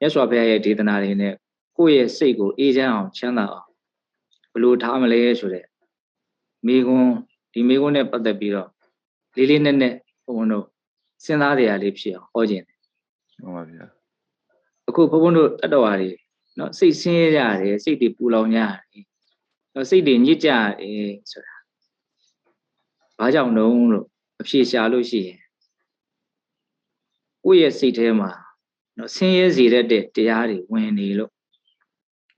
ရသော်ဘုရားရဲ့ဒေသနာတွေနဲ့ကိုယ့်ရဲ့စိတ်ကိုအေးချမ်းအောင်ချမ်းသာအောင်ဘယ်လိုထားမလဲဆိုတဲ့မိကွန်းဒီမိကွန်းနဲ့ပတ်သက်ပြီးတော့လေးလေးနက်နက်ဘုန်းဘုန်းတို့စဉ်းစားကြရလေးဖြစ်အောင်ဟောခြင်းဟုတ်ပါဗျာအခုဘုန်းဘုန်းတို့တတ္တဝါတွေနော်စိတ်ဆင်းရဲကြတယ်စိတ်တွေပူလောင်ကြတယ်နော်စိတ်တွေညစ်ကြတယ်ဆိုတာဘာကြောင့်လုံးလို့အဖြေရှာလို့ရှိရင်ကိုယ့်ရဲ့စိတ်ထဲမှာနော်ဆင်းရဲစေတတ်တဲ့တရားတွေဝင်နေလို့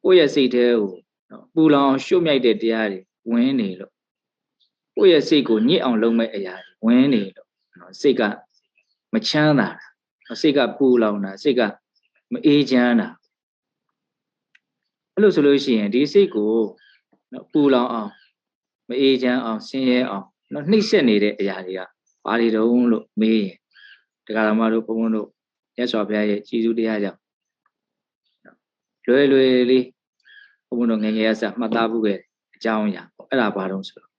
ကိုယ့်ရဲ့စိတ်ထဲကိုနော်ပူလောင်ရှုပ်မြိုက်တဲ့တရားတွေဝင်နေလို့ကိုယ့်ရဲ့စိတ်ကိုညစ်အောင်လုပ်မဲ့အရာတွေဝင်နေလို့နော်စိတ်ကမချမ်းသာတာစိတ်ကပူလောင်တာစိတ်ကမအေးချမ်းတာအဲ့လိုဆိုလို့ရှိရင်ဒီစိတ်ကိုနော်ပူလောင်အောင်မအေးချမ်းအောင်ဆင်းရဲအောင်နော်နှိမ့်ဆက်နေတဲ့အရာတွေကဘာတွေတုံးလို့မေးရင်တရားဓမ္မတို့ဘုန်းဘုန်းတို့မြတ်စွာဘုရားရဲ့ကြည်စုတရားကြောင့်လွယ်လွယ်လေးဘုန်းဘုန်းတို့ငယ်ငယ်အစမှတ်သားမှုခဲ့အကြောင်းအရာပေါ့အဲ့ဒါဘာတုံးဆိုတော့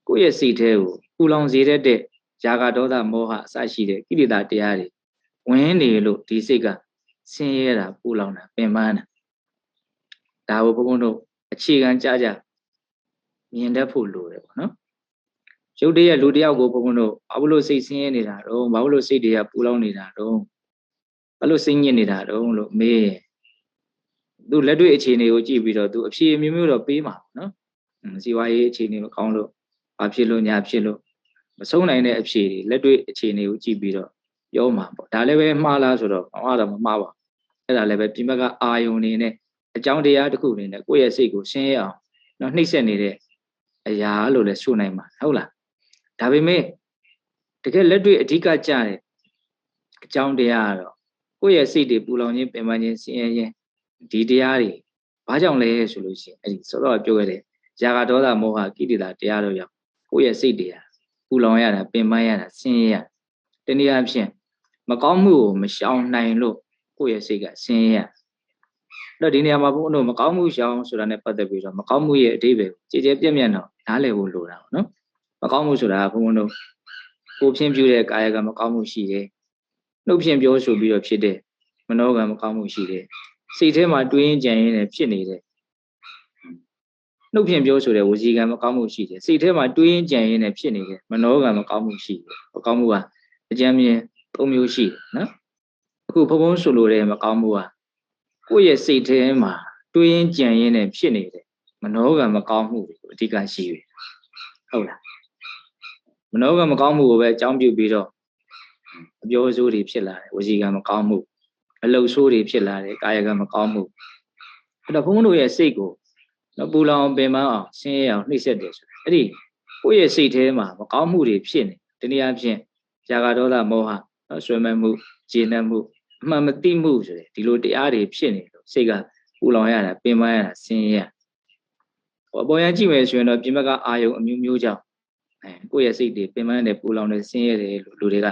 ကိုယ့်ရဲ့စိတ်ထဲကိုပူလောင်စေတတ်တဲ့ຢာကဒေါသမောဟအစရှိတဲ့ကိလေသာတရားတွေဝင်နေလို့ဒီစိတ်ကဆင်းရဲတာပူလောင်တာပင်ပန်းတာဒါကိုဘုန်းဘုန်းတို့အခြေခံကြကြမြင်တတ်ဖို့လိုတယ်ပေါ့နော်ရုပ်တရက်လူတယောက်ကိုဘုန်းဘုန်းတို့ဘာလို့စိတ်ဆင်းရဲနေတာတော့ဘာလို့စိတ်တွေကပူလောင်နေတာတော့ဘာလို့စိတ်ညစ်နေတာတော့လို့မေးသူလက်တွေ့အခြေအနေကိုကြည့်ပြီးတော့သူအဖြေမျိုးမျိုးတော့ပေးမှာနော်ဇီဝရေးအခြေအနေမကောင်းလို့ဘာဖြစ်လို့ညာဖြစ်လို့မဆုံးနိုင်တဲ့အဖြေတွေလက်တွေ့အခြေအနေကိုကြည့်ပြီးတော့ပြောမှာပေါ့ဒါလည်းပဲမှားလားဆိုတော့မှားတော့မမှားပါအဲ့ဒါလည်းပဲပြင်ဘက်ကအာယုန်နေနဲ့အကြောင်းတရားတစ်ခုနေနဲ့ကိုယ့်ရဲ့စိတ်ကိုရှင်းရအောင်နော်နှိမ့်ဆက်နေတဲ့အရာလို့လည်းဆိုနိုင်မှာဟုတ်လားဒါပေမဲ့တကယ်လက်တွေ့အဓိကကြတဲ့အကြောင်းတရားကတော့ကိုယ့်ရဲ့စိတ်တွေပူလောင်ခြင်းပင်ပန်းခြင်းဆင်းရဲခြင်းဒီတရားတွေဘာကြောင့်လဲဆိုလို့ရှိရင်အဲ့ဒီစောစောပြောခဲ့တဲ့ຢာကဒေါသမောဟကိလေသာတရားတို့ကြောင့်ကိုယ့်ရဲ့စိတ်တွေပူလောင်ရတာပင်ပန်းရတာဆင်းရဲရတနည်းအားဖြင့်မကောင်းမှုကိုမရှောင်နိုင်လို့ကိုယ့်ရဲ့စိတ်ကဆင်းရဲရတော့ဒီနေရာမှာဘုန်းတို့မကောင်းမှုရှောင်ဆိုတာနဲ့ပတ်သက်ပြီးတော့မကောင်းမှုရဲ့အဓိပ္ပာယ်ကိုကြည်ကြဲပြည့်မြတ်တော့နားလည်ဖို့လိုတာပေါ့နော်မကောင်းမှုဆိုတာဘုန်းဘုန်းတို့ကိုဖြင့်ပြုတဲ့ကာယကမကောင်းမှုရှိတယ်နှုတ်ဖြင့်ပြောဆိုပြီးတော့ဖြစ်တဲ့မနောကမကောင်းမှုရှိတယ်စိတ်ထဲမှာတွေးရင်ကြံရင်လည်းဖြစ်နေတယ်နှုတ်ဖြင့်ပြောဆိုတဲ့ဝစီကံမကောင်းမှုရှိတယ်စိတ်ထဲမှာတွေးရင်ကြံရင်လည်းဖြစ်နေတယ်မနောကမကောင်းမှုရှိတယ်မကောင်းမှုကအကျဉ်းမြင်၃မျိုးရှိတယ်နော်အခုဘုံဘုံဆိုလိုတဲ့မကောင်းမှုကကိုယ့်ရဲ့စိတ်ထဲမှာတွေးရင်ကြံရင်လည်းဖြစ်နေတယ်မနောကမကောင်းမှုတွေကိုအဓိကရှိတယ်ဟုတ်လားမနောကမကောင်းမှုကိုပဲအကြောင်းပြုပြီးတော့အပြောဆိုးတွေဖြစ်လာတယ်ဝစီကံမကောင်းမှုအလုပ်ဆိုးတွေဖြစ်လာတယ်ကာယကံမကောင်းမှုအဲ့တော့ဘုန်းဘုန်းတို့ရဲ့စိတ်ကိုပူလောင်ပင်ပန်းအောင်ဆင်းရဲအောင်နှိမ့်ဆက်တယ်ဆိုတာအဲ့ဒီကိုယ့်ရဲ့စိတ်ထဲမှာမကောင်းမှုတွေဖြစ်နေတနည်းအားဖြင့်ຢာကဒေါသမောဟဆွေးမဲ့မှုကျေနပ်မှုအမှန်မသိမှုဆိုတဲ့ဒီလိုတရားတွေဖြစ်နေလို့စိတ်ကပူလောင်ရတာပင်ပန်းရတာဆင်းရဲရအပေါ်ရန်ကြည့်မယ်ဆိုရင်တော့ပြင်ဘက်ကအာယုံအမျိုးမျိုးကြောင့်ကိုယ့်ရဲ့စိတ်တွေပင်ပန်းတယ်ပူလောင်တယ်ဆင်းရဲတယ်လို့လူတွေက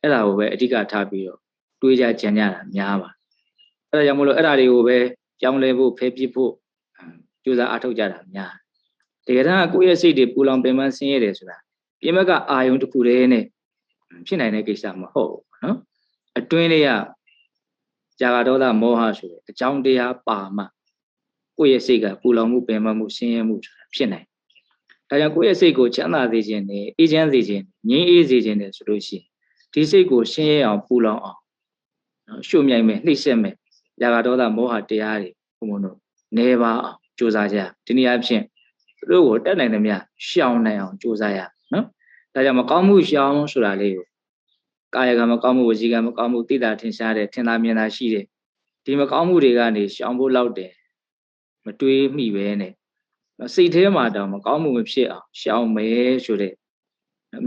အဲ့ဒါကိုပဲအဓိကထားပြီးတော့တွေးကြကြံကြတာများပါအဲ့ဒါကြောင့်မလို့အဲ့ဒါတွေကိုပဲကြောင်းလဲဖို့ဖယ်ပြစ်ဖို့ကြိုးစားအားထုတ်ကြတာများတကယ်တမ်းကိုယ့်ရဲ့စိတ်တွေပူလောင်ပင်ပန်းဆင်းရဲတယ်ဆိုတာပြင်ဘက်ကအာယုံတစ်ခုတည်းနဲ့ဖြစ်နိုင်တဲ့ကိစ္စမဟုတ်ဘူးနော်အတွင်းလေးကຢာကဒေါသမောဟဆိုတဲ့အကြောင်းတရားပါမှကိုယ့်ရဲ့စိတ်ကပူလောင်မှုပင်ပန်းမှုဆင်းရဲမှုဆိုတာဖြစ်နိုင်ဒါကြောင့်ကိုယ့်ရဲ့စိတ်ကိုချမ်းသာစေခြင်းနဲ့အေးချမ်းစေခြင်းငြိမ်းအေးစေခြင်းနဲ့ဆိုလို့ရှိရင်ဒီစိတ်ကိုရှင်းရအောင်ပူလောင်အောင်ရှုမြိုက်မယ်နှိမ့်ဆက်မယ်ຢာကဒေါသမောဟတရားတွေဘုံဘုံတို့နေပါအောင်ကြိုးစားကြဒီနည်းအားဖြင့်သူတို့ကိုတက်နိုင်သမျှရှောင်နိုင်အောင်ကြိုးစားရနော်ဒါကြောင့်မကောင်းမှုရှောင်ဆိုတာလေးကိုကာယကံမကောင်းမှုဝစီကံမကောင်းမှုသိတာထင်ရှားတယ်ထင်သာမြင်သာရှိတယ်ဒီမကောင်းမှုတွေကနေရှောင်ဖို့လောက်တယ်မတွေးမိပဲနဲ့စိတ်ထဲမှာတောင်မကောင်းမှုမဖြစ်အောင်ရှောင်မယ်ဆိုတဲ့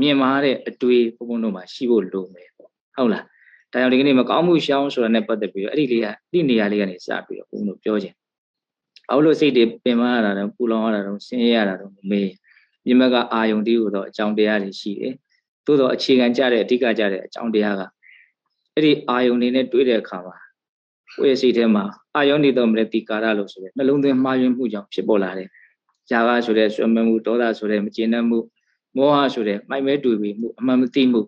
မြင်မာတဲ့အတွေးဘုံဘုံတို့မှာရှိဖို့လိုမယ်ပေါ့ဟုတ်လားဒါကြောင့်ဒီကနေ့မကောင်းမှုရှောင်ဆိုတာနဲ့ပတ်သက်ပြီးတော့အဲ့ဒီနေရာလေးကနေစပြီးတော့ဘုံတို့ပြောခြင်းအောက်လို့စိတ်တွေပင်ပန်းရတာတော့ပူလောင်ရတာတော့ဆင်းရဲရတာတော့မေးပြင်ဘက်ကအာယုန်တီးကိုတော့အကြောင်းတရားတွေရှိတယ်သို့တော့အခြေခံကြတဲ့အဓိကကြတဲ့အကြောင်းတရားကအဲ့ဒီအာယုန်တွေနဲ့တွေ့တဲ့အခါမှာကိုယ့်ရဲ့စိတ်ထဲမှာအာယုန်တွေတော့မလဲတိကာရလို့ဆိုတဲ့နှလုံးသွင်းမှားယွင်းမှုကြောင့်ဖြစ်ပေါ်လာတယ်ຢာကဆိုတဲ့ဆွေးမဲ့မှုဒေါသဆိုတဲ့မကျေနပ်မှုမောဟဆိုတဲ့မိုက်မဲတွေ့ပြီးမှုအမှန်မသိမှု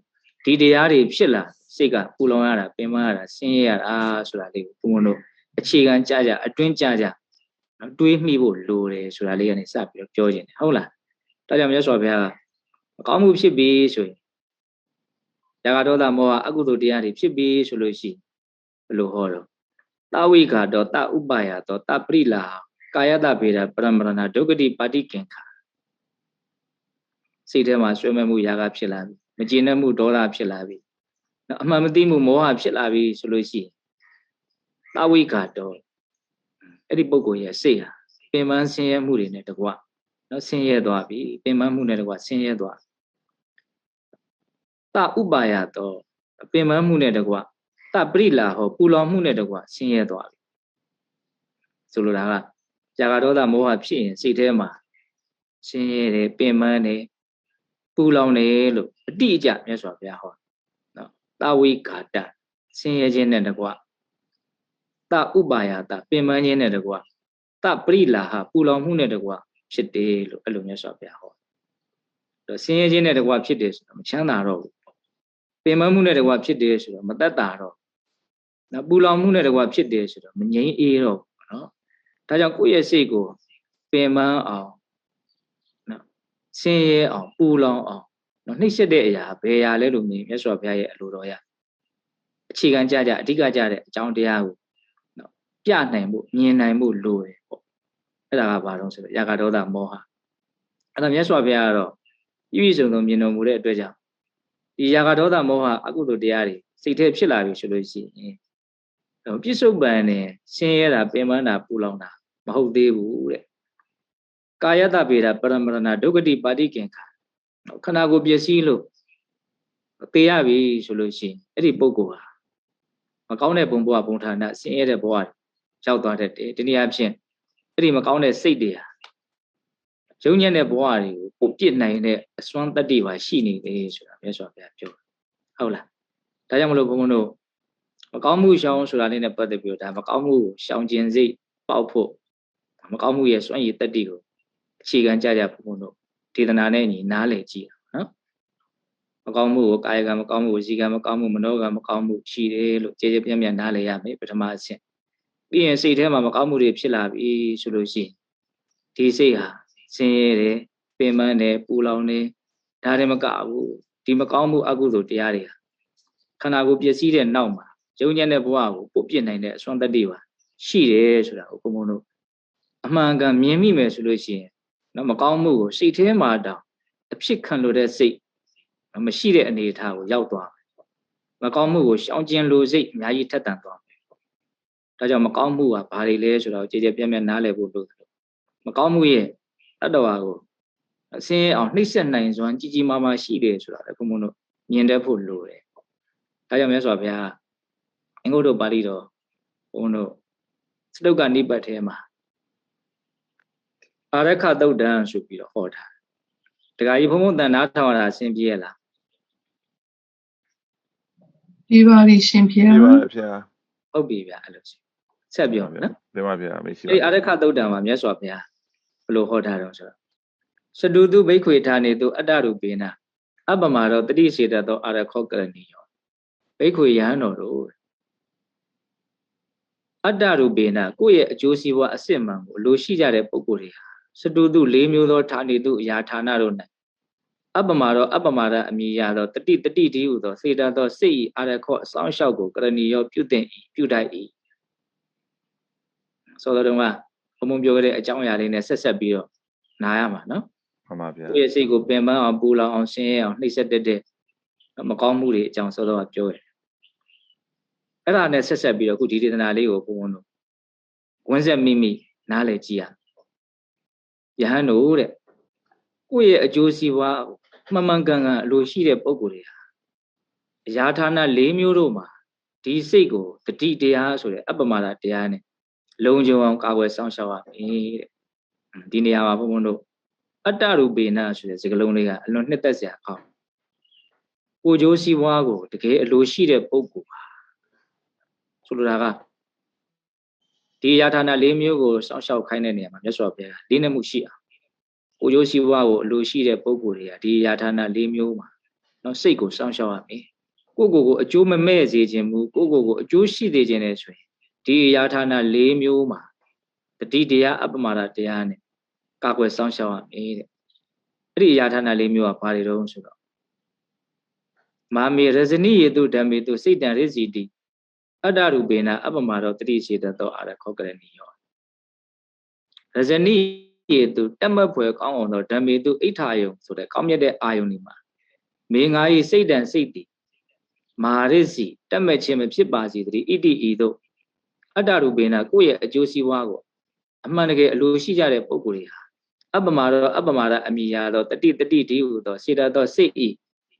ဒီတရားတွေဖြစ်လာ စိတ်ကပူလောင်ရတာပင်ပန်းရတာဆင်းရဲရတာဆိုတာလေးကိုဘုံဘုံတို့အခြေခံကြကြအတွင်းကြကြနော်တွေးမိဖို့လိုတယ်ဆိုတာလေးကနေစပြီးတော့ပြောခြင်းတယ်ဟုတ်လားဒါကြောင့်မြတ်စွာဘုရားကမကောင်းမှုဖြစ်ပြီဆိုရင်ရာဂဒေါသမောဟအကုသိုလ်တရားတွေဖြစ်ပြီဆိုလို့ရှိဘယ်လိုဟောတော့တဝိဃာတောတဥပယတောတပရိလာကာယတဗေဒပရမရဏဒုက္ခတိပါတိကင်္ခာစိတ်ထဲမှာဆွဲမဲ့မှုရာဂဖြစ်လာပြီမကျေနပ်မှုဒေါသဖြစ်လာပြီနော်အမှန်မသိမှုမောဟဖြစ်လာပြီဆိုလို့ရှိရင်တဝိဃာတောအဲ့ဒီပုဂ္ဂိုလ်ရဲ့စိတ်ဟာပင်ပန်းဆင်းရဲမှုတွေနဲ့တကွနော်ဆင်းရဲသွားပြီပင်ပန်းမှုနဲ့တကွဆင်းရဲသွားတဥပယတောပင်ပန်းမှုနဲ့တကွတပရိလာဟောပူလောင်မှုနဲ့တကွဆင်းရဲသွားပြီဆိုလိုတာကရာဂဒေါသမောဟဖြစ်ရင်စိတ်ထဲမှာဆင်းရဲတယ်ပင်ပန်းတယ်ပူလောင်တယ်လို့အတိအကျမြတ်စွာဘုရားဟောနော်တဝိဃာတဆင်းရဲခြင်းနဲ့တကွတဥပယတပင်ပန်းခြင်းနဲ့တကွတပရိလာဟပူလောင်မှုနဲ့တကွဖြစ်တယ်လို့အဲ့လိုမြတ်စွာဘုရားဟောတော့ဆင်းရဲခြင်းနဲ့တကွဖြစ်တယ်ဆိုတော့မချမ်းသာတော့ဘူးပင်ပန်းမှုနဲ့တကွဖြစ်တယ်ဆိုတော့မသက်သာတော့နော်ပူလောင်မှုနဲ့တကွဖြစ်တယ်ဆိုတော့မငြိမ်းအေးတော့ဘူးနော်ဒါကြောင့်ကိုယ့်ရဲ့စိတ်ကိုပင်ပန်းအောင်နော်ဆင်းရဲအောင်ပူလောင်အောင်နော်နှိမ့်ဆက်တဲ့အရာဘယ်အရာလဲလို့မြင်မြတ်စွာဘုရားရဲ့အလိုတော်ရအခြေခံကြအဓိကကြတဲ့အကြောင်းတရားကိုနော်ပြနိုင်ဖို့မြင်နိုင်ဖို့လိုတယ်ပေါ့အဲ့ဒါကဘာလို့ဆိုတော့ရာဂဒေါသမောဟအဲ့ဒါမြတ်စွာဘုရားကတော့ပြည့်စုံသောမြင်တော်မူတဲ့အတွက်ကြောင့်ဒီရာဂဒေါသမောဟအကုသိုလ်တရားတွေစိတ်ထဲဖြစ်လာပြီဆိုလို့ရှိရင်ပြစ္ဆုတ်ပန်နဲ့ဆင်းရဲတာပင်ပန်းတာပူလောင်တာမဟုတ်သေးဘူးတဲ့ကာယတဗေဒပရမရဏဒုက္ခတိပါတိကင်္ခာခန္ဓာကိုယ်ပျက်စီးလို့သေရပြီဆိုလို့ရှိရင်အဲ့ဒီပုဂ္ဂိုလ်ဟာမကောင်းတဲ့ဘုံဘဝဘုံဌာနဆင်းရဲတဲ့ဘဝရောက်သွားတတ်တယ်ဒီနည်းအားဖြင့်အဲ့ဒီမကောင်းတဲ့စိတ်တွေဟာယုံညံ့တဲ့ဘဝတွေကိုပိုပြစ်နိုင်တဲ့အစွမ်းတတ္တိပါရှိနေတယ်ဆိုတာမြတ်စွာဘုရားပြောဟုတ်လားဒါကြောင့်မလို့ဘုန်းဘုန်းတို့မကောင်းမှုရှောင်ဆိုတာလေးနဲ့ပတ်သက်ပြီးတော့ဒါမကောင်းမှုကိုရှောင်ကျင်စိတ်ပေါက်ဖို့မကောင်းမှုရဲ့စွမ်းရည်တတ္တိကိုအခြေခံကြဘုန်းဘုန်းတို့ဒေသနာနဲ့ညီနားလည်ကြည့်နော်မကောင်းမှုကိုကာယကံမကောင်းမှုဝစီကံမကောင်းမှုမနောကံမကောင်းမှုရှိတယ်လို့ကြည်ကြပြန့်ပြန့်နားလည်ရမယ်ပထမအဆင့်ပြီးရင်စိတ်ထဲမှာမကောင်းမှုတွေဖြစ်လာပြီဆိုလို့ရှိရင်ဒီစိတ်ဟာဆင်းရဲတယ်ပင်ပန်းတယ်ပူလောင်တယ်ဒါတွေမကဘူးဒီမကောင်းမှုအကုသိုလ်တရားတွေဟာခန္ဓာကိုယ်ပျက်စီးတဲ့နောက်မှာယုံညံ့တဲ့ဘဝကိုပို့ပြစ်နိုင်တဲ့အစွမ်းတတ္တိပါရှိတယ်ဆိုတာကိုဘုံဘုံတို့အမှန်ကန်မြင်မိမယ်ဆိုလို့ရှိရင်နော်မကောင်းမှုကိုစိတ်ထဲမှာတောင်အဖြစ်ခံလို့တဲ့စိတ်မရှိတဲ့အနေအထားကိုရောက်သွားမယ်မကောင်းမှုကိုရှောင်ကျဉ်လို့စိတ်အများကြီးထက်သန်သွားမယ်ဒါကြောင့်မကောင်းမှုကဘာတွေလဲဆိုတော့ကြည်ကြပြန့်ပြန့်နားလည်ဖို့လိုတယ်မကောင်းမှုရဲ့တတ္တဝါကိုအစင်းအောင်နှိမ့်ဆက်နိုင်စွမ်းကြီးကြီးမားမားရှိတယ်ဆိုတာလည်းဘုံဘုံတို့မြင်တတ်ဖို့လိုတယ်ဒါကြောင့်မြတ်စွာဘုရားအင်္ဂုတ္တပါဠိတော်ဘုံတို့စတုကနိပတ်ထဲမှာအာရခသုတ်တံဆိုပြီးတော့ဟောတာတခါကြီးဘုံဘုံတန်နာထောင်တာအဆင်ပြေလားပြေပါပြီရှင်ဖေပြေပါဗျာဟုတ်ပြီဗျာအဲ့လိုဆက်ပြောမယ်နော်ပြေပါဗျာမရှိပါဘူးအဲ့အာရခသုတ်တံမှာမြတ်စွာဘုရားဘယ်လိုဟောထားတော့ဆိုတော့စတုတုဘိက္ခွေဌာနေတုအတ္တရူပေနအပမရောတတိစေတသောအာရခောကရဏီယောဘိက္ခွေယဟန်တော်တို့အတ္တရူပေနကိုယ့်ရဲ့အကျိုးစီးပွားအစစ်မှန်ကိုလိုရှိကြတဲ့ပုဂ္ဂိုလ်တွေဟာစတုတု၄မျိုးသောဌာနေတုအရာဌာနတို့၌အပမရောအပမရအမိရသောတတိတည်းဟုသောစေတသောစိတ်၏အာရခောအဆောင်လျှောက်ကိုကရဏီယောပြုတင်၏ပြုတတ်၏ဆိုတော့ကဘုံဘုံပြောခဲ့တဲ့အကြောင်းအရာလေးနဲ့ဆက်ပြီးတော့နားရမှာနော်မှန်ပါဗျာကိုယ့်ရဲ့စိတ်ကိုပင်ပန်းအောင်ပူလောင်အောင်ဆင်းရဲအောင်နှိမ့်ဆက်တဲ့မကောင်းမှုတွေအကြောင်းဆိုတော့ပြောရတယ်အဲ့ဒါနဲ့ဆက်ပြီးတော့အခုဒီဒေသနာလေးကိုဘုံဘုံတို့ဝန်းဆက်မိနားလည်ကြည့်ရယဟန်တို့တဲ့ကိုယ့်ရဲ့အကျိုးစီးပွားမှန်မှန်ကန်ကန်အလိုရှိတဲ့ပုံကိုယ်တွေဟာအရာဌာန၄မျိုးတို့မှာဒီစိတ်ကိုတတိတရားဆိုတဲ့အပ္ပမဒတရားနဲ့လုံခြုံအောင်ကာကွယ်ဆောင်ရှောက်ရမယ်တဲ့ဒီနေရာမှာဘုံဘုံတို့အတ္တရူပေနဆိုတဲ့စကားလုံးလေးကအလွန်နှစ်သက်စရာကောင်းကိုကျိုးစီးပွားကိုတကယ်အလိုရှိတဲ့ပုံကိုယ်ပါဆိုလိုတာကဒီအရာဌာန၄မျိုးကိုဆောင်ရှောက်ခိုင်းတဲ့နေရာမှာမြတ်စွာဘုရားလေးနက်မှုရှိအောင်ကိုကျိုးစီးပွားကိုအလိုရှိတဲ့ပုံကိုယ်တွေကဒီအရာဌာန၄မျိုးမှာနော်စိတ်ကိုဆောင်ရှောက်ရမယ် ကိုအကျိုးမမဲ့စေခြင်းမူကိုအကျိုးရှိသေးခြင်းနဲ့ဆိုရင်ဒီအရာဌာန၄မျိုးမှာတတိတရားအပ္ပမဒတရားနဲ့ကာကွယ်စောင့်ရှောက်ရမယ်တဲ့အဲ့ဒီအရာဌာန၄မျိုးကဘာတွေတုံးဆိုတော့မာမေရဇနိယေတုဓမ္မေတုစိတ်တံရစီတိအတ္တရူပေနအပ္ပမဒောတတိစေတသောအာရခောကရဏီယောရဇနိယေတုတမတ်ဖွယ်ကောင်းအောင်သောဓမ္မေတုအိဋ္ဌာယုံဆိုတဲ့ကောင်းမြတ်တဲ့အာယုန်ဒီမှာမေငါ၏စိတ်တံစိတ်တိမာရစီတက်မဲ့ခြင်းမဖြစ်ပါစေတည်းဣတိဤသို့အတ္တရူပေနကိုယ့်ရဲ့အကျိုးစီးပွားကိုအမှန်တကယ်အလိုရှိကြတဲ့ပုဂ္ဂိုလ်တွေဟာအပ္ပမဒအမိယာသောတတိဒီဟုသောစေတသောစိတ်ဤ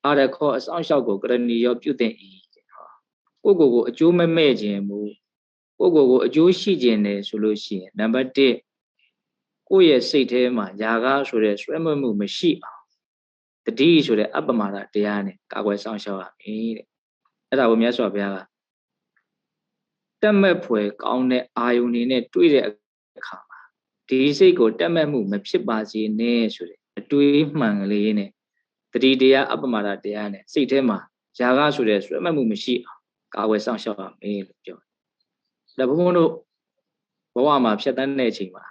အာရခောအဆောင်လျှောက်ကိုကရဏီယောပြုသင့်၏ကိုအကျိုးမမဲ့ခြင်းမူကိုအကျိုးရှိခြင်းနဲ့ဆိုလို့ရှိရင်နံပါတ်1ကိုယ့်ရဲ့စိတ်ထဲမှာຢာကားဆိုတဲ့ဆွဲမမှုမရှိအောင်တတိဆိုတဲ့အပ္ပမဒတရားနဲ့ကာကွယ်ဆောင်ရှောက်ရမယ်တဲ့အဲ့ဒါကိုမြတ်စွာဘုရားကတက်မဲ့ဖွယ်ကောင်းတဲ့အာယုန်နေနဲ့တွေ့တဲ့အခါမှာဒီစိတ်ကိုတက်မဲ့မှုမဖြစ်ပါစေနဲ့ဆိုတဲ့အတွေးမှန်ကလေးနဲ့တတိတရားအပ္ပမဒတရားနဲ့စိတ်ထဲမှာຢာကားဆိုတဲ့ဆွဲမမှုမရှိအောင်ကာကွယ်ဆောင်ရှောက်ရမယ်လို့ပြောတယ်ဒါဘုန်းဘုန်းတို့ဘဝမှာဖြတ်သန်းတဲ့အချိန်မှာ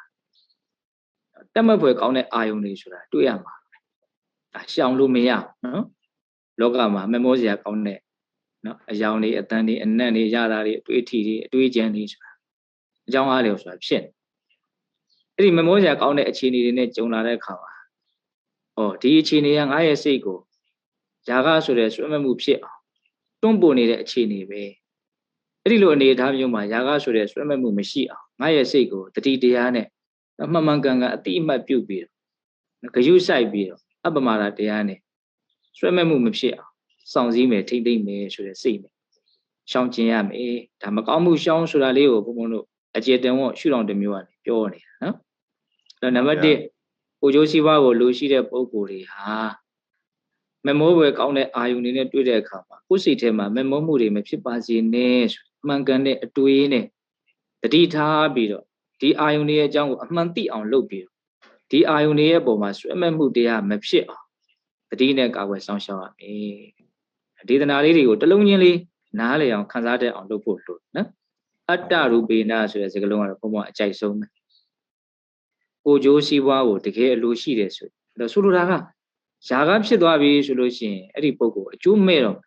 တက်မဲ့ဖွယ်ကောင်းတဲ့အာယုန်တွေဆိုတာတွေ့ရမှာရှောင်လို့မရနော်လောကမှာမမောစရာကောင်းတဲ့နော်အယောင်တွေအတန်တွေအနံ့တွေရတာတွေအတွေ့အထိတွေအတွေ့အကြံတွေဆိုတာအကြောင်းအားလျော်ဆိုတာဖြစ်အဲ့ဒီမမောစရာကောင်းတဲ့အခြေအနေတွေနဲ့ကြုံလာတဲ့အခါမှာဒီအခြေအနေကငါရဲ့စိတ်ကိုຢာကဆိုတဲ့ဆွဲမဲ့မှုဖြစ်အောင်တွန်းပို့နေတဲ့အခြေအနေပဲအဲ့ဒီလိုအနေအထားမျိုးမှာຢာကဆိုတဲ့ဆွဲမဲ့မှုမရှိအောင်ငါရဲ့စိတ်ကိုတတိတရားနဲ့မှန်မှန်ကန်ကန်အတိအမှတ်ပြုပြီးတော့ဂရုစိုက်ပြီးတော့အပ္ပမဒတရားနဲ့ဆွဲမဲ့မှုမဖြစ်အောင်စောင့်စည်းမယ်ထိမ့်သိမ့်မယ်ဆိုတဲ့စိတ်နဲ့ရှောင်ကျင်ရမယ်ဒါမကောင်းမှုရှောင်ဆိုတာလေးကိုဘုံဘုံတို့အကျေတန်ဝရှုထောင့်တစ်မျိုးကနေပြောနေတာနော်အဲ့နံပါတ်1ကိုကျိုးစီးပွားကိုလိုရှိတဲ့ပုဂ္ဂိုလ်တွေဟာမမောဘွယ်ကောင်းတဲ့အာယုန်တွေနဲ့တွေ့တဲ့အခါမှာကိုယ်စိတ်ထဲမှာမမောမှုတွေမဖြစ်ပါစေနဲ့ဆိုမှန်ကန်တဲ့အတွေးနဲ့တတိထားပြီးတော့ဒီအာယုန်တွေရဲ့အကြောင်းကိုအမှန်သိအောင်လုပ်ပြီးတော့ဒီအာယုန်တွေရဲ့ပုံမှာဆွဲမဲ့မှုတရားမဖြစ်အောင်တတိနဲ့ကာကွယ်ဆောင်ရှောက်ရမယ်ဒေသနာလေးတွေကိုတလုံးချင်းလေးနားလည်အောင်ခန်းစားတတ်အောင်လုပ်ဖို့လိုနော်အတ္တရူပေနဆိုတဲ့စကားလုံးကတော့ဘုံဘုံအကြိုက်ဆုံးပဲကိုကျိုးစီးပွားကိုတကယ်အလိုရှိတယ်ဆိုတော့ဆိုလိုတာကຢာကဖြစ်သွားပြီဆိုလို့ရှိရင်အဲ့ဒီပုဂ္ဂိုလ်အကျိုးမဲ့တော့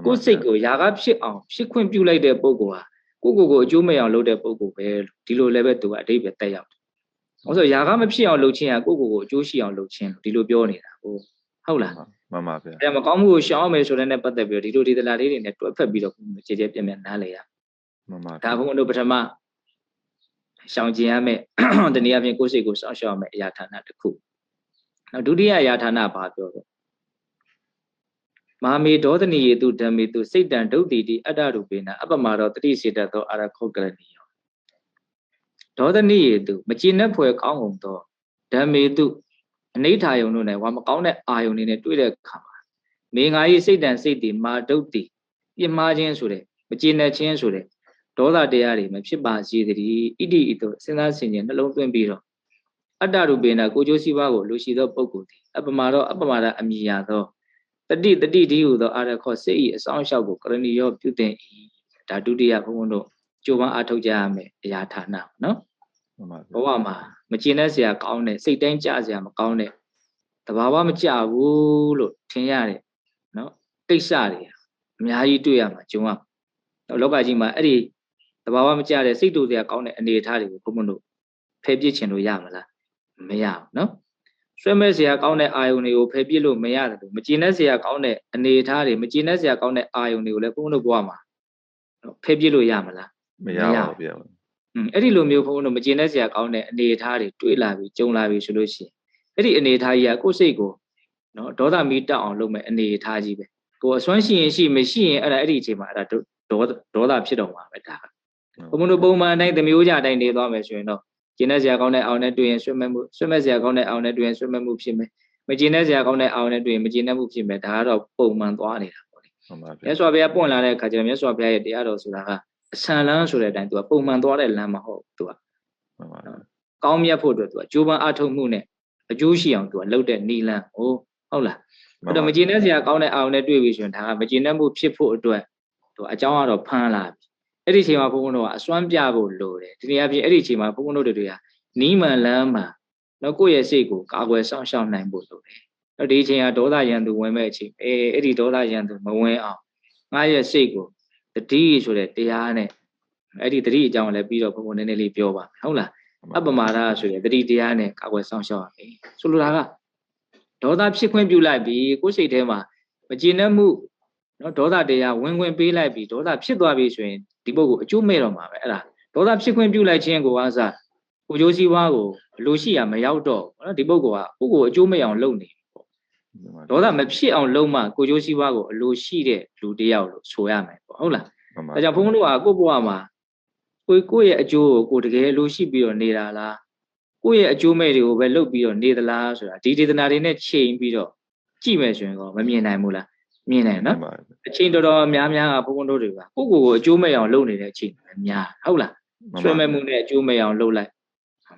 ကိုယ်စိတ်ကိုຢာကဖြစ်အောင်ဖြစ်ခွင့်ပြုလိုက်တဲ့ပုဂ္ဂိုလ်ဟာကိုအကျိုးမဲ့အောင်လုပ်တဲ့ပုဂ္ဂိုလ်ပဲလို့ဒီလိုလည်းပဲသူကအဓိပ္ပာယ်တက်ရောက်တယ်။ဟုတ်ဆိုຢာကမဖြစ်အောင်လုပ်ခြင်းကကိုအကျိုးရှိအောင်လုပ်ခြင်းလို့ဒီလိုပြောနေတာဟုတ်လားမှန်ပါဗျာအဲ့မကောင်းမှုကိုရှောင်အောင်မယ်ဆိုတဲ့နဲ့ပတ်သက်ပြီးတော့ဒီလိုဒီသလားလေးတွေနဲ့တွဲဖက်ပြီးတော့ကြည်ကြဲပြည့်ပြည့်နားလေရမှန်ပါဒါဘုန်းတို့ပထမရှောင်ကျင်ရမယ်တနည်းအားဖြင့်ကိုယ်စိတ်ကိုစောင့်ရှောက်ရမယ်အရာဌာနတစ်ခုနောက်ဒုတိယအရာဌာနဘာပြောတော့မာမေဒေါသနိယေတုဓမ္မေတုစိတ်တံဒုတ်တိတိအတ္တရူပေနအပ္ပမဒောတတိစေတသောအာရခောကရဏီယောဒေါသနိယေတုမကျင်တဲ့ဖွယ်ကောင်းကုန်သောဓမ္မေတုအနိဋ္ဌာယုံတို့နဲ့ဝါမကောင်းတဲ့အာယုံတွေနဲ့တွေ့တဲ့အခါမှာမေငါ၏စိတ်တံစိတ်တိမာဒုတ်တိပြစ်မှားခြင်းဆိုတဲ့မကျင်တဲ့ခြင်းဆိုတဲ့ဒေါသတရားတွေမဖြစ်ပါစေတည်းဣတိဤသို့စဉ်းစားဆင်ခြင်နှလုံးသွင်းပြီးတော့အတ္တရူပေနကိုကျိုးစီးပွားကိုလူရှိသောပုဂ္ဂိုလ်သည်အပ္ပမဒအမိယာသောတတိဒီဟုသောအာရခောစိတ်၏အဆောင်လျှောက်ကိုကရဏီယောပြုသင့်၏ဒါဒုတိယဘုန်းဘုန်းတို့ကြိုးပမ်းအားထုတ်ကြရမယ်အရာဌာနနော်ဘဝမှာမကျင်တဲ့ဆရာကောင်းတဲ့စိတ်တိုင်းကြဆရာမကောင်းတဲ့တဘာဝမကြဘူးလို့ထင်ရတယ်နော်ကိစ္စတွေအများကြီးတွေ့ရမှာဂျုံကလောကကြီးမှာအဲ့ဒီတဘာဝမကြတဲ့စိတ်တူဆရာကောင်းတဲ့အနေအထားတွေကိုဘုန်းဘုန်းတို့ဖယ်ပြစ်ချင်လို့ရမလားမရဘူးနော်ဆွဲမဲ့ဆရာကောင်းတဲ့အာယုန်တွေကိုဖယ်ပြစ်လို့မရတယ်လို့မကျင်တဲ့ဆရာကောင်းတဲ့အနေအထားတွေမကျင်တဲ့ဆရာကောင်းတဲ့အာယုန်တွေကိုလည်းဘုန်းဘုန်းတို့ဘဝမှာဖယ်ပြစ်လို့ရမလားမရပါဘူးဗျာအဲ့ဒီလိုမျိုးဘုန်းဘုန်းတို့မကျင်တဲ့ဆရာကောင်းတဲ့အနေအထားတွေတွေ့လာပြီးကြုံလာပြီးဆိုလို့ရှိရင်အဲ့ဒီအနေအထားကြီးကကိုယ်စိတ်ကိုနော်ဒေါသမီးတက်အောင်လုပ်မဲ့အနေအထားကြီးပဲကိုယ်အစွမ်းရှိရင်ရှိမရှိရင်အဲ့ဒီအချိန်မှာအဲ့ဒါဒေါသဖြစ်တော့မှာပဲဒါဘုန်းဘုန်းတို့ပုံမှန်အတိုင်းသမျိုးကြအတိုင်းနေသွားမယ်ဆိုရင်တော့ကျင်တဲ့ဆရာကောင်းတဲ့အောင်နဲ့တွေ့ရင်ဆွဲမဲ့ဆရာကောင်းတဲ့အောင်နဲ့တွေ့ရင်ဆွဲမဲ့မှုဖြစ်မယ်မကျင်တဲ့ဆရာကောင်းတဲ့အောင်နဲ့တွေ့ရင်မကျင်တဲ့မှုဖြစ်မယ်ဒါကတော့ပုံမှန်သွားနေတာပေါ့လေမြတ်စွာဘုရားပွင့်လာတဲ့အခါကျတော့မြတ်စွာဘုရားရဲ့တရားတော်ဆိုတာကအဆန်လန်းဆိုတဲ့အတိုင်းသူကပုံမှန်သွားတဲ့လမ်းမဟုတ်သူကကောင်းမြတ်ဖို့အတွက်သူကကြိုးပမ်းအားထုတ်မှုနဲ့အကျိုးရှိအောင်သူကလှုပ်တဲ့နီလန်းဟုတ်လား အဲ့တော့မကျေနပ်စရာကောင်းတဲ့အာရုံနဲ့တွေ့ပြီဆိုရင်ဒါကမကျေနပ်မှုဖြစ်ဖို့အတွက်အကြောင်းကတော့ဖမ်းလာပြီအဲ့ဒီအချိန်မှာဘုန်းဘုန်းတို့ကအစွမ်းပြဖို့လိုတယ်ဒီနေ့အပြင်အဲ့ဒီအချိန်မှာဘုန်းဘုန်းတို့တွေကနီးမှန်လမ်းမှန်နော်ကိုယ့်ရဲ့စိတ်ကိုကာကွယ်စောင့်ရှောက်နိုင်ဖို့လိုတယ်အဲ့ဒီအချိန်ကဒေါသရန်သူဝင်မဲ့အချိန်အဲ့ဒီဒေါသရန်သူမဝင်အောင်ငါရဲ့စိတ်ကိုတတိဆိုတဲ့တရားနဲ့အဲ့ဒီတတိအကြောင်းလည်းပြီးတော့ဘုန်းဘုန်းနည်းနည်းလေးပြောပါမယ်ဟုတ်လားအပမာဒဆိုတဲ့တတိတရားနဲ့ကာကွယ်စောင့်ရှောက်ရမယ်ဆိုလိုတာကဒေါသဖြစ်ခွင့်ပြုလိုက်ပြီးကိုယ်စိတ်ထဲမှာမကျေနပ်မှုနော်ဒေါသတရားဝင်ခွင့်ပေးလိုက်ပြီးဒေါသဖြစ်သွားပြီဆိုရင်ဒီပုဂ္ဂိုလ်အကျိုးမဲ့တော့မှာပဲအဲ့ဒါဒေါသဖြစ်ခွင့်ပြုလိုက်ခြင်းကိုအားစားကိုကျိုးစည်းဝါးကိုအလိုရှိရမရောက်တော့နော်ဒီပုဂ္ဂိုလ်ကကိုယ့်ကိုအကျိုးမဲ့အောင်လုပ်နေပေါ့ဒေါသမဖြစ်အောင်လုပ်မှကိုကျိုးစည်းဝါးကိုအလိုရှိတဲ့လူတစ်ယောက်လို့ဆိုရမယ်ပေါ့ဟုတ်လားဒါကြောင့်ဘုန်းဘုန်းတို့ကကိုယ့်ဘဝမှာကိုယ့်ရဲ့အကျိုးကိုတကယ်အလိုရှိပြီးတော့နေတာလားကိုယ့်ရဲ့အကျိုးမဲ့တွေကိုပဲလုပ်ပြီးတော့နေသလားဆိုတာဒီဒေသနာတွေနဲ့ချိန်ပြီးတော့ကြည့်မယ်ဆိုရင်တော့မမြင်နိုင်ဘူးလားမြင်နိုင်နော်အချိန်တော်တော်များများကဘုန်းဘုန်းတို့တွေကကိုယ့်ကိုယ်အကျိုးမဲ့အောင်လုပ်နေတဲ့အချိန်များဟုတ်လားဆွဲမဲ့မှုနဲ့အကျိုးမဲ့အောင်လုပ်လိုက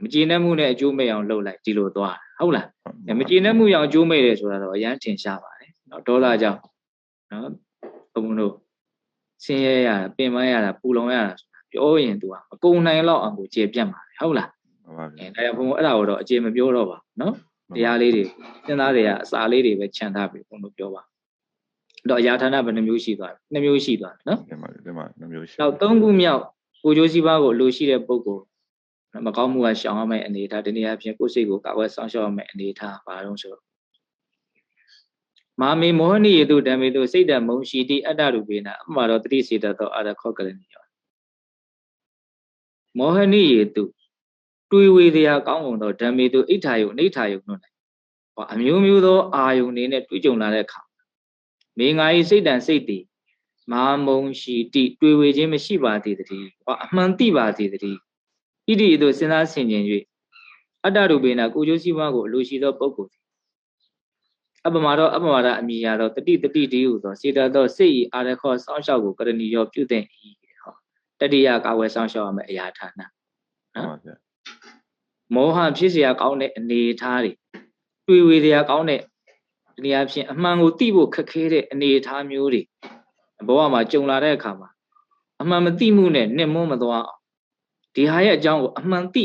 ်မကျေနပ်မှုနဲ့အကျိုးမဲ့အောင်လုပ်လိုက်ဒီလိုသွားဟုတ်လားမကျေနပ်မှုအောင်အကျိုးမဲ့တယ်ဆိုတာတော့အရန်ထင်ရှားပါတယ်နော်ဒေါသကြောင့်နော်ဘုန်းဘုန်းတို့ဆင်းရဲရတာပင်ပန်းရတာပူလောင်ရတာဆိုတာပြောရင်သူကအကုန်နိုင်လောက်အောင်ကိုကျေပြတ်မှာဟုတ်လားဒါကြောင့်ဘုန်းဘုန်းအဲ့ဒါကိုတော့အကျေမပြောတော့ပါနော်တရားလေးတွေစဉ်းစားတွေကအစာလေးတွေပဲခြံထားပြီးဘုန်းတို့ပြောပါတော့အရာဌာနဘယ်နှမျိုးရှိသွားလဲ2မျိုးရှိသွားတယ်နော်ဒီမှာ2မျိုးရှိနောက်3ခုမြောက်ကိုကျိုးစည်းပါးကိုလိုရှိတဲ့ပုဂ္ဂိုလ်မကောင်းမှုကရှောင်ရမယ့်အနေထားဒီနေ့အဖြစ်ကိုယ်စိတ်ကိုကာကွယ်ဆောင်ရှောက်ရမယ့်အနေထားပါတော့ဆိုမာမေမောဟနိယေတုဓမ္မေတုစိတ်တမုံရှိတိအတ္တရူပေနအမှားတော့တတိစေတသောအာရခောကရဏီယောမောဟနိယေတုတွေးဝေတရားကောင်းကုန်သောဓမ္မေတုအိဋ္ဌာယုအိဋ္ဌာယုတို့၌အမျိုးမျိုးသောအာယုန်တွေနဲ့တွေ့ကြုံလာတဲ့အခါမေငါ၏စိတ်တန်စိတ်တည်မာမုံရှိတိတွေဝေခြင်းမရှိပါသေးတည်းအမှန်သိပါသေးတည်းဣတိတို့စဉ်းစားဆင်ခြင်၍အတ္တရူပေနကိုကျိုးစည်းဝါးကိုအလိုရှိသောပုဂ္ဂိုလ်အပမတော်အပမဒအမိယာသောတတိဒီဟုသောစေတသောစိတ်၏အာရခောစောင့်ရှောက်ကိုကရဏီရောပြုသင့်၏ဟောတတိယကာဝယ်စောင့်ရှောက်ရမယ့်အရာဌာနနော်မောဟဖြစ်เสียကောင်းတဲ့အနေထားတွေဝေတရားကောင်းတဲ့ဒီအဖြစ်အမှန်ကိုသိဖို့ခက်ခဲတဲ့အနေအထားမျိုးတွေဘဝမှာကြုံလာတဲ့အခါမှာအမှန်မသိမှုနဲ့နှိမ့်မွန်းမသွားအောင်ဒီဟာရဲ့အကြောင်းကိုအမှန်သိ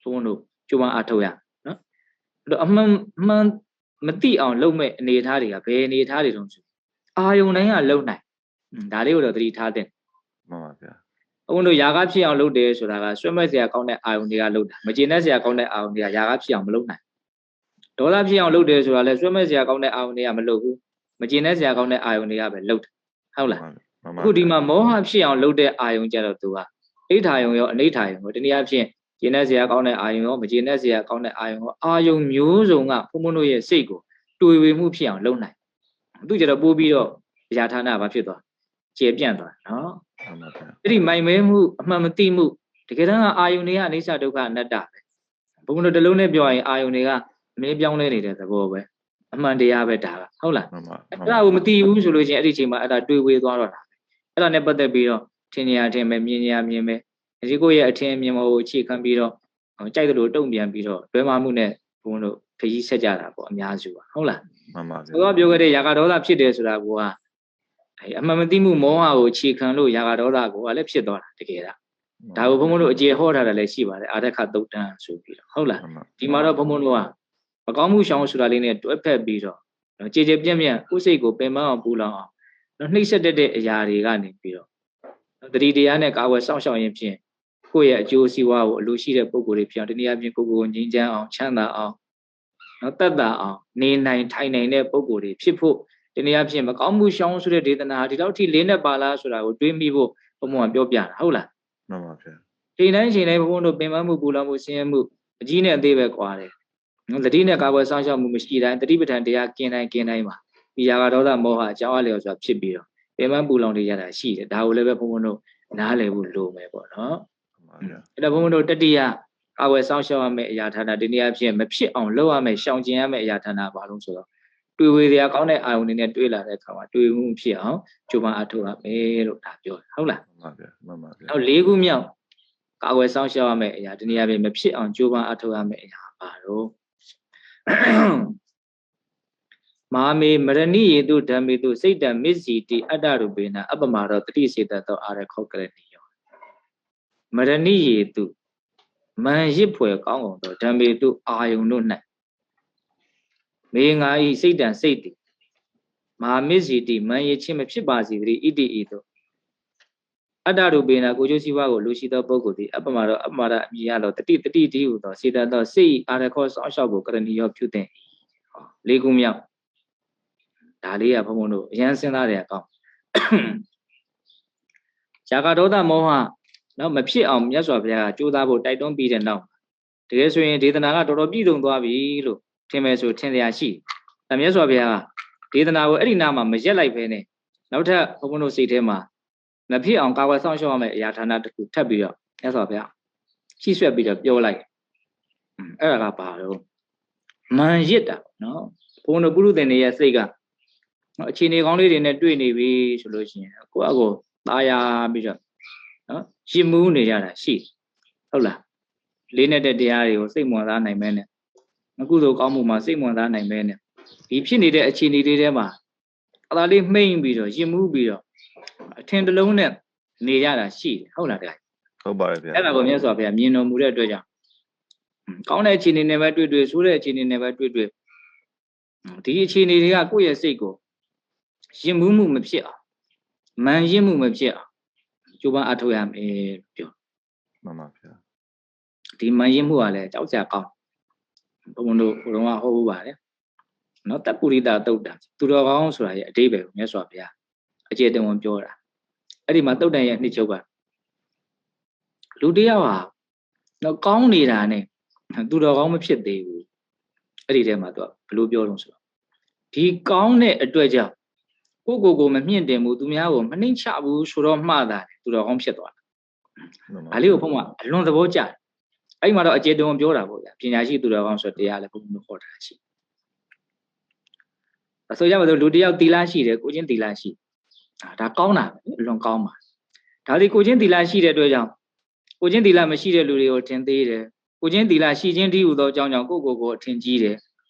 ဘုန်းတို့ကြိုးပမ်းအားထုတ်ရနော်အဲ့တော့အမှန်မသိအောင်လုပ်မဲ့အနေအထားတွေကဘယ်အနေအထားတွေတုန်းဆိုအာယုန်တိုင်းကလုံနိုင်ဒါလေးကိုတော့သတိထားတဲ့မှန်ပါဗျာဘုန်းတို့ຢာကဖြစ်အောင်လုပ်တယ်ဆိုတာကဆွဲမဲ့စရာကောင်းတဲ့အာယုန်တွေကလုပ်တာမကျေနပ်စရာကောင်းတဲ့အာယုန်တွေကຢာကဖြစ်အောင်မလုပ်နိုင်ဒေါသဖြစ်အောင်လုပ်တယ်ဆိုတာလဲဆွဲမဲ့စရာကောင်းတဲ့အာယုန်တွေကမလုပ်ဘူးမကျေနပ်စရာကောင်းတဲ့အာယုန်တွေကပဲလုပ်တယ်ဟုတ်လားအခုဒီမှာမောဟဖြစ်အောင်လုပ်တဲ့အာယုန်ကြတော့သူကအိဋ္ဌာယုံရောအနိဋ္ဌာယုံရောတနည်းအားဖြင့်ကျေနပ်စရာကောင်းတဲ့အာယုံရောမကျေနပ်စရာကောင်းတဲ့အာယုံရောအာယုံမျိုးစုံကဘုံဘုံတို့ရဲ့စိတ်ကိုတွေဝေမှုဖြစ်အောင်လုပ်နိုင်သူကြတော့ပိုးပြီးတော့အရာဌာနဘာဖြစ်သွားကျေပြန့်သွားနော်အဲ့ဒီမိုင်မဲမှုအမှန်မသိမှုတကယ်တမ်းကအာယုန်တွေကအိဋ္ဌဒုက္ခအနတ္တပဲဘုံဘုံတို့တလုံးနဲ့ပြောရင်အာယုန်တွေကအမြဲပြောင်းလဲနေတဲ့သဘောပဲအမှန်တရားပဲဒါကဟုတ်လားအဲ့ဒါကိုမသိဘူးဆိုလို့ချင်းအဲ့ဒီအချိန်မှာအဲ့ဒါတွေဝေသွားတော့တာအဲ့ဒါနဲ့ပတ်သက်ပြီးတော့ထင်ရထင်ပဲမြင်ရမြင်ပဲဒီကိုရဲ့အထင်မြင်မှုကိုအခြေခံပြီးတော့ကြိုက်သလိုတုံ့ပြန်ပြီးတော့တွဲမမှုနဲ့ဘုန်းတို့ခရီးဆက်ကြတာပေါ့အများစုပါဟုတ်လားမှန်ပါဗျာဆိုတော့ပြောခဲ့တဲ့ຢာကဒေါသဖြစ်တယ်ဆိုတာကအမှန်မသိမှုမောဟကိုအခြေခံလို့ຢာကဒေါသကိုလည်းဖြစ်သွားတာတကယ်ဒါကိုဘုန်းဘုန်းတို့အကျေဟောထားတာလည်းရှိပါတယ်အာရခသုတ်တံဆိုပြီးတော့ဟုတ်လားဒီမှာတော့ဘုန်းဘုန်းတို့ကမကောင်းမှုရှောင်ဆိုတာလေးနဲ့တွဲဖက်ပြီးတော့ကြေပြန့်ပြန့်ကိုယ်စိတ်ကိုပင်ပန်းအောင်ပူလောင်အောင်နှိမ့်ဆက်တဲ့အရာတွေကနေပြီးတော့တတိတရားနဲ့ကာဝယ်စောင့်ရှောက်ရင်ဖြင့်ကိုယ့်ရဲ့အကျိုးစီးပွားကိုအလိုရှိတဲ့ပုံကိုယ်တွေဖြစ်အောင်တနည်းအားဖြင့်ကိုယ်ကိုငြိမ်းချမ်းအောင်ချမ်းသာအောင်တတ်တာအောင်နေနိုင်ထိုင်နိုင်တဲ့ပုံကိုယ်တွေဖြစ်ဖို့တနည်းအားဖြင့်မကောင်းမှုရှောင်ဆိုတဲ့ဒေသနာဒီလောက်ထိလေးနဲ့ပါလားဆိုတာကိုတွေးမိဖို့ဘုံဘုံကပြောပြတာဟုတ်လားမှန်ပါဗျာချိန်တိုင်းဘုံဘုံတို့ပင်ပန်းမှုပူလောင်မှုဆင်းရဲမှုအကြီးနဲ့အသေးပဲကွာတယ်တတိနဲ့ကာဝယ်စောင့်ရှောက်မှုမရှိတိုင်းတတိပဋ္ဌာန်တရားกินတိုင်းပါဒီຢာကဒေါသမောဟအကြောင်းအလျော်ဆိုတာဖြစ်ပြီးတော့ပင်ပန်းပူလောင်တွေရတာရှိတယ်ဒါကိုလည်းပဲဘုံဘုံတို့နားလည်ဖို့လိုမယ်ပေါ့နော်အဲ့တော့ဘုံဘုံတို့တတိယကာဝယ်စောင့်ရှောက်ရမယ့်အရာဌာနဒီနေ့အဖြစ်မဖြစ်အောင်လုပ်ရမယ့်ရှောင်ကျဉ်ရမယ့်အရာဌာနဘာလို့ဆိုတော့တွေ့ဝေတရားကောင်းတဲ့အာယုန်တွေနဲ့တွေ့လာတဲ့အခါမှာတွေ့မှုဖြစ်အောင်ကြိုးပမ်းအထောက်ရမယ်လို့ဒါပြောတယ်ဟုတ်လားမှန်ပါဗျာမှန်ပါဗျာနောက်၄ခုမြောက်ကာဝယ်စောင့်ရှောက်ရမယ့်အရာဒီနေ့အဖြစ်မဖြစ်အောင်ကြိုးပမ်းအထောက်ရမယ့်အရာဘာလို့ မာမေမရဏိယေတုဓမ္မေတုစိတ်တမစ္စီတိအတ္တရူပေနအပမရောတတိစေတသောအာရခောကရဏီယောမရဏိယေတုမန်ရစ်ဖွယ်ကောင်းကုန်သောဓမ္မေတုအာယုန်တို့၌မေငါဤစိတ်တံစိတ်တိမဟာမစ္စီတိမန်ရချင်းမဖြစ်ပါစေတည်းဣတိဤသို့အတ္တရူပေနကိုကျိုးစီးပွားကိုလူရှိသောပုဂ္ဂိုလ်သည်အပမရောအပမရအမြည်ရသောတတိတိဟုသောစေတသောစိတ်အာရခောစောင့်ရှောက်ဖို့ကရဏီယောပြုတဲ့လေးခုမြောက်ဒါလေးကဘုံဘုံတို့အရန်စဉ်းစားတယ်အကောင်းဇာကဒေါသမောဟနော်မဖြစ်အောင်မြတ်စွာဘုရားကကြိုးစားဖို့တိုက်တွန်းပြီးတဲ့နောက်တကယ်ဆိုရင်ဒေသနာကတော်တော်ပြည့်စုံသွားပြီလို့ထင်မယ်ဆိုထင်စရာရှိတယ်။မြတ်စွာဘုရားကဒေသနာကိုအဲ့ဒီနာမှာမရက်လိုက်ပဲနဲ့နောက်ထပ်ဘုံဘုံတို့စိတ်ထဲမှာမဖြစ်အောင်ကာဝယ်ဆောင်ရှောက်ရမယ့်အရာဌာနတစ်ခုထပ်ပြီးတော့မြတ်စွာဘုရားရှိဆွဲပြီးတော့ပြောလိုက်အဲ့ဒါကဘာလို့မန်ရစ်တာနော်ဘုံတို့ပုရုသင်တွေရဲ့စိတ်ကအခြေအနေကောင်းလေးတွေနဲ့တွေ့နေပြီဆိုလို့ရှိရင်ကိုယ့်အကိုသားရပြီးတော့နော်ရှင်းမှုနေရတာရှိဟုတ်လားလေးနဲ့တဲ့တရားတွေကိုစိတ်ဝင်စားနိုင်မဲနဲ့အခုဆိုကောင်းမှုမှာစိတ်ဝင်စားနိုင်မဲနဲ့ဒီဖြစ်နေတဲ့အခြေအနေတွေထဲမှာအသာလေးမှိမ့်ပြီးတော့ရှင်းမှုပြီးတော့အထင်တလုံးနဲ့နေရတာရှိတယ်ဟုတ်လားတရားဟုတ်ပါတယ်ဗျာအဲ့ဒါကိုမြတ်စွာဘုရားမြင်တော်မူတဲ့အတွက်ကြောင့်ကောင်းတဲ့အခြေအနေနဲ့ပဲတွေ့ဆိုးတဲ့အခြေအနေနဲ့ပဲတွေ့ဒီအခြေအနေတွေကကိုယ့်ရဲ့စိတ်ကိုရင်မှုမဖြစ်အောင်မန်ရင်မှုမဖြစ်အောင်ကျိုးပန်းအထောက်ရမယ်ပြောမှန်ပါဗျာဒီမန်ရင်မှုကလည်းကြောက်စရာကောင်းဘုံတို့ဟိုတုန်းကဟောဖို့ပါတယ်နော်တပုရိသတုတ်တံသူတော်ကောင်းဆိုတာရဲ့အတိပ္ပယ်ကိုမြတ်စွာဘုရားအကျေတဝန်ပြောတာအဲ့ဒီမှာတုတ်တန်ရဲ့နှစ်ချုပ်ကလူတယောက်ဟာတော့ကောင်းနေတာနဲ့သူတော်ကောင်းမဖြစ်သေးဘူးအဲ့ဒီထဲမှာသူကဘလို့ပြောလို့ဆိုတော့ဒီကောင်းတဲ့အတွက်ကြောင့်ကိုမမြင့်တင်ဘူးသူများကိုမနှိမ့်ချဘူးဆိုတော့မှားတာသူတော်ကောင်းဖြစ်သွားတာဒါလေးကိုဘုံကအလွန်သဘောကျတယ်အဲ့မှာတော့အကျေတဝန်ပြောတာပေါ့ဗျာပညာရှိသူတော်ကောင်းဆိုတရားလည်းဘုံကခေါ်တာရှိဆိုရမလို့လူတယောက်သီလရှိတယ်ကိုချင်းသီလရှိဒါကောင်းတာအလွန်ကောင်းပါဒါဒီကိုချင်းသီလရှိတဲ့အတွက်ကြောင့်ကိုချင်းသီလမရှိတဲ့လူတွေကိုထင်သေးတယ်ကိုချင်းသီလရှိခြင်းတည်းဟူသောအကြောင်းကြောင့်ကိုအထင်ကြီးတယ်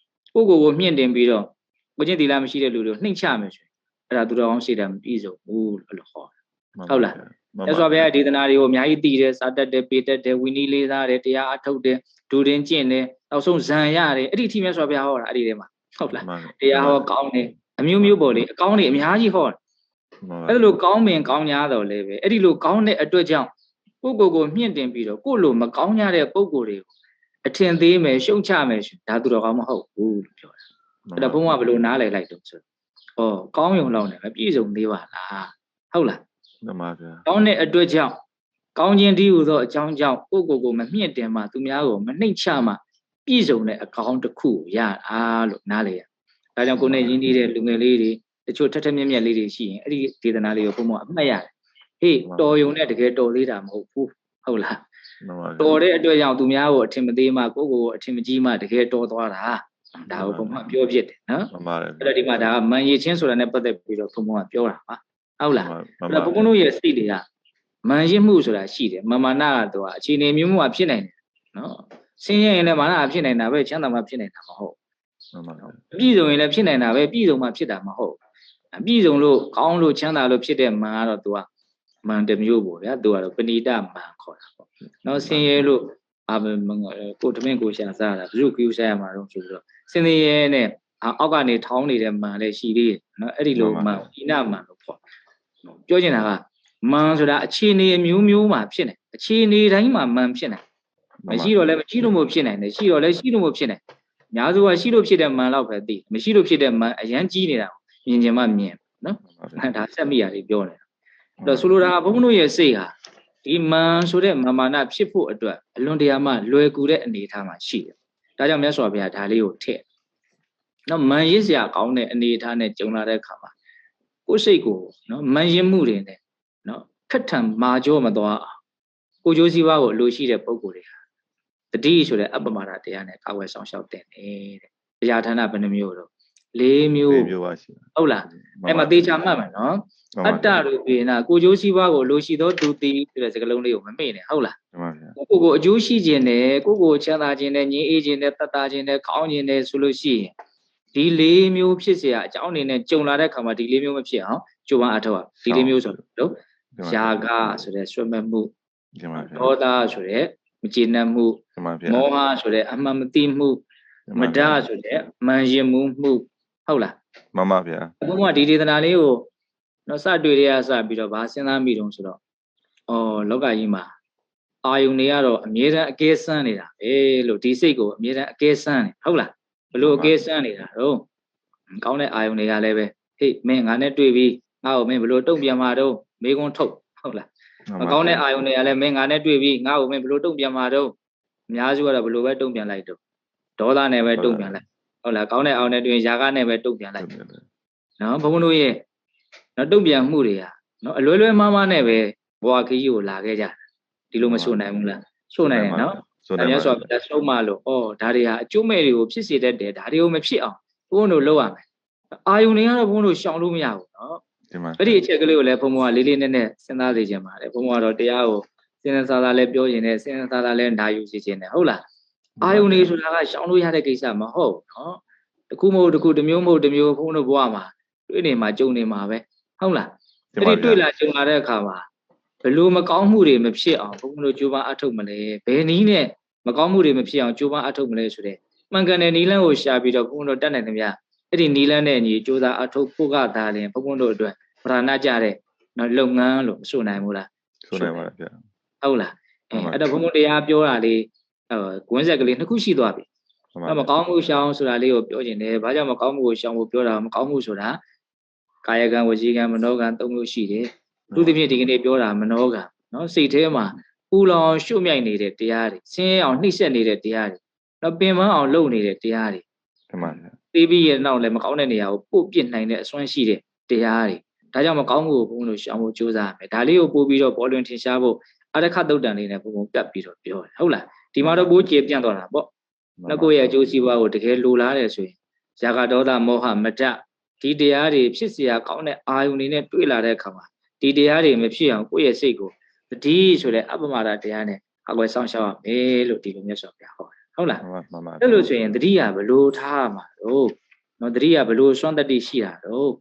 ကိုမြင့်တင်ပြီးတော့ကိုချင်းသီလမရှိတဲ့လူတွေကိုနှိမ့်ချမယ်ဆိုရင်အဲ့ဒါသူတော်ကောင်းရှိတယ်မပြည့်စုံဘူးလို့ခေါ်ဟုတ်လားမြတ်စွာဘုရားဒေသနာတွေကိုအများကြီးသိတယ်စာတတ်တယ်ပေတတ်တယ်ဝီနည်းလေးစားတယ်တရားအထုတ်တယ်ဒူတင်ကျင့်တယ်နောက်ဆုံးဇံရတယ်အဲ့ဒီအထိမြတ်စွာဘုရားဟောတာအဲ့ဒီထဲမှာဟုတ်လားတရားဟောကောင်းတယ်အမျိုးမျိုးပေါ့လေအကောင်းတွေအများကြီးဟောတယ်အဲ့လိုကောင်းမင်ကောင်း냐တော့လေပဲအဲ့ဒီလိုကောင်းတဲ့အတွက်ကြောင့်ကိုမြင့်တင်ပြီးတော့ကိုလိုမကောင်း냐တဲ့ပုဂ္ဂိုလ်တွေကိုအထင်သေးမယ်ရှုံချမယ်ဆိုဒါသူတော်ကောင်းမဟုတ်ဘူးလို့ပြောတာအဲ့ဒါဘုန်းကဘယ်လိုနားလည်လိုက်တော့ဆိုကောင်းရုံလောက်နဲ့မပြည့်စုံသေးပါလားဟုတ်လားမှန်ပါဗျာကောင်းတဲ့အတွက်ကြောင့်ကောင်းခြင်းတည်းဟူသောအကြောင်းကြောင့်ကိုမမြင့်တင်မှသူများကိုမနှိမ့်ချမှပြည့်စုံတဲ့အကောင်းတစ်ခုရလို့နားလည်ရဒါကြောင့်ကိုယ်နဲ့ရင်းနှီးတဲ့လူငယ်လေးတွေတချို့ထက်မြက်မြက်လေးတွေရှိရင်အဲ့ဒီဒေသနာလေးကိုဘုံကအမှတ်ရတယ်ဟေးတော်ယုံနဲ့တကယ်တော်လေးတာမဟုတ်ဘူးဟုတ်လားတော်တဲ့အတွက်ကြောင့်သူများကိုအထင်မသေးမှကိုအထင်မကြီးမှတကယ်တော်သွားတာဒါကိုဘုံကပြောဖြစ်တယ်နော်မှန်ပါတယ်အဲ့ဒါဒီမှာဒါကမန်ရချင်းဆိုတာနဲ့ပတ်သက်ပြီးတော့ဘုံကပြောတာပါဟုတ်လားအဲ့ဒါဘုံတို့ရဲ့စိတ်တွေကမန်ရမှုဆိုတာရှိတယ်မာနကတော့အခြေအနေမျိုးမျိုးဖြစ်နိုင်တယ်နော်ဆင်းရဲရင်လည်းမာနဖြစ်နိုင်တာပဲချမ်းသာမှဖြစ်နိုင်တာမဟုတ်မှန်ပါပြည့်စုံရင်လည်းဖြစ်နိုင်တာပဲပြည့်စုံမှဖြစ်တာမဟုတ်ပြည့်စုံလို့ကောင်းလို့ချမ်းသာလို့ဖြစ်တဲ့မန်ကတော့သူကမန်တစ်မျိုးပေါ့ဗျာသူကတော့ပဏိတမန်ခေါ်တာပေါ့နော်ဆင်းရဲလို့ကိုတမင်ကိုရှာစားတာဘုရုကိူရှာရမှာတော့ဆိုပြီးတော့ဆင်းရဲနဲ့အောက်ကနေထောင်းနေတဲ့မန်လည်းရှိသေးတယ်နော်အဲ့ဒီလိုမန်ဣနမန်လို့ခေါ်ပြောချင်တာကမန်ဆိုတာအခြေအနေမျိုးမျိုးမှာဖြစ်နေအခြေအနေတိုင်းမှာမန်ဖြစ်နေမရှိတော့လည်းမရှိလို့မဖြစ်နိုင်တယ်ရှိတော့လည်းရှိလို့မဖြစ်နိုင်အများစုကရှိလို့ဖြစ်တဲ့မန်လောက်ပဲသိမရှိလို့ဖြစ်တဲ့မန်အရန်ကြီးနေတာမြင်ချင်မှမြင်နော်ဒါဆက်မိရတယ်ပြောနေတာအဲ့တော့ဆိုလိုတာကဘုန်းတို့ရဲ့စိတ်ဟာဒီမန်ဆိုတဲ့မာနဖြစ်ဖို့အတွက်အလွန်တရာမှလွယ်ကူတဲ့အနေအထားမှာရှိတယ်ဒါကြောင့်မြတ်စွာဘုရားဒါလေးကိုထည့်နော်မန်ရစ်စရာကောင်းတဲ့အနေအထားနဲ့ကြုံလာတဲ့အခါမှာကိုယ်စိတ်ကိုနော်မန်ရစ်မှုတွေနဲ့နော်ခက်ထန်မာကြောမသွားအောင်ကိုကျိုးစည်းဝါးကိုလိုရှိတဲ့ပုံကိုယ်တွေဟာတတိဆိုတဲ့အပ္ပမဒတရားနဲ့ကာဝယ်ဆောင်ရှောက်တဲ့တရားဌာနဘယ်နှမျိုးတော့၄မျိုးပါရှိဟုတ်လားအဲ့မှာသေချာမှတ်မယ်နော်အတ္တရူပေနာကိုကျိုးစည်းဝါးကိုလိုရှိသောသူတည်ဆိုတဲ့စကားလုံးလေးကိုမမေ့နဲ့ဟုတ်လားကိုအကျိုးရှိခြင်းနဲ့ကိုချမ်းသာခြင်းနဲ့ငြိမ်းအေးခြင်းနဲ့တတ်တာခြင်းနဲ့ကောင်းခြင်းနဲ့ဆိုလို့ရှိရင် ဒီလေးမျိုးဖြစ်เสียအကြောင်းအနေနဲ့ကြုံလာတဲ့ခါမှာဒီလေးမျိုးမဖြစ်အောင်ကြိုးပမ်းအထောက်ဒီလေးမျိုးဆိုတော့ယာကဆိုတဲ့ဆွဲမဲ့မှုဒေါသဆိုတဲ့မကျေနပ်မှုမောဟဆိုတဲ့အမှန်မသိမှုမဒဆိုတဲ့မန်ရင်မှုဟုတ်လားမှန်ပါဗျာဘုံကဒီဒေသနာလေးကိုတော့စတွေ့ရစပြီးတော့ဗာစဉ်းစားမိတုံးဆိုတော့လောကကြီးမှာအာယုန်တွေကတော့အမြဲတမ်းအကဲစမ်းနေတာပဲလို့ဒီစိတ်ကိုအမြဲတမ်းအကဲစမ်းနေဟုတ်လားဘလို့အကဲစမ်းနေတာတော့ကောင်းတဲ့အာယုန်တွေကလည်းပဲဟေ့မင်းငါနဲ့တွေ့ပြီးငါ့ကိုမင်းဘလို့တုံ့ပြန်မှာတော့မေကွန်းထုတ်ဟုတ်လားမကောင်းတဲ့အာယုန်တွေကလည်းမင်းငါနဲ့တွေ့ပြီးငါ့ကိုမင်းဘလို့တုံ့ပြန်မှာတော့အများစုကတော့ဘလို့ပဲတုံ့ပြန်လိုက်တော့ဒေါသနဲ့ပဲတုံ့ပြန်လိုက်ဟုတ်လားကောင်းတဲ့အာယုန်နဲ့တွေ့ရင်ຢာကနဲ့ပဲတုံ့ပြန်လိုက်နော်ဘုန်းတို့ရဲ့နော်တုံ့ပြန်မှုတွေကနော်အလွယ်လွယ်မှားမှားနဲ့ပဲဘဝခရီးကိုလာခဲ့ကြဒီလိုမဆိုနိုင်ဘူးလားဆိုနိုင်တယ်နော်အများဆိုတော့ဆုံးမလို့ဒါတွေဟာအကျိုးမဲ့တွေကိုဖြစ်စေတတ်တယ်ဒါတွေကိုမဖြစ်အောင်ဘုန်းတို့လုပ်ရမယ်အာယုန်တွေကတော့ဘုန်းတို့ရှောင်လို့မရဘူးနော်အဲ့ဒီအချက်ကလေးကိုလည်းဘုန်းဘုန်းကလေးလေးနက်နက်စဉ်းစားစေချင်ပါတယ်ဘုန်းဘုန်းကတော့တရားကိုစဉ်းစားစားလည်းပြောရင်လည်းစဉ်းစားစားလည်းနာယူစေချင်တယ်ဟုတ်လားအာယုန်တွေဆိုတာကရှောင်လို့ရတဲ့ကိစ္စမဟုတ်နော်တခုမဟုတ်တခုတစ်မျိုးမဟုတ်တစ်မျိုးဘုန်းတို့ဘဝမှာတွေ့နေမှာကြုံနေမှာပဲဟုတ်လားအဲ့ဒီတွေ့လာကြုံလာတဲ့အခါမှာဘလို့မကောင်းမှုတွေမဖြစ်အောင်ဘုန်းတို့ကြိုးပမ်းအထောက်မလဲဘယ်နည်းနဲ့မကောင်းမှုတွေမဖြစ်အောင်ကြိုးပမ်းအထောက်မလဲဆိုတဲ့မှန်ကန်တဲ့နည်းလမ်းကိုရှာပြီးတော့ဘုန်းတို့တတ်နိုင်သမျှအဲ့ဒီနည်းလမ်းနဲ့ညီကြိုးစားအထောက်ဖို့ကသာလင်ဘုန်းတို့အတွက်ပဓာနာကြတဲ့နော်လုပ်ငန်းလို့မဆိုနိုင်ဘူးလားဆိုနိုင်ပါဗျာဟုတ်လားအဲ့တော့ဘုန်းတို့တရားပြောတာလေးကွင်းဆက်ကလေးနှစ်ခုရှိသွားပြီမကောင်းမှုရှောင်ဆိုတာလေးကိုပြောခြင်းတယ်ဘာကြောင့်မကောင်းမှုကိုရှောင်ဖို့ပြောတာမကောင်းမှုဆိုတာကာယကံဝစီကံမနောကံသုံးမျိုးရှိတယ်သူသဖြင့်ဒီကနေ့ပြောတာမနောကံနော်စိတ်ထဲမှာပူလောင်ရှုမြိုက်နေတဲ့တရားတွေဆင်းရဲအောင်နှိမ့်ဆက်နေတဲ့တရားတွေနော်ပင်ပန်းအောင်လုပ်နေတဲ့တရားတွေမှန်ပါဗျာသိပြီးရဲ့နောက်လည်းမကောင်းတဲ့နေရာကိုပို့ပစ်နိုင်တဲ့အစွမ်းရှိတဲ့တရားတွေဒါကြောင့်မကောင်းမှုကိုဘုန်းတို့ရှောင်ဖို့ကြိုးစားရမယ်ဒါလေးကိုပို့ပြီးတော့ပေါ်လွင်ထင်ရှားဖို့အရခတုတ်တန်လေးနဲ့ဘုံကပ်ပြီးတော့ပြောတယ်ဟုတ်လားဒီမှာတော့ဘိုးကျေပြန့်သွားတာပေါ့နောက်ကိုယ့်ရဲ့အကျိုးစီးပွားကိုတကယ်လိုလားတယ်ဆိုရင်ဇာကဒေါသမောဟမတ္တဒီတရားတွေဖြစ်เสียကောင်းတဲ့အာယုန်တွေနဲ့တွေ့လာတဲ့အခါမှာဒီတရားတွေမဖြစ်အောင်ကိုယ့်ရဲ့စိတ်ကိုတတိဆိုတဲ့အပ္ပမဒတရားနဲ့အကွယ်ဆောင်ရှောက်ရမယ်လို့ဒီလိုမြတ်စွာဘုရားဟောတယ်ဟုတ်လားအဲ့လိုဆိုရင်တတိယဘလို့ထားမှာတော့နော်တတိယဘလို့စွမ်းတတိရှိတာတော့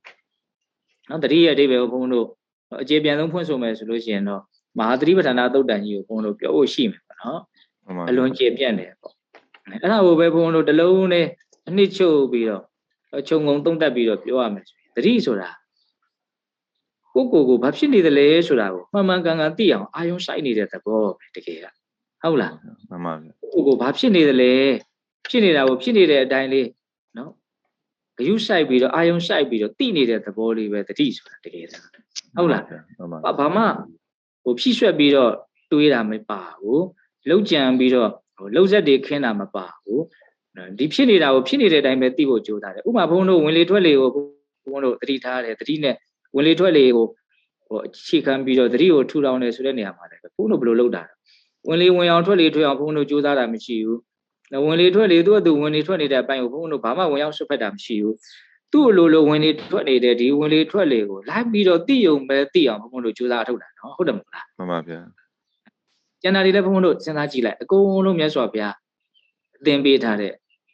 နော်တတိယအဓိပ္ပာယ်ကိုဘုန်းတို့အခြေပြန်ဆုံးဖွင့်ဆိုမယ်ဆိုလို့ရှိရင်တော့မဟာသတိပဋ္ဌာန်သုတ်တန်ကြီးကိုဘုန်းတို့ပြောဖို့ရှိမယ်ပေါ့နော်အလွန်ကျေပြန့်တယ်ပေါ့အဲ့ဒါကိုပဲဘုန်းတို့တလုံးနဲ့အနှစ်ချုပ်ပြီးတော့ခြုံငုံသုံးသပ်ပြီးတော့ပြောရမယ်ဆိုရင်တတိဆိုတာကိုဘာဖြစ်နေသလဲဆိုတာကိုမှန်မှန်ကန်ကန်သိအောင်အာယုံဆိုင်နေတဲ့သဘောပဲတကယ်ကဟုတ်လားမှန်ပါဗျာကိုဘာဖြစ်နေသလဲဖြစ်နေတာကိုဖြစ်နေတဲ့အတိုင်းလေးနော်ဂယုဆိုင်ပြီးတော့အာယုံဆိုင်ပြီးတော့သိနေတဲ့သဘောလေးပဲတတိဆိုတာတကယ်ဟုတ်လားဘာမှဖြည့်ရွှက်ပြီးတော့တွေးတာမပါဘူးလှုပ်ကြံပြီးတော့လှုပ်ဆက်တွေခင်းတာမပါဘူးဒီဖြစ်နေတာကိုဖြစ်နေတဲ့အတိုင်းပဲသိဖို့ကြိုးစားတယ်ဥပမာဘုန်းတို့ဝင်လေထွက်လေကိုဘုန်းတို့တတိထားတယ်တတိနဲ့ဝင်လေထွက်လေကိုအခြေခံပြီးတော့တတိကိုထူထောင်တယ်ဆိုတဲ့နေရာမှာလည်းဘုန်းတို့ဘယ်လိုလုပ်တာဝင်လေဝင်အောင်ထွက်လေထွက်အောင်ဘုန်းတို့ကြိုးစားတာမရှိဘူးဝင်လေထွက်လေသူ့အတူဝင်လေထွက်နေတဲ့အပိုင်းကိုဘုန်းတို့ဘာမှဝင်ရောက်ဆွတ်ဖက်တာမရှိဘူးသူ့အလိုလိုဝင်လေထွက်နေတဲ့ဒီဝင်လေထွက်လေကိုလိုက်ပြီးတော့သိုံပဲသိအောင်ဘုန်းတို့ကြိုးစားထုတ်တာနော်ဟုတ်တယ်မဟုတ်လားမှန်ပါဗျာကျန်တာတွေလည်းဘုန်းတို့စဉ်းစားကြည့်လိုက်အကုန်လုံးမြတ်စွာဘုရားအသင်ပေးထားတဲ့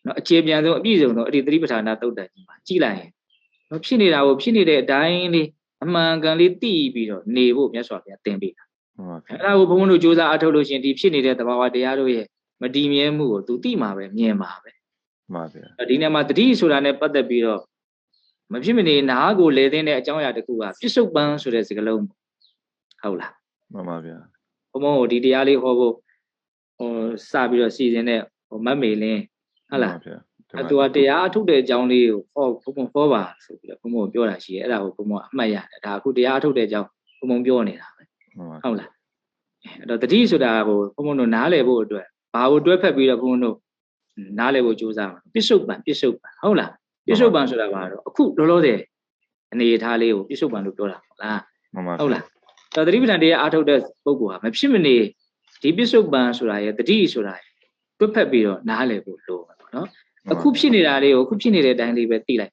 နော်အခြေပြန်ဆုံးအပြည့်စုံသောအဲ့ဒီသတိပဋ္ဌာန်သုတ်တန်ကြီးမှာကြည့်လိုက်ရင်နော်ဖြစ်နေတာကိုဖြစ်နေတဲ့အတိုင်းလေးအမှန်ကန်လေးသိပြီးတော့နေဖို့မြတ်စွာဘုရားသင်ပေးတာအဲ့ဒါကိုဘုန်းဘုန်းတို့ကြိုးစားအထောက်လို့ရှင်ဒီဖြစ်နေတဲ့သဘာဝတရားတို့ရဲ့မတည်မြဲမှုကိုသူသိမှာပဲမြင်မှာပဲမှန်ပါဗျာဒီနေရာမှာတတိဆိုတာနဲ့ပတ်သက်ပြီးတော့မဖြစ်မနေနားကိုလဲတဲ့အကြောင်းအရာတစ်ခုကပြစ္ဆုတ်ပန်းဆိုတဲ့စကားလုံးဟုတ်လားမှန်ပါဗျာဘုံဘုံကိုဒီတရားလေးဟောဖို့စပြီးတော့စီစဉ်တဲ့မတ်မေလင်းဟုတ်လားသူကတရားအထုတ်တဲ့အကြောင်းလေးကိုဘုံဘုံဟောပါဆိုပြီးတော့ဘုံဘုံပြောတာရှိတယ်အဲ့ဒါကိုဘုံဘုံအမှတ်ရတယ်ဒါအခုတရားအထုတ်တဲ့အကြောင်းဘုံဘုံပြောနေတာပဲဟုတ်လားအဲ့တော့တတိဆိုတာကိုဘုံဘုံတို့နားလည်ဖို့အတွက်ဘာကိုတွဲဖက်ပြီးတော့ဘုံဘုံတို့နားလည်ဖို့ကြိုးစားမှာပြစ္ဆုတ်ပံဟုတ်လားပြစ္ဆုတ်ပံဆိုတာကတော့အခုလောလောဆယ်အနေအထားလေးကိုပြစ္ဆုတ်ပံလို့ပြောတာဟုတ်လားဟုတ်လားတတိပဋ္ဌာန်တရားအားထုတ်တဲ့ပုဂ္ဂိုလ်ဟာမဖြစ်မနေဒီပြစ္ဆုတ်ပံဆိုတာရဲ့တတိဆိုတာရဲ့တွဲဖက်ပြီးတော့နားလည်ဖို့လိုမှာပေါ့နော်အခုဖြစ်နေတာလေးကိုအခုဖြစ်နေတဲ့အတိုင်းလေးပဲသိလိုက်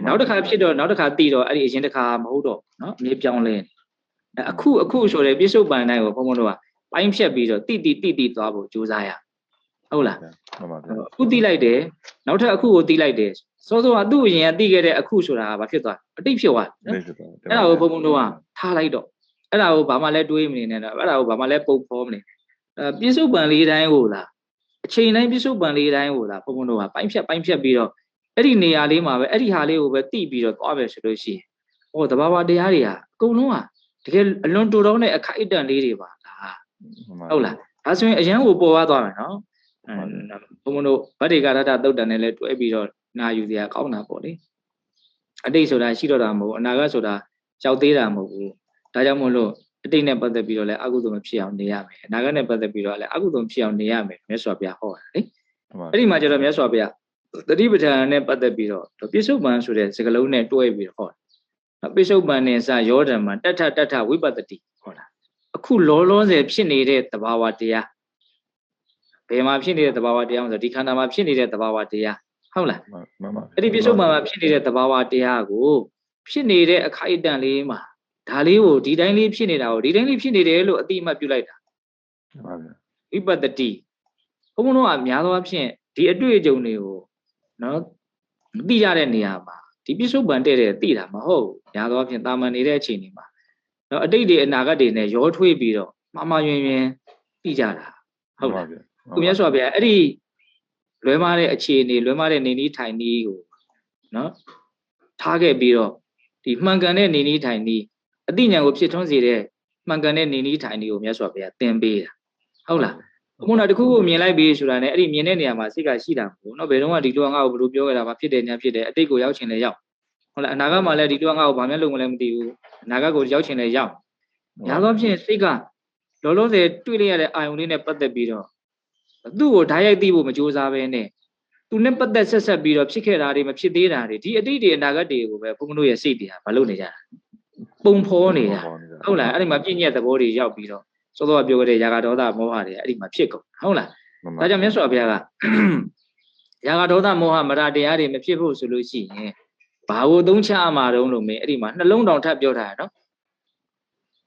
နောက်တစ်ခါဖြစ်တော့နောက်တစ်ခါသိတော့အဲ့ဒီအရင်တစ်ခါမဟုတ်တော့နော်အမြဲပြောင်းလဲအခုဆိုတဲ့ပြစ္ဆုတ်ပံတိုင်းကိုဘုံဘုံတို့ကပိုင်းဖြတ်ပြီးတော့တိသွားဖို့ကြိုးစားရဟုတ်လားမှန်ပါဗျာအခုသိလိုက်တယ်နောက်ထပ်အခုကိုသိလိုက်တယ် စောစောကသူ့အရင်ကသိခဲ့တဲ့အခုဆိုတာကဘာဖြစ်သွားအတိတ်ဖြစ်သွားနော်အဲ့ဒါကိုဘုံဘုံတို့ကထားလိုက်တော့အဲ့ဒါကိုဘာမှလည်းတွေးမနေနဲ့တော့အဲ့ဒါကိုဘာမှလည်းပုံဖောမနေပြစ္ဆုတ်ပံလေးတိုင်းကိုလားအချိန်တိုင်းပြစ္ဆုတ်ပံလေးတိုင်းကိုလားဘုံဘုံတို့ကပိုင်းဖြတ်ပြီးတော့အဲ့ဒီနေရာလေးမှာပဲအဲ့ဒီဟာလေးကိုပဲတိပြီးတော့သွားပဲဆိုလို့ရှိရင်ဟောတဘာဝတရားတွေဟာအကုန်လုံးကတကယ်အလွန်တူတော့တဲ့အခိုက်အတန့်လေးတွေပါလားဟုတ်လားဒါဆိုရင်အရန်ကိုပေါ်သွားမယ်နော်ဘုံဘုံတို့ဗတ္တိကာရတသုတ်တန်နဲ့လည်းတွဲပြီးတော့နာယူစရာကောင်းတာပေါ့လေအတိတ်ဆိုတာရှိတော့တာမဟုတ်အနာဂတ်ဆိုတာကြောက်သေးတာမဟုတ်ဘူးဒါကြောင့်မို့လို့အတိတ်နဲ့ပတ်သက်ပြီးတော့လည်းအကုသိုလ်မဖြစ်အောင်နေရမယ်အနာဂတ်နဲ့ပတ်သက်ပြီးတော့လည်းအကုသိုလ်ဖြစ်အောင်နေရမယ်မြတ်စွာဘုရားဟောတာလေအဲ့ဒီမှာကျတော့မြတ်စွာဘုရားတတိပဋ္ဌာန်နဲ့ပတ်သက်ပြီးတော့ပြစ္ဆုတ်ပံဆိုတဲ့စကားလုံးနဲ့တွဲပြီးတော့ဟောတာပြစ္ဆုတ်ပံနဲ့စယောဓမ္မတထဝိပတ္တိဟောတာအခုလောလောဆယ်ဖြစ်နေတဲ့သဘာဝတရားဘယ်မှာဖြစ်နေတဲ့သဘာဝတရားဆိုတော့ဒီခန္ဓာမှာဖြစ်နေတဲ့သဘာဝတရားဟုတ်လားမှန်ပါအဲ့ဒီပြစ္ဆုတ်ပံမှာဖြစ်နေတဲ့သဘာဝတရားကိုဖြစ်နေတဲ့အခိုက်အတန့်လေးမှာဒါလေးကိုဒီတိုင်းလေးဖြစ်နေတာကိုဒီတိုင်းလေးဖြစ်နေတယ်လို့အတိအမှတ်ပြုလိုက်တာမှန်ပါဗျာဝိပတ္တိဘုံဘုံတို့ကများသောအားဖြင့်ဒီအတွေ့အကြုံတွေကိုနော်သိရတဲ့နေရာမှာဒီပြစ္ဆုတ်ပံတဲ့သိတာမဟုတ်များသောအားဖြင့်တာမန်နေတဲ့အချိန်တွေမှာနော်အတိတ်တွေအနာဂတ်တွေနဲ့ရောထွေးပြီးတော့မှားယွင်းသိကြတာဟုတ်လားကိုမြတ်စွာဘုရားအဲ့ဒီလွဲမားတဲ့အခြေအနေလွဲမားတဲ့နေနည်းထိုင်နည်းကိုနော်ထားခဲ့ပြီးတော့ဒီမှန်ကန်တဲ့နေနည်းထိုင်နည်းအသိဉာဏ်ကိုဖြစ်ထွန်းစေတဲ့မှန်ကန်တဲ့နေနည်းထိုင်နည်းကိုမြတ်စွာဘုရားသင်ပေးတာဟုတ်လားဘုံတော့တခုခုမြင်လိုက်ပြီဆိုတာနဲ့အဲ့ဒီမြင်တဲ့နေရာမှာစိတ်ကရှိတာမဟုတ်နော်ဘယ်တော့မှဒီလိုငါ့ကိုဘယ်လိုပြောခဲ့တာမှဖြစ်တယ်ညာဖြစ်တယ်အတိတ်ကိုရောက်ချင်လဲရောက်ဟုတ်လားအနာဂတ်မှာလည်းဒီလိုငါ့ကိုဘာမှလုပ်မလဲမသိဘူးအနာဂတ်ကိုရောက်ချင်လဲရောက်ညာသောဖြင့်စိတ်ကလောလောဆယ်တွေ့လိုက်ရတဲ့အာယုံလေးနဲ့ပတ်သက်ပြီးတော့သူ့ကိုဓာတ်ရိုက်သိဖို့မကြိုးစားဘဲနဲ့သူနဲ့ပတ်သက်ဆက်ပြီးတော့ဖြစ်ခဲ့တာတွေမဖြစ်သေးတာတွေဒီအတိတ်တွေအနာဂတ်တွေကိုပဲဘုန်းတို့ရဲ့စိတ်တွေကမလုပ်နေကြတာပုံဖောနေတာဟုတ်လားအဲ့ဒီမှာပြည့်ညက်သဘောတွေရောက်ပြီးတော့စောစောကပြောခဲ့တဲ့ຢာကဒေါသမောဟတွေအဲ့ဒီမှာဖြစ်ကုန်ဟုတ်လားဒါကြောင့်မြတ်စွာဘုရားကຢာကဒေါသမောဟမရတရားတွေမဖြစ်ဖို့ဆိုလို့ရှိရင်ဘာကိုသုံးချမှာတုံးလို့မင်းအဲ့ဒီမှာနှလုံးတောင်ထပ်ပြောထားရနော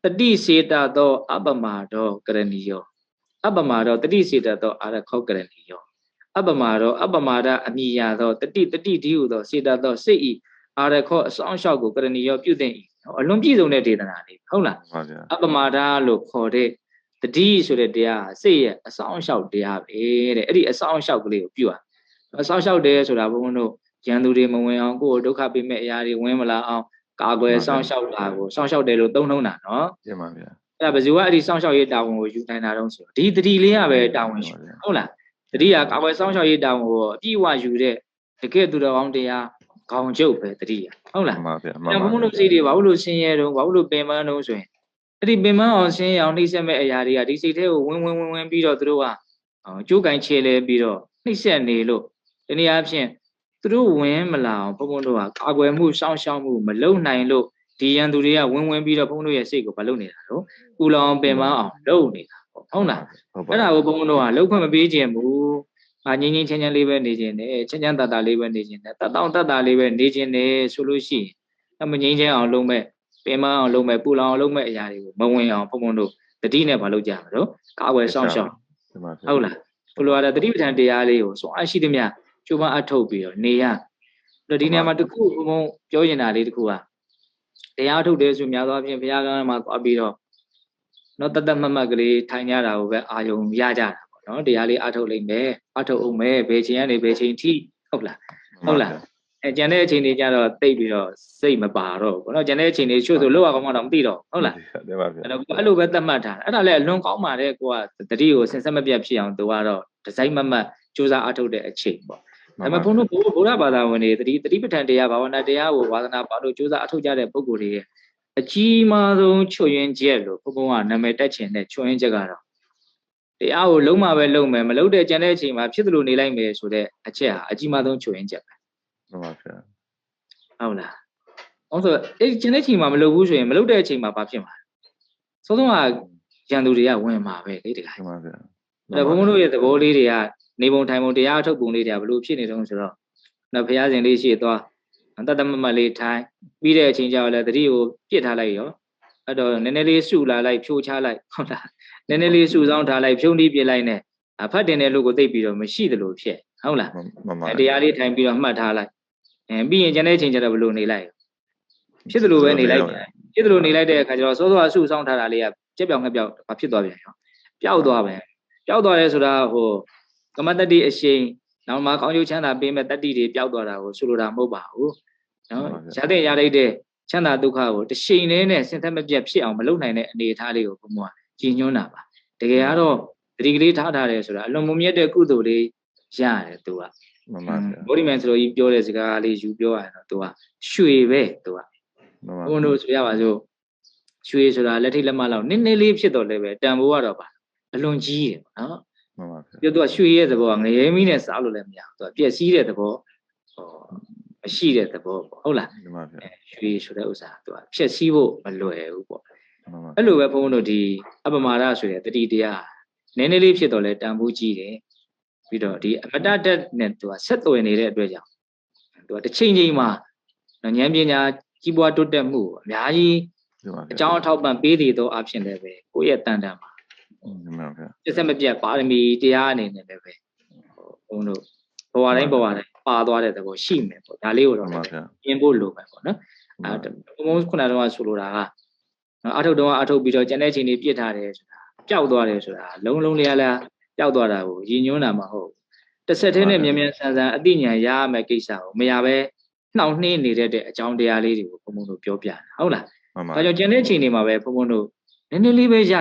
်တတိစေတသောအပမဒောကရဏီယောအပမဒောတတိစေတသောအာရခောကရဏီယောအပမဒောအပမဒအမိယာသောတတိဒီဟုသောစေတသောစိတ်ဤအာရခောအဆောင်လျှောက်ကိုကရဏီယောပြုသင့်၏အလွန်ပြည့်စုံတဲ့ဒေသနာလေးဟုတ်လားအပမဒလို့ခေါ်တဲ့တတိဆိုတဲ့တရားစိတ်ရဲ့အဆောင်လျှောက်တရားပဲတဲ့အဲ့ဒီအဆောင်လျှောက်ကလေးကိုပြုရအဆောင်လျှောက်တယ်ဆိုတာဘုန်းဘုန်းတို့ရန်သူတွေမဝင်အောင်ကိုယ်ဒုက္ခပေးမဲ့အရာတွေဝင်မလာအောင်ကာကွယ်ဆောင်လျှောက်တာကိုဆောင်လျှောက်တယ်လို့သုံးနှုံးတာနော်ပြန်ပါဗျာအဲ့ဒါဘယ်သူကအဲ့ဒီဆောင်လျှောက်ရေးတာဝန်ကိုယူနိုင်တာတော့ဆိုဒီတတိလေးကပဲတာဝန်ယူဟုတ်လားတတိကကာကွယ်ဆောင်လျှောက်ရေးတာဝန်ကိုအပြည့်အဝယူတဲ့တကယ်သူတော်ကောင်းတရားခေါင်းကျုပ်ပဲတတိယဟုတ်လားမှန်ပါဗျာအဲ့ဘုန်းဘုန်းတို့စိတ်တွေဘာလို့ဆင်းရဲတော့ဘာလို့ပင်ပန်းတော့ဆိုရင်အဲ့ဒီပင်ပန်းအောင်ဆင်းရဲအောင်နှိမ့်ဆက်မဲ့အရာတွေကဒီစိတ်ထဲကိုဝင်ပြီးတော့သူတို့ကကြိုးကင်ချေလဲပြီးတော့နှိမ့်ဆက်နေလို့ဒီနေရာဖြင့်သူတို့ဝင်မလာအောင်ဘုန်းဘုန်းတို့ကကာကွယ်မှုစောင့်ရှောက်မှုမလုပ်နိုင်လို့ဒီရန်သူတွေကဝင်ပြီးတော့ဘုန်းတို့ရဲ့စိတ်ကိုမလုပ်နေတာတော့ပူလောင်ပင်ပန်းအောင်လုပ်နေတာပေါ့ဟုတ်လားအဲ့ဒါကိုဘုန်းဘုန်းတို့ကလုပ်ခွင့်မပေးခြင်းဘူးငြိမ်းငြိမ်းချမ်းချမ်းလေးပဲနေခြင်းနဲ့ချမ်းချမ်းသာသာလေးပဲနေခြင်းနဲ့တတောင့်တတလေးပဲနေခြင်းနဲ့ဆိုလို့ရှိရင်မငြိမ်းချမ်းအောင်လုပ်မဲ့ပင်မအောင်လုပ်မဲ့ပူလောင်အောင်လုပ်မဲ့အရာတွေကိုမဝင်အောင်ဘုံဘုံတို့တတိနဲ့မလုပ်ကြမှာတော့ကာဝယ်ဆောင်ရှောက်ဟုတ်လားဘုလိုရတဲ့တတိပဋ္ဌာန်တရားလေးကိုစွမ်းအားရှိသမျှကျိုးပန်းအထုတ်ပြီးတော့နေရဒီနေရာမှာတခုဘုံဘုံပြောရင်တာလေးတခုကတရားထုတ်တယ်ဆိုများသောအားဖြင့်ဘုရားကမှာသွားပြီးတော့နော်တတ်မှတ်ကလေးထိုင်ကြတာကိုပဲအာယုံရကြတာနော်တရားလေးအထုတ်လိုက်မယ်အထုတ်အောင်မယ်ဘယ်ချိန်ကနေဘယ်ချိန်ထိဟုတ်လားကျန်တဲ့အချိန်တွေကျတော့တိတ်ပြီးတော့စိတ်မပါတော့ဘူးနော်ကျန်တဲ့အချိန်တွေချို့ဆိုလောက်အောင်တော့မသိတော့ဟုတ်လားအဲ့လိုပဲသတ်မှတ်ထားအဲ့ဒါလည်းအလွန်ကောင်းပါတယ်ကိုကတတိကိုစင်ဆက်မပြတ်ဖြစ်အောင်သူကတော့ဒီဇိုင်းမမတ်စူးစမ်းအထုတ်တဲ့အချိန်ပေါ့ဒါပေမဲ့ဘုန်းတို့ဘုရားဘာသာဝင်တွေတတိပဋ္ဌာန်တရားဘာဝနာတရားကိုဝါသနာပါလို့စူးစမ်းအထုတ်ကြတဲ့ပုဂ္ဂိုလ်တွေရဲ့အကြီးမားဆုံးချွတ်ယွင်းချက်လို့ဘုန်းကနာမည်တက်ချင်တဲ့ချွတ်ယွင်းချက်ကတော့တရားကိုလုံးမပဲလုံးမယ်မလုံးတဲ့ကျန်တဲ့အချိန်မှာဖြစ်သလိုနေလိုက်မယ်ဆိုတဲ့အချက်ဟာအကြီးမားဆုံးချွတ်ယွင်းချက်ပဲမှန်ပါဗျာဟုတ်လားဟုတ်ဆိုအဲ့ကျန်တဲ့အချိန်မှာမလုပ်ဘူးဆိုရင်မလုပ်တဲ့အချိန်မှာဘာဖြစ်မှာဆုံးဆုံးကရန်သူတွေကဝင်မှာပဲလေတခါမှန်ပါဗျာအဲ့ဘုန်းဘုန်းတို့ရဲ့သဘောလေးတွေကနေပုံထိုင်ပုံတရားအထုတ်ပုံလေးတွေကဘလို့ဖြစ်နေတုံးဆိုတော့နော်ဘုရားရှင်လေးရှိသွားတတ်တမတ်လေးထိုင်ပြီးတဲ့အချိန်ကျတော့လည်းတတိကိုပြစ်ထားလိုက်ရောအဲ့တော့နည်းနည်းလေးစုလာလိုက်ဖြိုးချလိုက်ဟုတ်လားနည်းနည်းလေးစုဆောင်းထားလိုက်ဖြုံးတီးပြလိုက်နဲ့ဖတ်တင်တဲ့လူကိုသိပ်ပြီးတော့မရှိသလိုဖြစ်ဟုတ်လားတရားလေးထိုင်ပြီးတော့မှတ်ထားလိုက် ပြီးရင်ကျန်တဲ့အချိန်ကျတော့ဘလို့နေလိုက်ဖြစ်တယ်လို့ပဲနေလိုက်တယ်ဖြစ်တယ်လို့နေလိုက်တဲ့အခါကျတော့စောစောအဆူဆောင်းထားတာလေးကကြက်ပြောင်ငှက်ပြောင်ဘာဖြစ်သွားပြန်ရောပျောက်သွားပဲပျောက်သွားရဲဆိုတာဟိုကမ္မတတ္တိအရှိန်နောက်မှကောင်းကျိုးချမ်းသာပေးမဲ့တတ္တိတွေပျောက်သွားတာကိုဆိုလိုတာမဟုတ်ပါဘူးနော်ရတဲ့ရလိုက်တဲ့ချမ်းသာဒုက္ခကိုတစ်ချိန်နဲ့စဉ်သက်မပြတ်ဖြစ်အောင်မလုပ်နိုင်တဲ့အနေအထားလေးကိုဘုံဘုံကကြည်ညွှန်းတာပါတကယ်ကတော့တတိကလေးထားထားတယ်ဆိုတာအလွန်မမြတ်တဲ့ကုသိုလ်လေးရတယ်သူကမှန်ပါဗျာဗောဓိမန်ဆိုတော့ကြီးပြောတဲ့စကားလေးယူပြောရတော့သူကရွှေပဲသူကဘုံတို့ဆိုရပါစို့ရွှေဆိုတာလက်ထိတ်လက်မလောက်နည်းနည်းလေးဖြစ်တော့လည်းပဲတန်ဖိုးကတော့ပါအလွန်ကြီးတယ်နော်မှန်ပါဗျာပြောသူကရွှေရဲ့သဘောကငရဲမီးနဲ့စားလို့လည်းမရဘူးသူကပျက်စီးတဲ့သဘောမရှိတဲ့သဘောပေါ့ဟုတ်လားမှန်ပါဗျာရွှေဆိုတဲ့ဥစ္စာသူကဖြည့်ဆည်းဖို့မလွယ်ဘူးပေါ့အဲ့လိုပဲဘုန်းတို့ဒီအပမာဒဆိုတဲ့တတိတရားနည်းနည်းလေးဖြစ်တော့လဲတန်ဖိုးကြီးတယ်ပြီးတော့ဒီအမတတနဲ့သူကဆက်သွယ်နေတဲ့အတွက်ကြောင့်သူကတစ်ချိန်ချိန်မှာဉာဏ်ပညာကြီးပွားတိုးတက်မှုအများကြီးအကြောင်းအထောက်ပံ့ပေးတည်သောအဖြစ်လည်းပဲကိုယ့်ရဲ့တန်တန်မှာမှန်ပါဗျာပြည့်စက်မပြတ်ပါရမီတရားအနေနဲ့လည်းပဲဘုန်းတို့ဘဝတိုင်းပါသွားတဲ့သဘောရှိမယ်ပေါ့ဒါလေးကိုတော့ပြင်ဖို့လိုမယ်ပေါ့နော်ဘုံခုနကတော့ဆိုလိုတာကအထုတ်တော့အထုတ်ပြီးတော့ကျန်တဲ့ချိန်လေးပြစ်ထားတယ်ဆိုတာပျောက်သွားတယ်ဆိုတာလုံးလုံးလျားလျားပျောက်သွားတာကိုရည်ညွှန်းတာမဟုတ်တစ်ဆက်တည်းနဲ့မြန်မြန်ဆန်ဆန်အသိဉာဏ်ရမယ်ကိစ္စကိုမရပဲနှောင့်နှေးနေတဲ့အကြောင်းတရားလေးတွေကိုဘုံတို့ပြောပြတာဟုတ်လားဒါကြောင့်ကျန်တဲ့ချိန်တွေမှာပဲဘုံတို့နည်းနည်းလေးပဲရ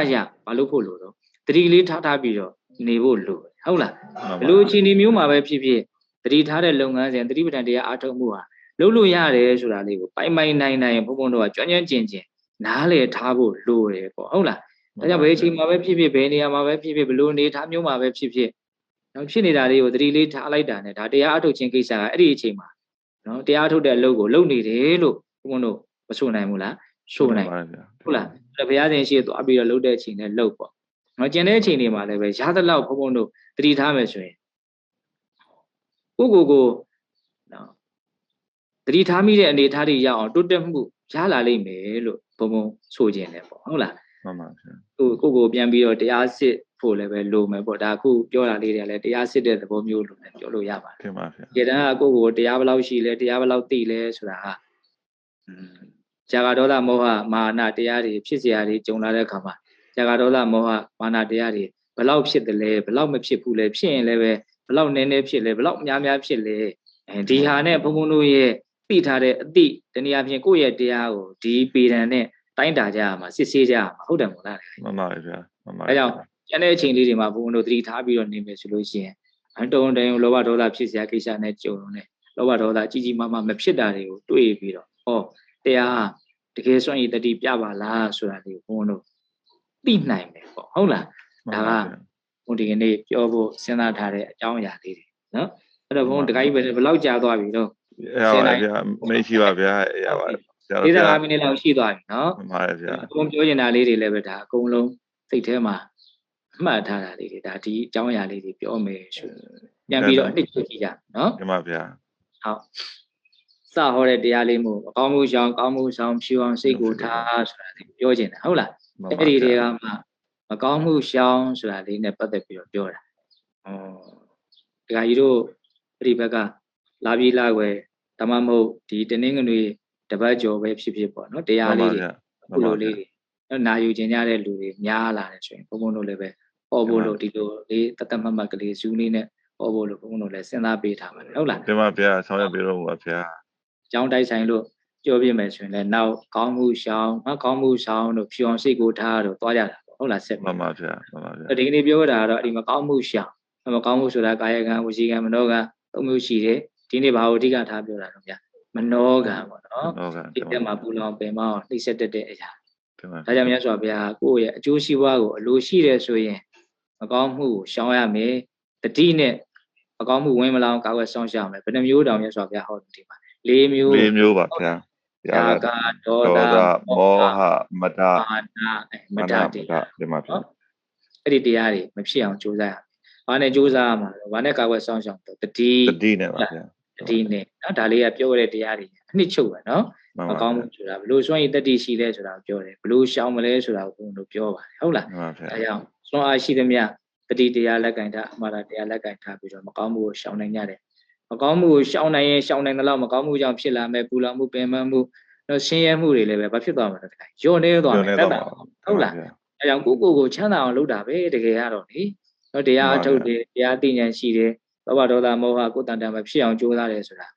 မလုပ်ဖို့လိုတော့တတိလေးထားပြီးတော့နေဖို့လိုဟုတ်လားဘလို့ချိန်ဒီမျိုးမှာပဲဖြစ်ဖြစ်တတိထားတဲ့လုပ်ငန်းစဉ်တတိပဋ္ဌာန်တရားအားထုတ်မှုဟာလုပ်လို့ရတယ်ဆိုတာလေးကိုပိုင်နိုင်ဘုံတို့ကကြွကျင်ကျင်နားလေထားဖို့လိုတယ်ပေါ့ဟုတ်လားဒါကြောင့်ဘယ်အချိန်မှာပဲဖြစ်ဖြစ်ဘယ်နေရာမှာပဲဖြစ်ဖြစ်ဘလို့နေထားမျိုးမှာပဲဖြစ်ဖြစ်နော်ဖြစ်နေတာလေးကိုတတိလေးထားလိုက်တာနဲ့ဒါတရားအထုတ်ခြင်းကိစ္စကအဲ့ဒီအချိန်မှာနော်တရားထုတ်တဲ့အလုပ်ကိုလုပ်နေတယ်လို့ဘုံတို့မဆိုနိုင်ဘူးလားဆိုနိုင်ဟုတ်လားဘုရားရှင်ရှိသွားပြီးတော့လုပ်တဲ့အချိန်နဲ့လုပ်ပေါ့နော်ကျန်တဲ့အချိန်တွေမှာလည်းပဲရသလောက်ဘုံတို့တတိထားမယ်ဆိုရင်ကိုနော်တတိထားမိတဲ့အနေထားတွေရအောင်တိုးတက်မှုရလာလိမ့်မယ်လို့ဘုံဆိုခြင်းတယ်ပေါ့ဟုတ်လားမှန်ပါဗျာကိုပြန်ပြီးတော့တရားစစ်ဖို့လည်းပဲလိုမယ်ပေါ့ဒါအခုပြောတာလေးတွေကလည်းတရားစစ်တဲ့သဘောမျိုးလို့လည်းပြောလို့ရပါတယ်တင်ပါဗျာဒီတန်းကကိုတရားဘယ်လောက်ရှိလဲတရားဘယ်လောက်သိလဲဆိုတာဟာဇာကဒေါသမောဟမာနတရားတွေဖြစ်เสียတွေကြုံလာတဲ့အခါမှာဇာကဒေါသမောဟမာနတရားတွေဘယ်လောက်ဖြစ်တယ်လဲဘယ်လောက်မဖြစ်ဘူးလဲဖြစ်ရင်လည်းပဲဘယ်လောက်နည်းနည်းဖြစ်လဲဘယ်လောက်များဖြစ်လဲဒီဟာနဲ့ဘုံတို့ရဲ့သိထားတဲ့အတိတနည်းအားဖြင့်ကိုယ့်ရဲ့တရားကိုဒီပေဒံနဲ့တိုင်းတာကြရမှာစစ်ဆေးကြရမှာဟုတ်တယ်မို့လားမှန်ပါဗျာမှန်ပါအဲကြောင့်ကျန်တဲ့အချိန်လေးတွေမှာဘုံတို့သတိထားပြီးတော့နေမယ်ဆိုလို့ရှိရင်တုံတုံလောဘဒေါသဖြစ်เสียကိစ္စနဲ့ကြုံနေလောဘဒေါသကြီးမားမဖြစ်တာတွေကိုတွေးပြီးတော့ဟောတရားတကယ်စွန့်ရည်တတိပြပါလားဆိုတာလေးဘုံတို့သိနိုင်မယ်ပေါ့ဟုတ်လားဒါကဘုံဒီကနေ့ပြောဖို့စဉ်းစားထားတဲ့အကြောင်းအရာလေးတွေနော်အဲ့တော့ဘုံတခါကြီးဘယ်လောက်ကြာသွားပြီတော့ရပါဗျာမရှိပါဗျာရပါ45မိနစ်လောက်ရှိသွားပြီနော်မှန်ပါဗျာဘုံပြောနေတာလေးတွေလည်းပဲဒါအကုန်လုံးစိတ်ထဲမှာမှတ်ထားတာလေးတွေဒါဒီအကြောင်းအရာလေးတွေပြောမယ်ဆိုပြန်ပြီးတော့အနှစ်ချုပ်ကြည့်ကြနော်မှန်ပါဗျာဟုတ်စဟောတဲ့တရားလေးမို့အကောင်းမှုရှောင်ကောင်းမှုဆောင်ဖြူအောင်စိတ်ကိုထားဆိုတာပြောချင်တာဟုတ်လားအဲ့ဒီတွေကမှမကောင်းမှုရှောင်ဆိုတာလေးနဲ့ပတ်သက်ပြီးတော့ပြောတာဒကာကြီးတို့အဲ့ဒီဘက်ကလာပြီးလာွယ်ဒါမှမဟုတ်ဒီတနင်္ဂနွေတပတ်ကျော်ပဲဖြစ်ပေါ့နော်တရားလေးတွေခုလိုလေးတွေနော်နာယူခြင်းကြတဲ့လူတွေများလာတယ်ဆိုရင်ဘုံတို့လည်းပဲဟောဖို့လို့ဒီလိုလေးတသက်မှတ်ကလေးဇူးလေးနဲ့ဟောဖို့လို့ဘုံတို့လည်းစဉ်းစားပေးထားပါတယ်ဟုတ်လားတင်ပါဗျာဆောင်းရပေးတော့ပါဗျာကျောင်းတိုက်ဆိုင်လို့ပြောပြမယ်ဆိုရင်လည်းနောက်ကောင်းမှုရှောင်းကောင်းမှုဆောင်တို့ဖြူအောင်စိတ်ကိုထားတို့တွားကြတာပေါ့ဟုတ်လားဆက်မှန်ပါဗျာမှန်ပါဗျာဒီကနေ့ပြောတာကတော့အဲ့ဒီမကောင်းမှုရှောင်းမကောင်းမှုဆိုတာကာယကံဝစီကံမနောကံသုံးမျိုးရှိတယ်ဒီနေ့ဘာကိုအဓိကထားပြောတာတော့ဗျာမနောကံပေါ့နော်ဒီတက်မှာပူလောင်ပင်မအောင်နှိမ့်ဆက်တဲ့အရာဒါကြောင့်မြတ်စွာဘုရားကိုယ့်ရဲ့အကျိုးစီးပွားကိုအလိုရှိတယ်ဆိုရင်မကောင်းမှုကိုရှောင်ရမယ်တတိနဲ့မကောင်းမှုဝင်မလောင်ကာကွယ်ဆောင်ရှောင်မယ်ဘယ်နှမျိုးတောင်မြတ်စွာဘုရားဟောဒီမှာ၄မျိုးပါဗျာရာဂဒေါသမောဟမတမတဒီမှာဗျာအဲ့ဒီတရားတွေမဖြစ်အောင်ကြိုးစားရမယ်ဘာနဲ့ကြိုးစားရမှာလဲဘာနဲ့ကာကွယ်ဆောင်ရှောင်တတိနဲ့ပါဗျာတတိနဲ့နော်ဒါလေးကပြောတဲ့တရားတွေအနှစ်ချုပ်ပဲနော်မကောင်းမှုဆိုတာဘလို့စွန့်ရည်တတိရှိလဲဆိုတာကိုပြောတယ်ဘလို့ရှောင်မလဲဆိုတာကိုဘုန်းတို့ပြောပါတယ်ဟုတ်လားဒါကြောင့်စွန့်အားရှိသမျှတတိတရားလက်ကင်ထားအမှားတရားလက်ကင်ထားပြီးတော့မကောင်းမှုကိုရှောင်နိုင်ကြတယ်မ ကောင်းမှုကိုရှောင်နိုင်ရင်ရှောင်နိုင်တယ်လို့မကောင်းမှုကြောင့်ဖြစ်လာမဲ့ပူလောင်မှုပင်ပန်းမှုတော့ဆင်းရဲမှုတွေလည်းပဲဘာဖြစ်သွားမှာလဲတခါညော့နေသွားမယ်တတ်တာဟုတ်လားအဲကြောင့်ကိုချမ်းသာအောင်လုပ်တာပဲတကယ်ကတော့လေနော်တရားအထုတ်တယ်တရားသိဉာဏ်ရှိတယ်လောဘဒေါသမောဟကိုတန်တန်မဖြစ်အောင်ကြိုးစားတယ်ဆိုတာ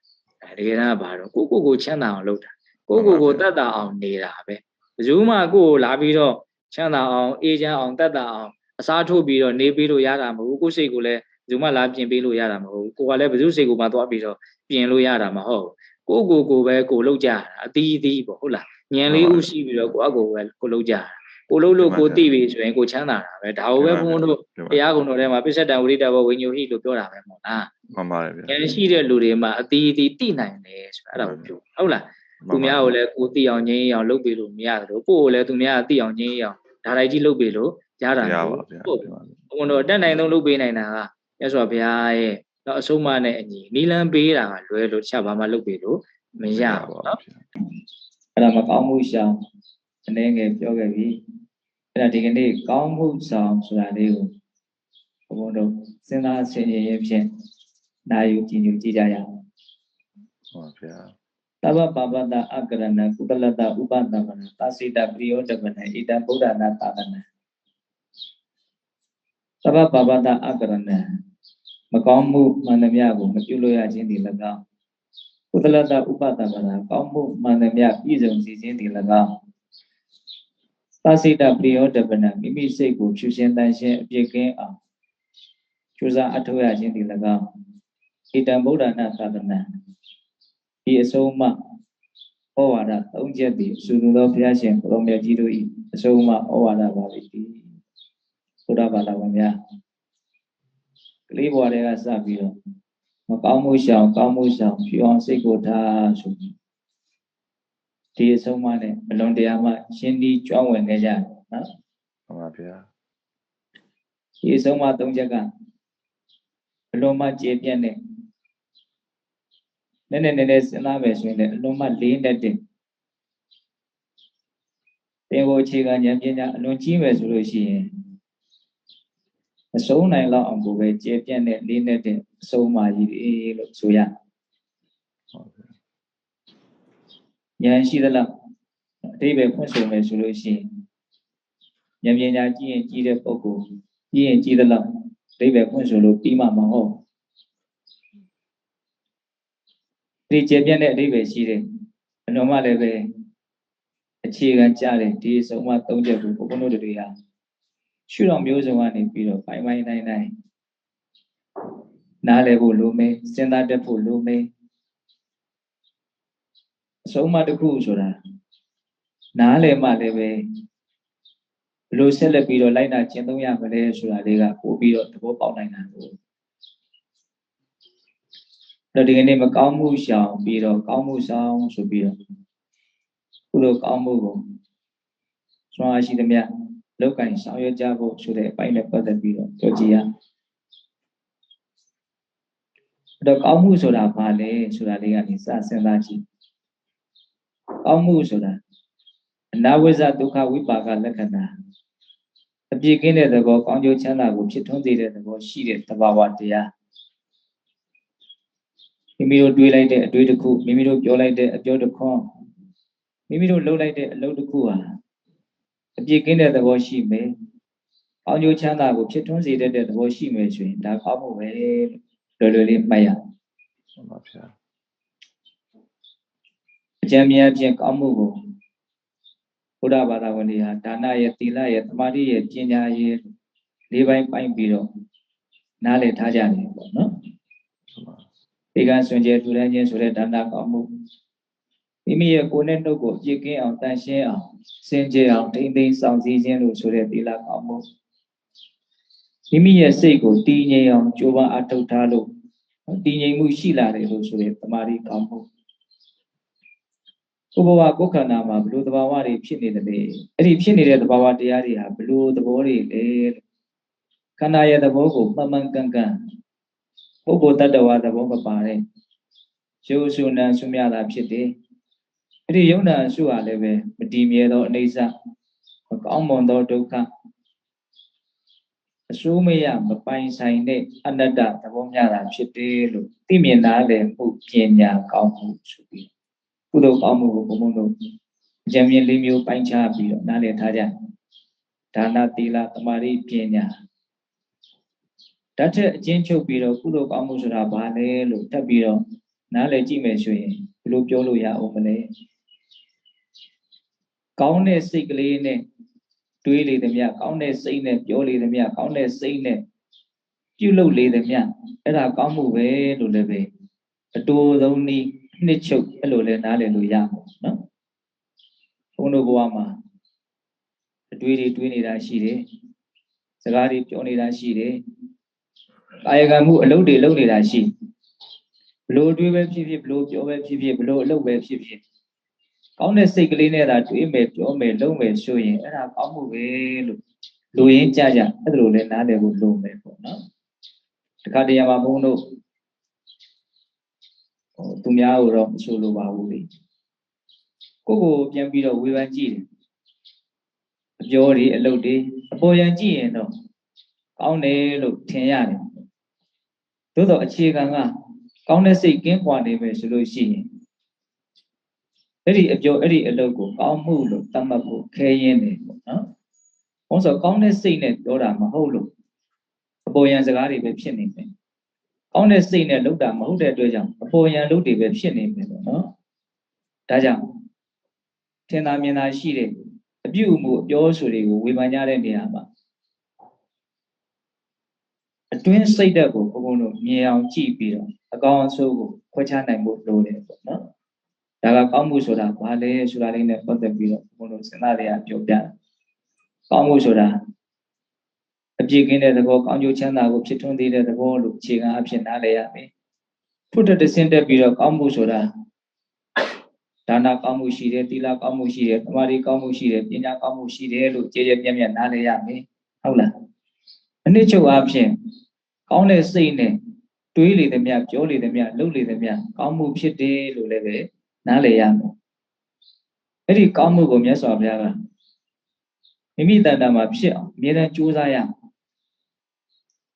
တကယ်တမ်းကဘာတော့ကိုချမ်းသာအောင်လုပ်တာကိုတတ်တာအောင်နေတာပဲဘယ်သူမှကိုလာပြီးတော့ချမ်းသာအောင်အေးချမ်းအောင်တတ်တာအောင်အစားထိုးပြီးတော့နေပြီးလို့ရတာမဟုတ်ဘူးကိုစိတ်ကိုလည်းဘယ်သူမှလာပြင်ပေးလို့ရတာမဟုတ်ဘူးကိုကလည်းဘယ်သူစိတ်ကိုမှသွားပြီးတော့ပြင်လို့ရတာမဟုတ်ဘူးကိုပဲကိုလောက်ကြတာအသီးပေါ့ဟုတ်လားဉာဏ်လေးဥရှိပြီးတော့ကိုပဲကိုလောက်ကြတာကိုလို့ကိုသိပြီဆိုရင်ကိုချမ်းသာတာပဲဒါကိုပဲဘုန်းတို့တရားကုံတော်ထဲမှာပစ္စတံဝိရိတဘောဝိညုဟိလို့ပြောတာပဲမဟုတ်လားမှန်ပါတယ်ဗျာဉာဏ်ရှိတဲ့လူတွေမှာအသီးသိနိုင်တယ်ဆိုတာအဲ့ဒါကိုပြောဟုတ်လားသူများကိုလည်းကိုသိအောင်ငြိမ်းအောင်လုပ်ပေးလို့မရတယ်လို့ကိုလည်းသူများသိအောင်ငြိမ်းအောင်ဒါလိုက်ကြီးလုပ်ပေးလို့ရတာလို့ဟုတ်ဘုန်းတို့အတတ်နိုင်ဆုံးလုပ်ပေးနိုင်တာကမြတ်စွာဘုရားရဲ့တော့အဆုံးအမနဲ့အညီနီလန်းပေးတာလွယ်လို့တခြားဘာမှလုပ်ပေးလို့မရဘူးเนาะအဲ့ဒါမကောင်းမှုရှောင်အနေငယ်ပြောခဲ့ပြီအဲ့ဒါဒီကနေ့ကောင်းမှုဆောင်ဆိုတာလေးကိုဘုန်းတို့စဉ်းစားဆင်ခြင်ရဖြင့်နာယူကြည်ညိုကြည့်ကြရအောင်ဟုတ်ဗျာသဗ္ဗပါပတအကရဏကုတလတဥပသမနသစိတပရိယောတပနဣတံဗုဒ္ဓနာသာသနာသဗ္ဗပါပတအကရဏမကောင်းမှုမှန်သမျှကိုမပြုလို့ရခြင်းဒီ၎င်းကုသလတဥပသမနကောင်းမှုမှန်သမျှပြည့်စုံစေခြင်းဒီ၎င်းသစိတပရိယောတပနမိမိစိတ်ကိုဖြူရှင်တန်ရှင်းအပြည့်ကင်းအောင်ကြိုးစားအထောက်ရခြင်းဒီ၎င်းဣတံဗုဒ္ဓနာသာသနာဒီအဆုံးအမဩဝါဒ၃ချက်သည်အဆိုသောဘုရားရှင်ကိုရောမြတ်ကြီးတို့၏အဆုံးအမဩဝါဒပါ၏ဘုရားဘာသာဝင်များကလေးဘဝတွေကစပြီးတော့မကောင်းမှုရှောင်ကောင်းမှုရှောင်ဖြူအောင်စိတ်ကိုထားဆိုပြီးဒီအဆုံးအမနဲ့အလွန်တရာမှရှင်းပြီးကြွဝင်ခဲ့ကြတယ်နော်ဟုတ်ပါဗျာဒီအဆုံးအမ၃ချက်ကအလွန်မှကျေပြန့်တဲ့နည်းနည်းစဉ်းစားမယ်ဆိုရင်လည်းအလွန်မှလေးနဲ့တင်သင်ကိုအခြေခံဉာဏ်ပညာအလွန်ကြီးမယ်ဆိုလို့ရှိရင်အဆုံးနိုင်လောက်အောင်ကိုပဲကျေပြန့်တဲ့လေးနဲ့တင်အဆုံးအမကြီးလို့ဆိုရဟုတ်ကဲ့ဉာဏ်ရှိသလားအတိပ္ပယ်ဖွင့်ဆိုမယ်ဆိုလို့ရှိရင်ဉာဏ်ပညာကြီးရင်ကြီးတဲ့ပုဂ္ဂိုလ်ကြီးရင်ကြီးသလားအတိပ္ပယ်ဖွင့်ဆိုလို့ပြီးမှမဟုတ်ဒီကျေပြန့်တဲ့အတိပ္ပယ်ရှိတယ်အလုံးမလည်းပဲအခြေခံကြတယ်ဒီအဆုံးအမ၃ချက်ကိုဘုန်းတော်တွေကရှုတော်မျိုးစုံကနေပြီးတော့ပိုင်းနိုင်နားလည်ဖို့လိုမယ်စဉ်းစားတတ်ဖို့လိုမယ်အဆုံးအမတစ်ခုဆိုတာနားလည်မှလည်းပဲဘလို့ဆက်လက်ပြီးတော့လိုက်နာကျင့်သုံးရမလဲဆိုတာလေးကပို့ပြီးတော့သဘောပေါက်နိုင်တာလို့ဒီကနေ့မကောင်းမှုရှောင်ပြီးတော့ကောင်းမှုဆောင်ဆိုပြီးတော့ကုသိုလ်ကောင်းမှုကိုစွမ်းအားရှိသမျှလောက်ကင်ဆောင်ရွက်ကြဖို့ဆိုတဲ့အပိုင်းနဲ့ပတ်သက်ပြီးတော့ပြောကြည့်ရတော့ကောင်းမှုဆိုတာဘာလဲဆိုတာလေးကနေစစဉ်းစားကြည့်ကောင်းမှုဆိုတာအနာဝိဇ္ဇဒုက္ခဝိပါကလက္ခဏာအပြည့်ကင်းတဲ့သဘောကောင်းကျိုးချမ်းသာကိုဖြစ်ထွန်းစေတဲ့သဘောရှိတဲ့သဘာဝတရားမိမိတို့တွေးလိုက်တဲ့အတွေးတစ်ခုမိမိတို့ပြောလိုက်တဲ့အပြောတစ်ခွန်းမိမိတို့လုပ်လိုက်တဲ့အလုပ်တစ်ခုဟာအပြည့်ကင်းတဲ့သဘောရှိမယ်။အောင်ကျိုးချမ်းသာကိုဖြစ်ထွန်းစေတဲ့သဘောရှိမယ်ဆိုရင်ဒါကောင်းမှုပဲလို့လွယ်လေးမှတ်ရအောင်။ဟုတ်ပါဗျာ။အကျဉ်းများဖြင့်ကောင်းမှုကိုဘုရားဘာသာဝင်တွေဟာဒါနရဲ့သီလရဲ့သမာဓိရဲ့ပညာရဲ့၄ပိုင်းပိုင်းပြီးတော့နားလည်ထားကြတယ်ပေါ့နော်။ဒီကစွန့်ကြဲထူထမ်းခြင်းဆိုတဲ့ဒါနကောင်းမှုမိမိရဲ့ကိုယ်နဲ့နှုတ်ကိုအပြည့်ကင်းအောင်တန်ရှင်းအောင်စင်ကြယ်အောင်ထိမ့်သိမ်းဆောင်စည်းခြင်းလို့ဆိုတဲ့သီလကောင်းမှုမိမိရဲ့စိတ်ကိုတည်ငြိမ်အောင်ကြိုးပမ်းအထောက်ထားလို့တည်ငြိမ်မှုရှိလာတယ်လို့ဆိုတဲ့သမာဓိကောင်းမှုဥပဝကိုယ်ခန္ဓာမှာဘလို့သဘာဝတွေဖြစ်နေတယ်အဲ့ဒီဖြစ်နေတဲ့သဘာဝတရားတွေဟာဘလို့သဘောတွေလဲခန္ဓာရဲ့သဘောကိုမှန်မှန်ကန်ကန်ပုဂ္ဂိုလ်တ attva သဘောမပါတဲ့ရုပ်စုနာစုမြတာဖြစ်တယ်အဲ့ဒီယုံနာစုဟာလည်းပဲမတည်မြဲသောအနိစ္စမကောင်းမွန်သောဒုက္ခ အစိုးမရမပိုင်ဆိုင်တဲ့အနတ္တသဘောများတာဖြစ်တယ်လို့သိမြင်နားလည်မှုပညာကောင်းမှုဆိုပြီးကုသိုလ်ကောင်းမှုကိုဘုံဘုံတို့အကြံဉာဏ်၄မျိုးပိုင်းခြားပြီးတော့နားလည်ထားကြဒါနသီလသမာဓိပညာဓာတ်ထက်အချင်းချုပ်ပြီးတော့ကုသိုလ်ကောင်းမှုဆိုတာဘာလဲလို့တက်ပြီးတော့နားလည်ကြည့်မယ်ဆိုရင်ဘယ်လိုပြောလို့ရအောင်မလဲကောင်းတဲ့စိတ်ကလေးနဲ့တွေးလေသမျှကောင်းတဲ့စိတ်နဲ့ပြောလေသမျှကောင်းတဲ့စိတ်နဲ့ပြုလုပ်လေသမျှအဲ့ဒါကောင်းမှုပဲလို့လည်းပဲအတူဆုံးနည်းနှစ်ချုပ်အဲ့လိုလဲနားလည်လို့ရမှာနော်ဘုန်းတို့ဘဝမှာအတွေးတွေတွေးနေတာရှိတယ်စကားတွေပြောနေတာရှိတယ်ကာယကံမှုအလုပ်တွေလုပ်နေတာရှိဘလို့တွေးပဲဖြစ်ဖြစ်ဘလို့ပြောပဲဖြစ်ဖြစ်ဘလို့အလုပ်ပဲဖြစ်ဖြစ်ကောင်းတဲ့စိတ်ကလေးနဲ့သာတွေးမယ်ပြောမယ်လုပ်မယ်ဆိုရင်အဲ့ဒါကောင်းမှုပဲလို့လူရင်းကြကြအဲ့ဒါလိုလဲနားလည်ဖို့လိုမယ်ပေါ့နော်တခါတရံမှာဘုန်းတို့သူများကိုတော့မဆိုလိုပါဘူးလေကိုကိုပြန်ပြီးတော့ဝေဖန်ကြည့်တယ်အပြောတွေအလုပ်တွေအပေါ်ရန်ကြည့်ရင်တော့ကောင်းတယ်လို့ထင်ရတယ်သို့တော့အခြေခံကကောင်းတဲ့စိတ်ကင်းကွာနေမယ်ဆိုလို့ရှိရင်အဲ့ဒီအပြောအဲ့ဒီအလုပ်ကိုကောင်းမှုလို့သတ်မှတ်ဖို့ခဲရင်းတယ်ပေါ့နော်ဘုန်းဆိုကောင်းတဲ့စိတ်နဲ့ပြောတာမဟုတ်လို့အပေါ်ရန်စကားတွေပဲဖြစ်နေမယ်ကောင်းတဲ့စိတ်နဲ့လုပ်တာမဟုတ်တဲ့အတွက်ကြောင့်အပေါ်ရန်လုပ်တွေပဲဖြစ်နေမယ်ပေါ့နော်ဒါကြောင့်ထင်သာမြင်သာရှိတဲ့အပြုအမူအပြောဆိုတွေကိုဝေဖန်ကြတဲ့နေရာမှာအတွင်းစိတ်ဓာတ်ကိုဘုံဘုံတို့မြင်အောင်ကြည့်ပြီးတော့အကောင်းအဆိုးကိုခွဲခြားနိုင်ဖို့လိုတယ်ပေါ့နော်ဒါကကောင်းမှုဆိုတာဘာလဲဆိုတာလေးနဲ့ပတ်သက်ပြီးတော့ဘုံဘုံတို့စဉ်းစားရပြောပြကောင်းမှုဆိုတာအပြည့်ကင်းတဲ့သဘောကောင်းကျိုးချမ်းသာကိုဖြစ်ထွန်းစေတဲ့သဘောလို့အခြေခံအဖြစ်နားလည်ရမယ်ထို့တစ်ဆင့်တက်ပြီးတော့ကောင်းမှုဆိုတာဒါနကောင်းမှုရှိတယ်သီလကောင်းမှုရှိတယ်သမာဓိကောင်းမှုရှိတယ်ပညာကောင်းမှုရှိတယ်လို့ကြည်ကြပြည့်ပြည့်နားလည်ရမယ်ဟုတ်လားအနည်းချုပ်အဖြစ်ကောင်းတဲ့စိတ်နဲ့တွေးလေသမျှပြောလေသမျှလုပ်လေသမျှကောင်းမှုဖြစ်တယ်လို့လည်းပဲနားလည်ရမယ်အဲ့ဒီကောင်းမှုကိုမြတ်စွာဘုရားကမိမိတဏ္ဍာမှာဖြစ်အောင်အမြဲတမ်းကြိုးစားရ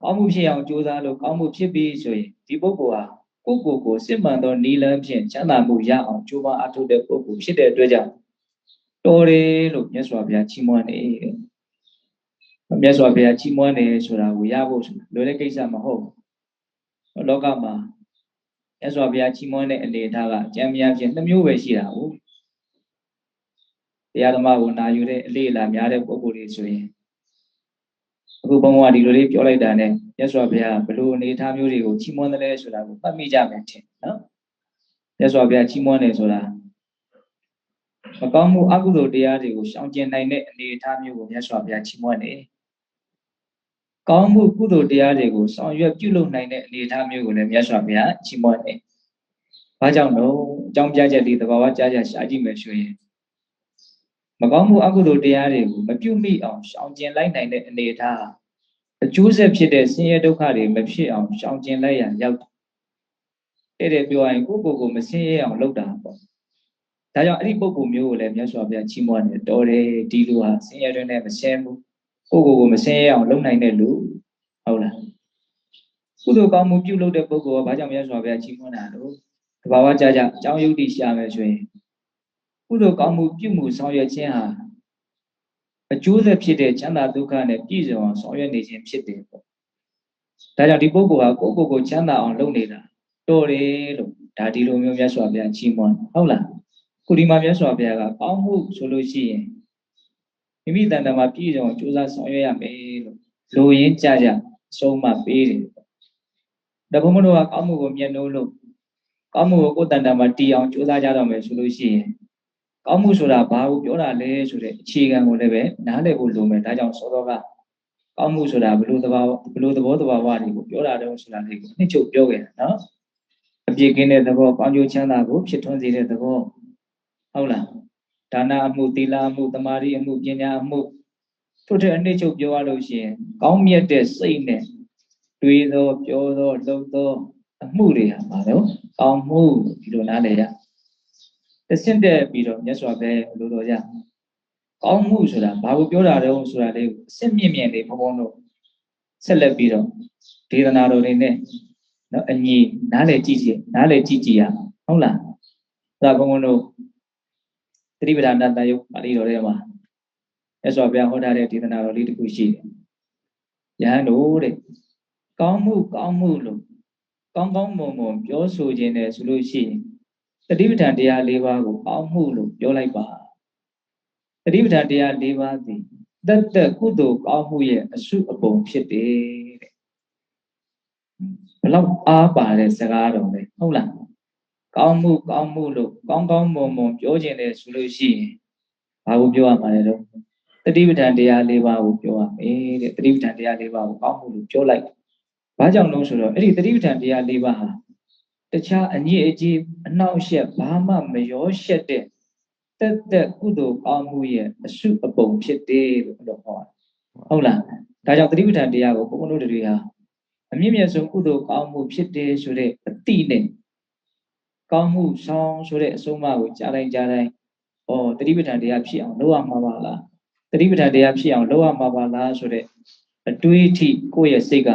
ကောင်းမှုဖြစ်အောင်ကြိုးစားလို့ကောင်းမှုဖြစ်ပြီးဆိုရင်ဒီပုဂ္ဂိုလ်ဟာကိုယ့်ကိုယ်ကိုစစ်မှန်သောနိလန်းဖြင့်ချမ်းသာမှုရအောင်ကြိုးပမ်းအထောက်တဲ့ပုဂ္ဂိုလ်ဖြစ်တဲ့အတွက်ကြောင့်တော်တယ်လို့မြတ်စွာဘုရားချီးမွမ်းတယ်မြတ်စွာဘုရားချီးမွမ်းတယ်ဆိုတာကိုရဖို့ဆိုတာလွယ်တဲ့ကိစ္စမဟုတ်ဘူးလောကမှာမြတ်စွာဘုရားချီးမွမ်းတဲ့အနေအထားကကြံများဖြင့်နှမျိုးပဲရှိတာဟုတ်တရားဓမ္မကိုနာယူတဲ့အလေးအလာများတဲ့ပုဂ္ဂိုလ်တွေဆိုရင်အခုဘုံကဒီလိုလေးပြောလိုက်တာနဲ့မြတ်စွာဘုရားဘလို့အနေအထားမျိုးတွေကိုချီးမွမ်းတယ်ဆိုတာကိုပတ်မိကြမယ်ထင်နော်မြတ်စွာဘုရားချီးမွမ်းတယ်ဆိုတာမကောင်းမှုအကုသိုလ်တရားတွေကိုရှောင်ကျဉ်နိုင်တဲ့အနေအထားမျိုးကိုမြတ်စွာဘုရားချီးမွမ်းတယ်ကောင်းမှုကုသိုလ်တရားတွေကိုဆောင်ရွက်ပြုလုပ်နိုင်တဲ့အနေအထားမျိုးကိုလည်းမြတ်စွာဘုရားချီးမွမ်းတယ်။ဘာကြောင့်လို့အကြောင်းပြချက်ဒီသဘာဝကြားချက်ရှားကြည့်မယ်ဆိုရင်မကောင်းမှုအကုသိုလ်တရားတွေကိုမပြုမိအောင်ရှောင်ကျဉ်လိုက်နိုင်တဲ့အနေအထားအကျိုးဆက်ဖြစ်တဲ့ဆင်းရဲဒုက္ခတွေမဖြစ်အောင်ရှောင်ကျဉ်လိုက်ရရောက်တယ်။တဲ့ပြောရင်ကိုယ့်ကိုယ်ကိုမဆင်းရဲအောင်လုပ်တာပေါ့။ဒါကြောင့်အဲ့ဒီပုဂ္ဂိုလ်မျိုးကိုလည်းမြတ်စွာဘုရားချီးမွမ်းတယ်တော်တယ်ဒီလူဟာဆင်းရဲတွင်နဲ့မဆင်းဘူး။ကိုယ့်ကိုယ်ကိုမဆင်းရဲအောင်လုပ်နိုင်တဲ့လူဟုတ်လား။ကုသိုလ်ကောင်းမှုပြုလုပ်တဲ့ပုဂ္ဂိုလ်ကဘာကြောင့်မြတ်စွာဘုရားချီးမွမ်းတာလို့တဘာဝကြကြအကြောင်းယုတ်တိရှာမယ်ဆိုရင်ကုသိုလ်ကောင်းမှုပြုမှုဆောင်ရွက်ခြင်းဟာအကျိုးဆက်ဖြစ်တဲ့ချမ်းသာဒုက္ခနဲ့ပြည့်စုံအောင်ဆောင်ရွက်နေခြင်းဖြစ်တယ်ပေါ့။ဒါကြောင့်ဒီပုဂ္ဂိုလ်ဟာကိုယ့်ကိုယ်ကိုချမ်းသာအောင်လုပ်နေတာတော်တယ်လို့ဒါဒီလိုမျိုးမြတ်စွာဘုရားချီးမွမ်းဟုတ်လား။ခုဒီမှာမြတ်စွာဘုရားကကောင်းမှုဆိုလို့ရှိရင်မိမိတန်တမှာပြည့်စုံအောင်ကြိုးစားဆောင်ရွက်ရမယ်လို့လူရင်းကြကြဆုံးမပေးတယ်ပေါ့။ဒါဘုံမတို့ကကောင်းမှုကိုမြတ်နိုးလို့ကောင်းမှုကိုကိုယ်တန်တမှာတည်အောင်ကြိုးစားကြတော့မယ်ဆိုလို့ရှိရင်ကောင်းမှုဆိုတာဘာကိုပြောတာလဲဆိုတဲ့အခြေခံကိုလည်းပဲနားလည်ဖို့လိုမယ်ဒါကြောင့်စောစောကကောင်းမှုဆိုတာဘလို့သဘောတဘာဝတွေကိုပြောတာတော့ဆိုတာလေးကိုနှစ်ချုပ်ပြောခဲ့တာနော်အပြည့်ကင်းတဲ့သဘောကောင်းကျိုးချမ်းသာကိုဖြစ်ထွန်းစေတဲ့သဘောဟုတ်လားဒါနအမှုသီလအမှုသမာဓိအမှုပညာအမှုထို့တဲ့အနှစ်ချုပ်ပြောရလို့ရှိရင်ကောင်းမြတ်တဲ့စိတ်နဲ့တွေးသောပြောသောလုပ်သောအမှုတွေဟာပါတော့ကောင်းမှုဒီလိုနားလည်ရတဆင့်တက်ပြီးတော့မြတ်စွာဘုရားလိုတော်ကြကောင်းမှုဆိုတာဘာကိုပြောတာလဲဆိုတာလေးကိုအစစ်မြင့်မြင့်လေးဘုံဘုံတို့ ဆက်လက်ပြီးတော့ဒေသနာတော်တွေနဲ့နော်အညီနားလည်ကြည့်ရဟုတ်လားဒါဘုန်းဘုန်းတို့သတိပဋ္ဌာန်တန်ရုပ်ပါဠိတော်ထဲမှာအဲ့ဆိုဗျာဟောထားတဲ့ဒေသနာတော်လေးတစ်ခုရှိတယ်ယဟန်တို့တဲ့ကောင်းမှုလို့ကောင်းကောင်းမွန်မွန်ပြောဆိုခြင်းနဲ့ဆိုလို့ရှိရင်သတိပဋ္ဌာန်တရား၄ပါးကိုကောင်းမှုလို့ပြောလိုက်ပါသတိပဋ္ဌာန်တရား၄ပါးသည်တတ်ကုသိုလ်ကောင်းမှုရဲ့အစုအပုံဖြစ်တယ်တဲ့ဘလောက်အားပါတဲ့စကားတော်ပဲဟုတ်လားကောင်းမှုလို့ကောင်းကောင်းမွန်မွန်ပြောခြင်းနဲ့ဆိုလို့ရှိရင်ဘာကိုပြောရမှာလဲတော့သတိပဋ္ဌာန်တရား၄ပါးကိုပြောရမယ်တဲ့သတိပဋ္ဌာန်တရား၄ပါးကိုကောင်းမှုလို့ပြောလိုက်ဘာကြောင့်လို့ဆိုတော့အဲ့ဒီသတိပဋ္ဌာန်တရား၄ပါးဟာတခြားအညစ်အကြေးအနှောက်အယှက်ဘာမှမရောရှက်တဲ့တက်ကုသိုလ်ကောင်းမှုရဲ့အစုအပုံဖြစ်တယ်လို့ဟောဟုတ်လားဒါကြောင့်သတိပဋ္ဌာန်တရားကိုဘုန်းဘုန်းတို့တွေဟာအမြင့်မြတ်ဆုံးကုသိုလ်ကောင်းမှုဖြစ်တယ်ဆိုတဲ့အတိနဲ့ကောင်းမှုဆောင်ဆိုတဲ့အဆုံးအမကိုကြားတိုင်းသတိပဋ္ဌာန်တရားဖြစ်အောင်လုပ်ရမှာပါလားသတိပဋ္ဌာန်တရားဖြစ်အောင်လုပ်ရမှာပါလားဆိုတဲ့အတွေးအထိကိုယ့်ရဲ့စိတ်က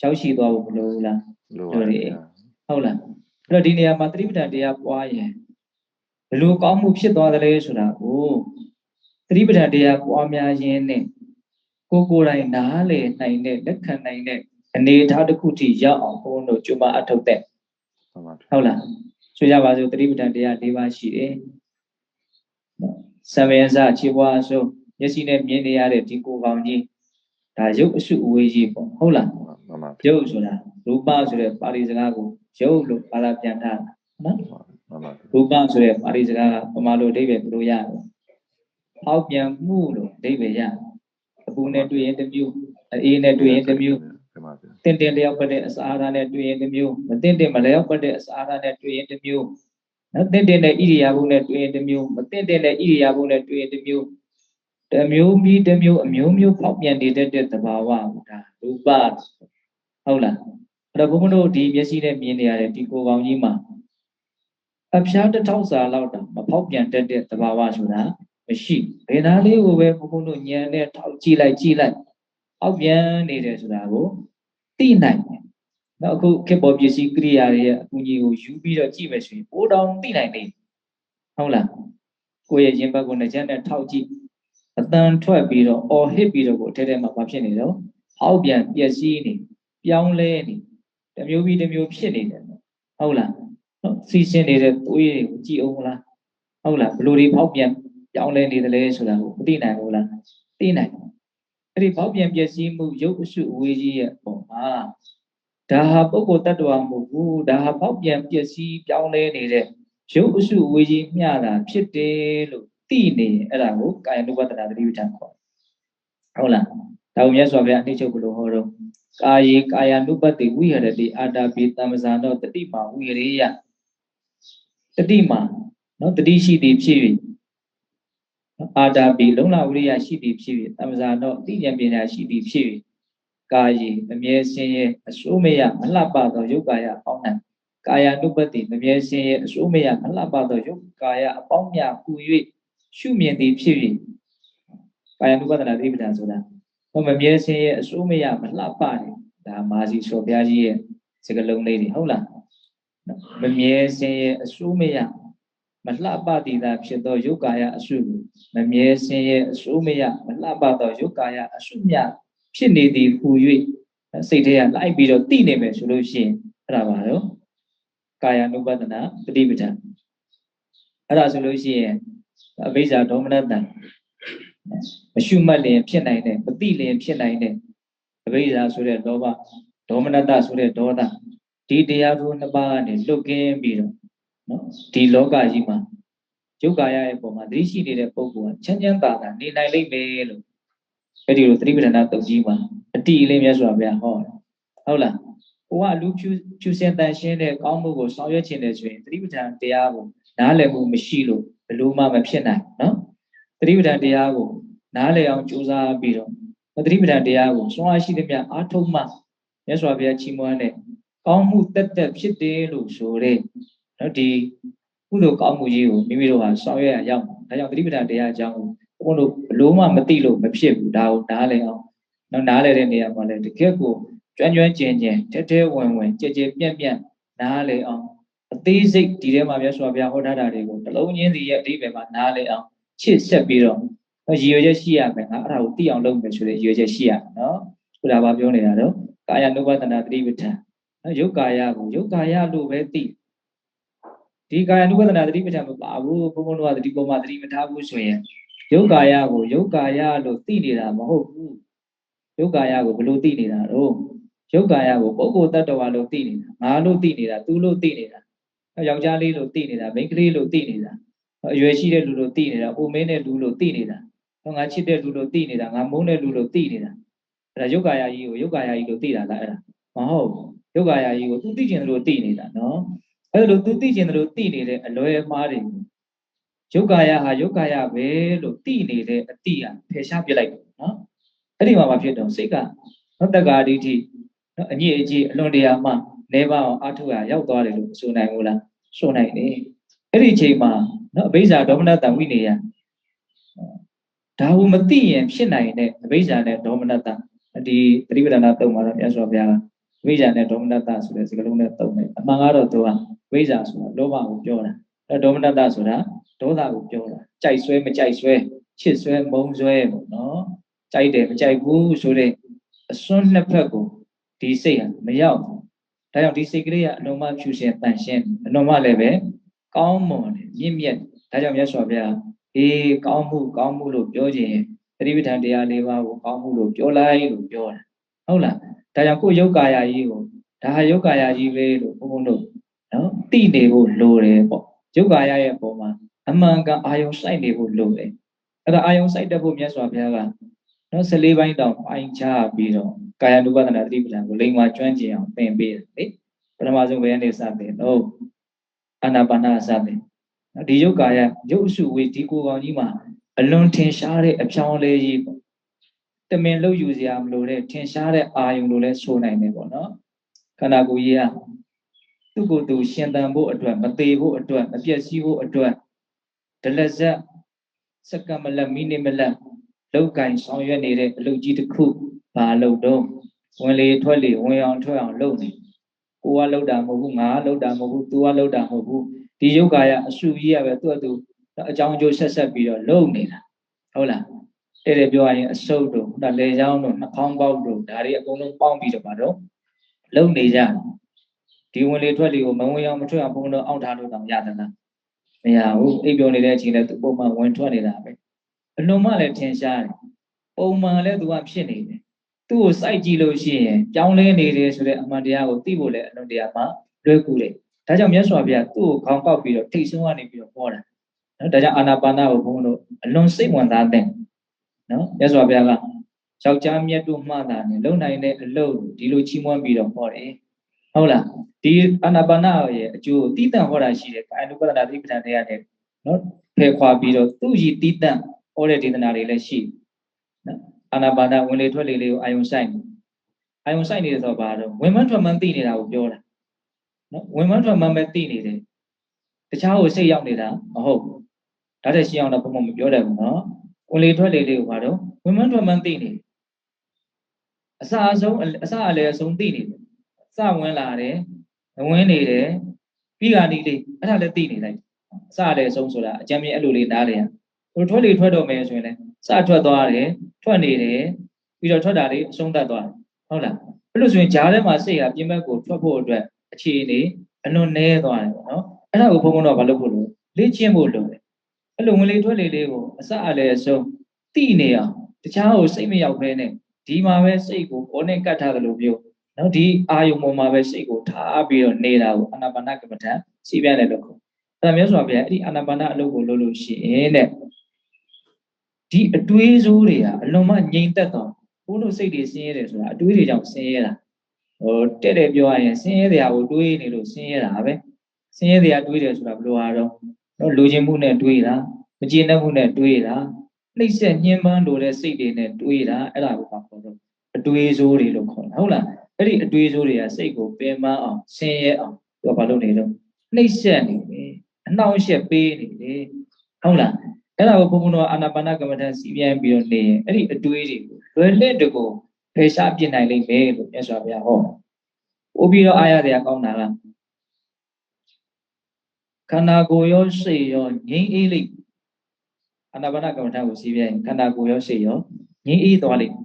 ရောက်ရှိသွားဖို့မလိုဘူးလားလိုတယ်ဟုတ်လားအဲ့တော့ဒီနေရာမှာသတိပဋ္ဌာန်တရားပွားရင်ဘယ်လိုကောင်းမှုဖြစ်သွားတယ်လဲဆိုတာကိုသတိပဋ္ဌာန်တရားပွားများခြင်းနဲ့ကိုယ်တိုင်နားလည်နိုင်တဲ့လက်ခံနိုင်တဲ့အနေအထားတစ်ခုထိရောက်အောင်ဘုန်းတို့ကြိုးပမ်းအထောက်တဲ့ဟုတ်လားဆိုကြပါစို့သတိပဋ္ဌာန်တရား၄ပါးရှိတယ်သမယဇခြေပွားအစုံမျက်စိနဲ့မြင်နေရတဲ့ဒီကိုယ်ကောင်းကြီးဒါရုပ်အစုအဝေးကြီးပေါ့ဟုတ်လားရုပ်ဆိုတာရူပဆိုတဲ့ပါဠိစကားကိုရုပ်လို့ဘာသာပြန်ထားတာနော်ရူပဆိုတဲ့ပါဠိစကားကပမာလိုအဓိပ္ပာယ်ဘယ်လိုရလဲဟောက်ပြန်မှုလို့အဓိပ္ပာယ်ရအပူနဲ့တွေ့ရင်တစ်မျိုးအေးနဲ့တွေ့ရင်တစ်မျိုးတင့်လျောက်ပတ်တဲ့အစာအာဟာရနဲ့တွေ့ရင်တစ်မျိုးမတင့်မလျောက်ပတ်တဲ့အစာအာဟာရနဲ့တွေ့ရင်တစ်မျိုးနော်တင့်တဲ့ဣရိယာပုနဲ့တွေ့ရင်တစ်မျိုးမတင့်တဲ့ဣရိယာပုနဲ့တွေ့ရင်တစ်မျိုးတစ်မျိုးပြီးတစ်မျိုးအမျိုးဖောက်ပြန်နေတတ်တဲ့သဘာဝကိုဒါရူပဟုတ်လားအဲ့တော့ဘုန်းဘုန်းတို့ဒီမျက်စိနဲ့မြင်နေရတဲ့ဒီကိုယ်ကောင်းကြီးမှာအဖျားတစ်ထောက်စာလောက်တောင်မဖောက်ပြန်တတ်တဲ့သဘာဝဆိုတာမရှိဘယ်သားလေးကိုပဲဘုန်းဘုန်းတို့ဉာဏ်နဲ့ထောက်ကြည့်လိုက်ဖောက်ပြန်နေတယ်ဆိုတာကိုသိနိုင်တယ်နောက်အခုခေတ်ပေါ်ပစ္စည်းကိရိယာတွေရဲ့အကူအညီကိုယူပြီးတော့ကြည့်မယ်ဆိုရင်ပိုးတောင်သိနိုင်တယ်ဟုတ်လားကိုယ့်ရဲ့ရင်ဘတ်ကိုနှကြက်နဲ့ထောက်ကြည့်အတန်ထွက်ပြီးတော့အော်ဟစ်ပြီးတော့ကိုအထက်ထဲမှာဘာဖြစ်နေတော့ဖောက်ပြန်ပျက်စီးနေပြောင်းလဲနေတစ်မျိုးပြီးတစ်မျိုးဖြစ်နေတယ်ဟုတ်လားနော်စီးရှင်းနေတဲ့သွေးတွေကိုကြည့်အောင်လားဟုတ်လားဘယ်လိုတွေဖောက်ပြန်ပြောင်းလဲနေတယ်လဲဆိုတာကိုမသိနိုင်ဘူးလားသိနိုင်အဲ့ဒီဖောက်ပြန်ပျက်စီးမှုရုပ်အစုအဝေးကြီးရဲ့ပုံမှာဒါဟာပုဂ္ဂိုလ်တ attva မဟုတ်ဘူးဒါဟာဖောက်ပြန်ပျက်စီးပြောင်းလဲနေတဲ့ရုပ်အစုအဝေးကြီးမျှတာဖြစ်တယ်လို့သိနေအဲ့ဒါကိုကာယ ानु ပတ္တနာသတိပဋ္ဌာန်ခေါ်ဟုတ်လားဒါကိုမြတ်စွာဘုရားအနိချုပ်ဘလို့ဟောတော့ကာယေကာယ ानु ပတ္တိဝိဟရတိအာတာပိတမ္ပဇာနောတတိမာဝိရေယတတိမာနော်တတိရှိသည်ဖြစ်၍အာတာပိလုံလဝိရိယရှိသည်ဖြစ်၍တမ္ပဇာနောအသိဉာဏ်ပညာရှိသည်ဖြစ်၍ကာယေအမြဲစင်းရဲ့အစိုးမရမလှပသောယုတ်ကာယအပေါင်း၌ကာယ ानु ပတ္တိမမြဲစင်းရဲ့အစိုးမရမလှပသောယုတ်ကာယအပေါင်းများဟူ၍ရှုမြင်သည်ဖြစ်၍ကာယ ानु ပတ္တနာသတိပဋ္ဌာန်ဆိုတာမမြဲစင်းရဲ့အစိုးမရမလှပတယ်ဒါမာစီစောဘုရားကြီးရဲ့စကားလုံးလေးတွေဟုတ်လားမမြဲစင်းရဲ့အစိုးမရမလှပတည်တာဖြစ်သောယုတ်ကာယအစုကိုမမြဲစင်းရဲ့အစိုးမရမလှပသောယုတ်ကာယအစုများဖြစ်နေသည်ဟူ၍စိတ်ထဲကလိုက်ပြီးတော့သိနေမယ်ဆိုလို့ရှိရင်အဲ့ဒါပါတော့ကာယ ानु ပတ္တနာသတိပဋ္ဌာန်အဲ့ဒါဆိုလို့ရှိရင်အဘိဇ္ဇာဒေါမနတံမရှုမှတ်လျင်ဖြစ်နိုင်တယ်မသိလျင်ဖြစ်နိုင်တယ်အဘိဇ္ဇာဆိုတဲ့လောဘဒေါမနတဆိုတဲ့ဒေါသဒီတရားတို့နှစ်ပါးကနေလွတ်ကင်းပြီးတော့နော်ဒီလောကကြီးမှာယုတ်ကာယရဲ့ပုံမှာသတိရှိနေတဲ့ပုဂ္ဂိုလ်ကချမ်းချမ်းသာသာနေနိုင်လိမ့်မယ်လို့အဲ့ဒီလိုသတိပဋ္ဌာန်တုတ်ကြီးမှာအတိအလင်းမြတ်စွာဘုရားဟောတယ်ဟုတ်လားကိုကလူဖြူစင်တန်ရှင်းတဲ့ကောင်းမှုကိုဆောင်ရွက်ခြင်းနဲ့ဆိုရင်သတိပဋ္ဌာန်တရားကိုနားလည်မှုမရှိလို့ဘယ်လိုမှမဖြစ်နိုင်နော်သတိပဋ္ဌာန်တရားကိုနားလည်အောင်ကြိုးစားပြီးတော့သတိပဋ္ဌာန်တရားကိုစွမ်းအားရှိသမျှအားထုတ်မှမြတ်စွာဘုရားချီးမွမ်းတဲ့ကောင်းမှုတက်ဖြစ်တယ်လို့ဆိုတဲ့နော်ဒီကုသိုလ်ကောင်းမှုကြီးကိုမိမိတို့ဟာဆောင်ရွက်ရအောင်ဒါကြောင့်သတိပဋ္ဌာန်တရားအကြောင်းကိုဘုန်းတို့ဘလို့မှမသိလို့မဖြစ်ဘူးဒါကိုနားလည်အောင် နော်နားလေတဲ့နေရာမှာလည်းတကယ့်ကိုကျွမ်းကျွမ်းကျင်ကျင်တဲဝင်ကြဲပြန့်နားလေအောင်အသေးစိတ်ဒီထဲမှာမြတ်စွာဘုရားဟောထားတာတွေကိုတလုံးချင်းစီရဲ့အဓိပ္ပာယ်မှာနားလေအောင်ချစ်ဆက်ပြီးတော့ရည်ရွယ်ချက်ရှိရမယ်ငါအဲ့ဒါကိုသိအောင်လုပ်မယ်ဆိုတဲ့ရည်ရွယ်ချက်ရှိရမယ်နော်ဆိုတာဘာပြောနေတာတော့ကာယ ानु ပဒနာသတိပဋ္ဌာန်ရုပ်ကာယကိုရုပ်ကာယလို့ပဲသိဒီကာယ ानु ပဒနာသတိပဋ္ဌာန်မပါဘူးဘုံဘုံတို့ကသတိပေါ်မှာသတိမထားဘူးဆိုရင်ရုပ်ကာယကိုရုပ်ကာယလို့သိနေတာမဟုတ်ဘူးရုပ်ကာယကိုဘယ်လိုသိနေတာတော့ရုပ်ကာယကိုပုဂ္ဂိုလ်တ attva လို့သိနေတာငါလို့သိနေတာသူလို့သိနေတာယောက်ျားလေးလို့သိနေတာမိန်းကလေးလို့သိနေတာအရွယ်ရှိတဲ့လူလို့သိနေတာအိုမင်းတဲ့လူလို့သိနေတာငါချစ်တဲ့လူလို့သိနေတာငါမုန်းတဲ့လူလို့သိနေတာအဲ့ဒါရုပ်ကာယကြီးကိုရုပ်ကာယကြီးလို့သိတာလားအဲ့ဒါမဟုတ်ဘူးရုပ်ကာယကြီးကိုသူသိကျင်တယ်လို့သိနေတာနော်အဲ့လိုသူသိကျင်တယ်လို့သိနေတဲ့အလွယ်မှားတွေရုပ်ကာယဟာရုပ်ကာယပဲလို့သိနေတဲ့အတိအဖယ်ရှားပြလိုက်တယ်နော်အဲ့ဒီမှာမဖြစ်တော့စိတ်ကနော်တက္ကာဒိဋ္ဌိနော်အညစ်အကြေးအလွန်တရာမှနေပါအောင်အထုရရောက်သွားတယ်လို့ဆိုနိုင်ဘူးလားဆိုနိုင်တယ်အဲ့ဒီအချိန်မှာနော်အဘိဇာဒေါမနတဝိနည်းဒါကိုမသိရင်ဖြစ်နိုင်တဲ့အဘိဇာနဲ့ဒေါမနတဒီသတိပဋ္ဌာန်သုံးပါတော့မြတ်စွာဘုရားအဘိဇာနဲ့ဒေါမနတဆိုတဲ့စကားလုံးနဲ့သုံးတယ်အမှန်ကတော့သူကအဘိဇာဆိုတာလောဘကိုပြောတာဒေါမနတဆိုတာဒေါသကိုပြောတာကြိုက်ဆွဲမကြိုက်ဆွဲချစ်ဆွဲမုန်းဆွဲပေါ့နော်ကြိုက်တယ်မကြိုက်ဘူးဆိုတဲ့အစွန်းနှစ်ဖက်ကိုဒီစိတ်ဟာမရောက်ဘူးဒါကြောင့်ဒီစိတ်ကလေးကအလုံးမဖြူရှင်တန်ရှင်းအလုံးမလည်းပဲကောင်းမွန်တယ်မြင့်မြတ်ဒါကြောင့်မြတ်စွာဘုရားကောင်းမှုလို့ပြောခြင်းသတိပဋ္ဌာန်တရား၄ပါးကိုကောင်းမှုလို့ပြောလိုက်လို့ပြောတာဟုတ်လားဒါကြောင့်ကိုယ်ယုတ်ကာယကြီးကိုဒါဟာယုတ်ကာယကြီးပဲလို့ဘုန်းဘုန်းတို့နော်သိနေဖို့လိုတယ်ပေါ့ယုတ်ကာယရဲ့ပုံမှာအမှန်ကအာယုံစိုက်နေဖို့လိုတယ်အဲ့ဒါအာယုံစိုက်တတ်ဖို့မြတ်စွာဘုရားကနော်14ပိုင်းတောင်အိုင်ချပြီးတော့ကာယ ानु ပဒနာသတိပဋ္ဌာန်ကိုလိမ္မာကျွမ်းကျင်အောင်သင်ပေးတယ်လေပထမဆုံးဘယ်နေ့စသင်တော့အာနာပါနာစသင်ဒီယုတ်ကာယယုတ်အစုဝေဒီကိုကောင်ကြီးမှာအလွန်ထင်ရှားတဲ့အဖြောင်းလေးကြီးပေါ့တမင်လို့ယူစရာမလိုတဲ့ထင်ရှားတဲ့အာယုံလို့လဲဆိုနိုင်တယ်ပေါ့နော်ခန္ဓာကိုယ်ကြီးကသူ့ကိုယ်သူရှင်သန်ဖို့အတွက်မသေးဖို့အတွက်မပျက်စီးဖို့အတွက်ဒလဇက်စက္ကန့်မလက်မိနစ်မလက်လောက်ကင်ဆောင်ရွက်နေတဲ့အလုပ်ကြီးတစ်ခုဘာလုပ်တော့ဝင်လေထွက်လေဝင်အောင်ထွက်အောင်လုပ်နေကိုကလုပ်တာမဟုတ်ဘူးငါကလုပ်တာမဟုတ်ဘူးသူကလုပ်တာမဟုတ်ဘူးဒီယုတ်ကာယအစုကြီးရပဲသူ့အတူအကြောင်းကျိုးဆက်ပြီးတော့လုပ်နေတာဟုတ်လားတဲ့ပြောရရင်အဆုပ်တို့ဒါလေချောင်းတို့နှာခေါင်းပေါက်တို့ဒါတွေအကုန်လုံးပေါင်းပြီးတော့ပါတော့လုပ်နေကြဒီဝင်လေထွက်လေကိုမဝင်အောင်မထွက်အောင်ဘုံတော့အောင့်ထားလို့တော့ရသလားမရဘူးအိပ်ပျော်နေတဲ့အချိန်လည်းသူပုံမှန်ဝင်ထွက်နေတာပဲအလွန်မှလည်းထင်ရှားတယ်ပုံမှန်လည်းသူကဖြစ်နေတယ်သူ့ကိုစိုက်ကြည့်လို့ရှိရင်ကြောင်းလဲနေတယ်ဆိုတဲ့အမှန်တရားကိုသိဖို့လည်းအလွန်တရာမှလွယ်ကူတယ်ဒါကြောင့်မြတ်စွာဘုရားသူ့ကိုခေါင်းပေါက်ပြီးတော့ထိတ်ဆုံးကနေပြီးတော့ဟောတာနော်ဒါကြောင့်အာနာပါနကိုဘုန်းတို့အလွန်စိတ်ဝင်စားတဲ့နော်မြတ်စွာဘုရားကယောက်ျားမြတ်တို့မှသာနဲ့လုံနိုင်တဲ့အလုပ်ဒီလိုချီးမွမ်းပြီးတော့ဟောတယ်ဟုတ်လားဒီအာနာပါနရဲ့အကျိုးတိတံဟောတာရှိတယ်ကာယ ानु ပဒနာသတိပဋ္ဌာန်တရားနဲ့နော်ဖယ်ခွာပြီးတော့သူ့ရည်တိတံဟောတဲ့ဒေသနာတွေလည်းရှိနော်အာနာပါနဝင်လေထွက်လေလေးကိုအာယုံဆိုင်နေတယ်ဆိုတော့ဘာတော့ဝင်မထွက်မှန်းသိနေတာကိုပြောတာနော်ဝင်မထွက်မှန်းပဲသိနေတယ်တခြားကိုစိတ်ရောက်နေတာမဟုတ်ဘူးဒါတည်းရှင်းအောင်တော့ဘုံမပြောတတ်ဘူးနော်ဝင်လေထွက်လေလေးကိုဘာတော့ဝင်မထွက်မှန်းသိနေအစအလည်းအဆုံးသိနေတယ်စဝင်လာတယ်ဝင်နေတယ်ပြီးကနေလေးအဲ့ဒါလည်းသိနေလိုက်စလည်းအဆုံးဆိုတာအကြမ်းမြင်အဲ့လိုလေးနားလေရထွက်လေထွက်တော့မယ်ဆိုရင်လည်းစထွက်သွားတယ်ထွက်နေတယ်ပြီးတော့ထွက်တာလေးအဆုံးတတ်သွားတယ်ဟုတ်လားအဲ့လိုဆိုရင်ဂျားထဲမှာစိတ်ကပြင်ဘက်ကိုထွက်ဖို့အတွက်အခြေအနေအလွန်နည်းသွားတယ်ပေါ့နော်အဲ့ဒါကိုဘုံဘုံတော့မလုပ်ဖို့လို့လေ့ကျင့်ဖို့လုပ်တယ်အဲ့လိုဝင်လေထွက်လေလေးကိုအစအလည်းအဆုံးသိနေအောင်တခြားကိုစိတ်မရောက်ဘဲနဲ့ဒီမှာပဲစိတ်ကိုပေါ်နဲ့ကတ်ထားတယ်လို့ပြောနော်ဒီအာယုံပေါ်မှာပဲစိတ်ကိုထားပြီးတော့နေတာကိုအာနာပါနကမ္မဋ္ဌာန်းစီးပြန်တယ်လို့ခေါ်အဲ့ဒါမျိုးဆိုပါဗျာအဲ့ဒီအာနာပါနအလုပ်ကိုလုပ်လို့ရှိရင်တဲ့ဒီအတွေးစိုးတွေဟာအလွန်မှငြိမ်သက်တော့ဘုန်းတို့စိတ်တွေဆင်းရဲတယ်ဆိုတာအတွေးတွေကြောင့်ဆင်းရဲတာတဲ့ပြောရရင်ဆင်းရဲတရားကိုတွေးနေလို့ဆင်းရဲတာပဲဆင်းရဲတရားတွေးတယ်ဆိုတာဘယ်လိုဟာတော့လူချင်းမှုနဲ့တွေးတာမကျေနပ်မှုနဲ့တွေးတာနှိမ့်ဆက်ညှဉ်းပန်းလို့တဲ့စိတ်တွေနဲ့တွေးတာအဲ့ဒါကိုခေါ်တော့အတွေးစိုးတွေလို့ခေါ်တာဟုတ်လားအဲ့ဒီအတွေးစိုးတွေကစိတ်ကိုပင်ပန်းအောင်ဆင်းရဲအောင်သူကဘာလုပ်နေတော့နှိမ့်ဆက်နေတယ်အနှောင့်အယှက်ပေးနေတယ်ဟုတ်လားအဲ့ဒါကိုဘုံဘုံတော့အာနာပါနကမ္မဋ္ဌာန်းစီးပြန်ပြီးတော့နေရင်အဲ့ဒီအတွေးတွေကိုလွယ်လက်တကူ ဖေရှားပြစ်နိုင်လိမ့်မယ်လို့မြတ်စွာဘုရားဟောပို့ပြီးတော့အားရတဲ့အကောင်းတာကခန္ဓာကိုယ်ရောစိတ်ရောငြိမ်းအေးလိမ့်အာနာပါနကမ္မထာကိုစီးပြရင်ခန္ဓာကိုယ်ရောစိတ်ရောငြိမ်းအေးသွားလိမ့်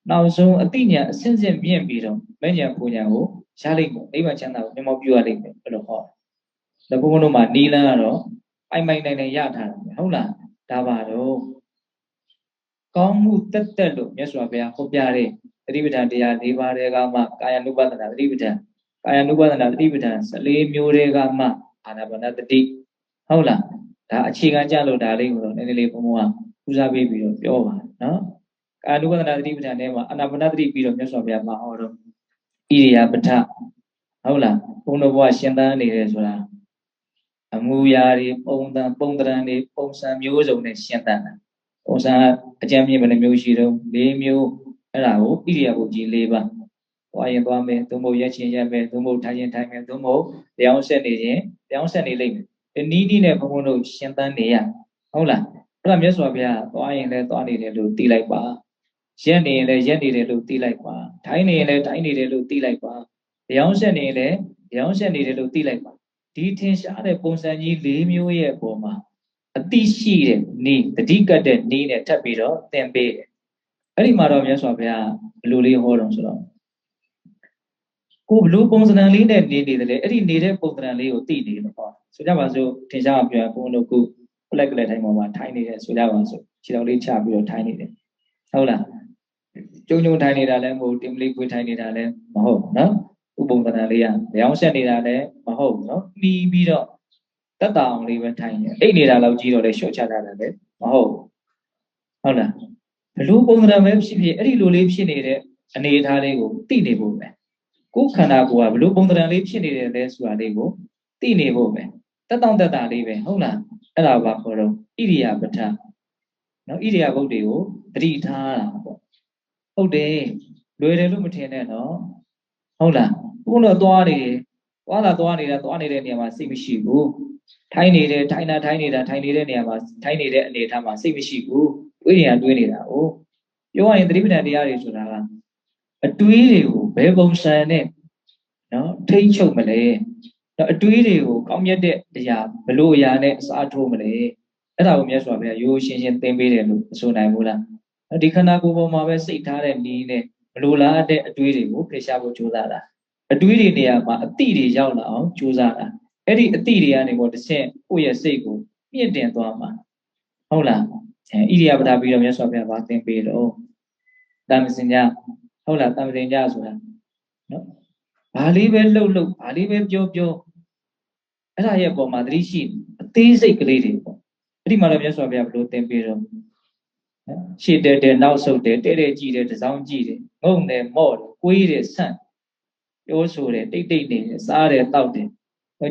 နောက်ဆုံးအတိညာအစဉ်စဉ်မြင့်ပြီးတော့မဉ္ဇဉ်ပူညာကိုရလိမ့်မယ်အိမ်မှာချမ်းသာကိုမျက်မှောက်ပြုရလိမ့်မယ်ဘယ်လိုဟောဒါဘုန်းဘုန်းတို့မှာနီလန်းကတော့ပိုင်ပိုင်နိုင်နိုင်ရထားတယ်ဟုတ်လားဒါပါတော့ကောင်းမှုတက်တက်လို့မြတ်စွာဘုရားဟောပြတဲ့သတိပဋ္ဌာန်တရား၄ပါးတွေကမှကာယ ानु ပဒနာသတိပဋ္ဌာန်ကာယ ानु ပဒနာသတိပဋ္ဌာန်14မျိုးတွေကမှအာနာပါနသတိဟုတ်လားဒါအခြေခံကြလို့ဒါလေးကိုတော့နည်းနည်းလေးဘုံဘုံကဦးစားပေးပြီးတော့ပြောပါနော်ကာယ ानु ပဒနာသတိပဋ္ဌာန်ထဲမှာအာနာပါနသတိပြီးတော့မြတ်စွာဘုရားမှာဟောတော့ဣရိယာပဋ္ဌဟုတ်လားဘုံတော်ဘုရားရှင်သန်နေတယ်ဆိုတာအမူအရာတွေပုံသဏ္ဍာန်တွေပုံစံမျိုးစုံနဲ့ရှင်သန်တာပုံစံအကျဉ်းမြင့်ဘယ်နှမျိုးရှိတော့၄မျိုးအဲ့ဒါကိုဣရိယာပုကြီး၄ပါးသွားရင်သွားမယ်သို့မဟုတ်ရက်ချင်းရက်မယ်သို့မဟုတ်ထိုင်ရင်ထိုင်မယ်သို့မဟုတ်တရားဆက်နေခြင်းတရားဆက်နေလိမ့်မယ်ဒီနည်းနဲ့ဘုံဘုံတို့ရှင်သန်နေရဟုတ်လားအဲ့ဒါမြတ်စွာဘုရားသွားရင်လည်းသွားနေတယ်လို့သိလိုက်ပါရက်နေရင်လည်းရက်နေတယ်လို့သိလိုက်ပါထိုင်နေရင်လည်းထိုင်နေတယ်လို့သိလိုက်ပါတရားဆက်နေရင်လည်းတရားဆက်နေတယ်လို့သိလိုက်ပါဒီထင်ရှားတဲ့ပုံစံကြီး၄မျိုးရဲ့အပေါ်မှာအတိရှိတဲ့နေတတိကတ်တဲ့နေနဲ့ထပ်ပြီးတော့သင်ပေးတယ်အဲ့ဒီမှာတော့မြတ်စွာဘုရားဘယ်လိုလေးဟောတော့ဆိုတော့ကိုဘလို့ပုံစံလေးနဲ့နေနေတယ်အဲ့ဒီနေတဲ့ပုံစံလေးကိုသိနေလို့ဟောဆိုကြပါစို့ထင်ရှားပြောဘုန်းတို့ခုလက်ကလေးထိုင်ပေါ်မှာထိုင်နေတယ်ဆိုကြပါစို့ခြေတော်လေးချပြီးတော့ထိုင်နေတယ်ဟုတ်လားကျုံထိုင်နေတာလည်းမဟုတ်တင်မလေးခွေးထိုင်နေတာလည်းမဟုတ်နော်ဥပုံစံလေးကရောင်းဆက်နေတာလည်းမဟုတ်နော်ပြီးပြီးတော့တက်တာအောင်လေးပဲထိုင်နေအိတ်နေတာလောက်ကြီးတော့လေရှော့ချတာလည်းမဟုတ်ဟုတ်လားဘလို့ပုံစံပဲဖြစ်ဖြစ်အဲ့ဒီလိုလေးဖြစ်နေတဲ့အနေအထားလေးကိုသိနေဖို့ပဲကိုယ်ခန္ဓာကိုယ်ကဘလို့ပုံစံလေးဖြစ်နေတယ်လဲဆိုတာလေးကိုသိနေဖို့ပဲတက်တောင့်တက်တာလေးပဲဟုတ်လားအဲ့ဒါပါခေါ်တော့ဣရိယာပဋ္ဌာန်နော်ဣရိယာပုတ်တွေကိုသတိထားတာပေါ့ဟုတ်တယ်လွယ်တယ်လို့မထင်နဲ့နော်ဟုတ်လားဘုန်းတော်သွားနေတယ်သွားနေတဲ့နေရာမှာစိတ်မရှိဘူးထိုင်နေတယ်ထိုင်နေတဲ့နေရာမှာထိုင်နေတဲ့အနေအထားမှာစိတ်မရှိဘူးတွေးနေတာ哦ပြောရရင်သတိပဋ္ဌာန်တရားတွေဆိုတာကအတွေးတွေကိုဘယ်ပုံစံနဲ့နော်ထိမ့်ချုပ်မလဲနော်အတွေးတွေကိုကောင်းမြတ်တဲ့အရာဘလို့အရာနဲ့အစားထိုးမလဲအဲ့ဒါကိုမြတ်စွာဘုရားရိုးရှင်းသင်ပေးတယ်လို့မဆိုနိုင်ဘူးလားဒီခန္ဓာကိုယ်ပေါ်မှာပဲစိတ်ထားတဲ့နည်းနဲ့ဘလို့လားတဲ့အတွေးတွေကိုဖေရှားဖို့ကြိုးစားတာအတွေးတွေနေရာမှာအတိတွေရောက်လာအောင်ကြိုးစားတာအဲ့ဒီအတိတွေကနေပေါ်တစ်ဆင့်ကိုယ့်ရဲ့စိတ်ကိုမြင့်တင်သွားမှာဟုတ်လားဣရိယာပဋ္ဌာပြီးတော့မြတ်စွာဘုရားဗာသင်ပေးတော့တမ္ပစင်ညဟုတ်လားတမ္ပစင်ညဆိုတာနော်ဘာလေးပဲလှုပ်ဘာလေးပဲပြောအဲ့ဒါရဲ့အပေါ်မှာသတိရှိအသေးစိတ်ကလေးတွေပေါ့အဲ့ဒီမှာတော့မြတ်စွာဘုရားဘယ်လိုသင်ပေးတော့ရှေ့တဲ့နောက်ဆုတ်တဲ့ကြည့်တဲ့တစောင်းကြည့်တယ်ငုံတယ်မော့တယ်ကိုွေးတယ်ဆန့်ပြောဆိုတယ်တိတ်နေတယ်စားတယ်တောက်တယ်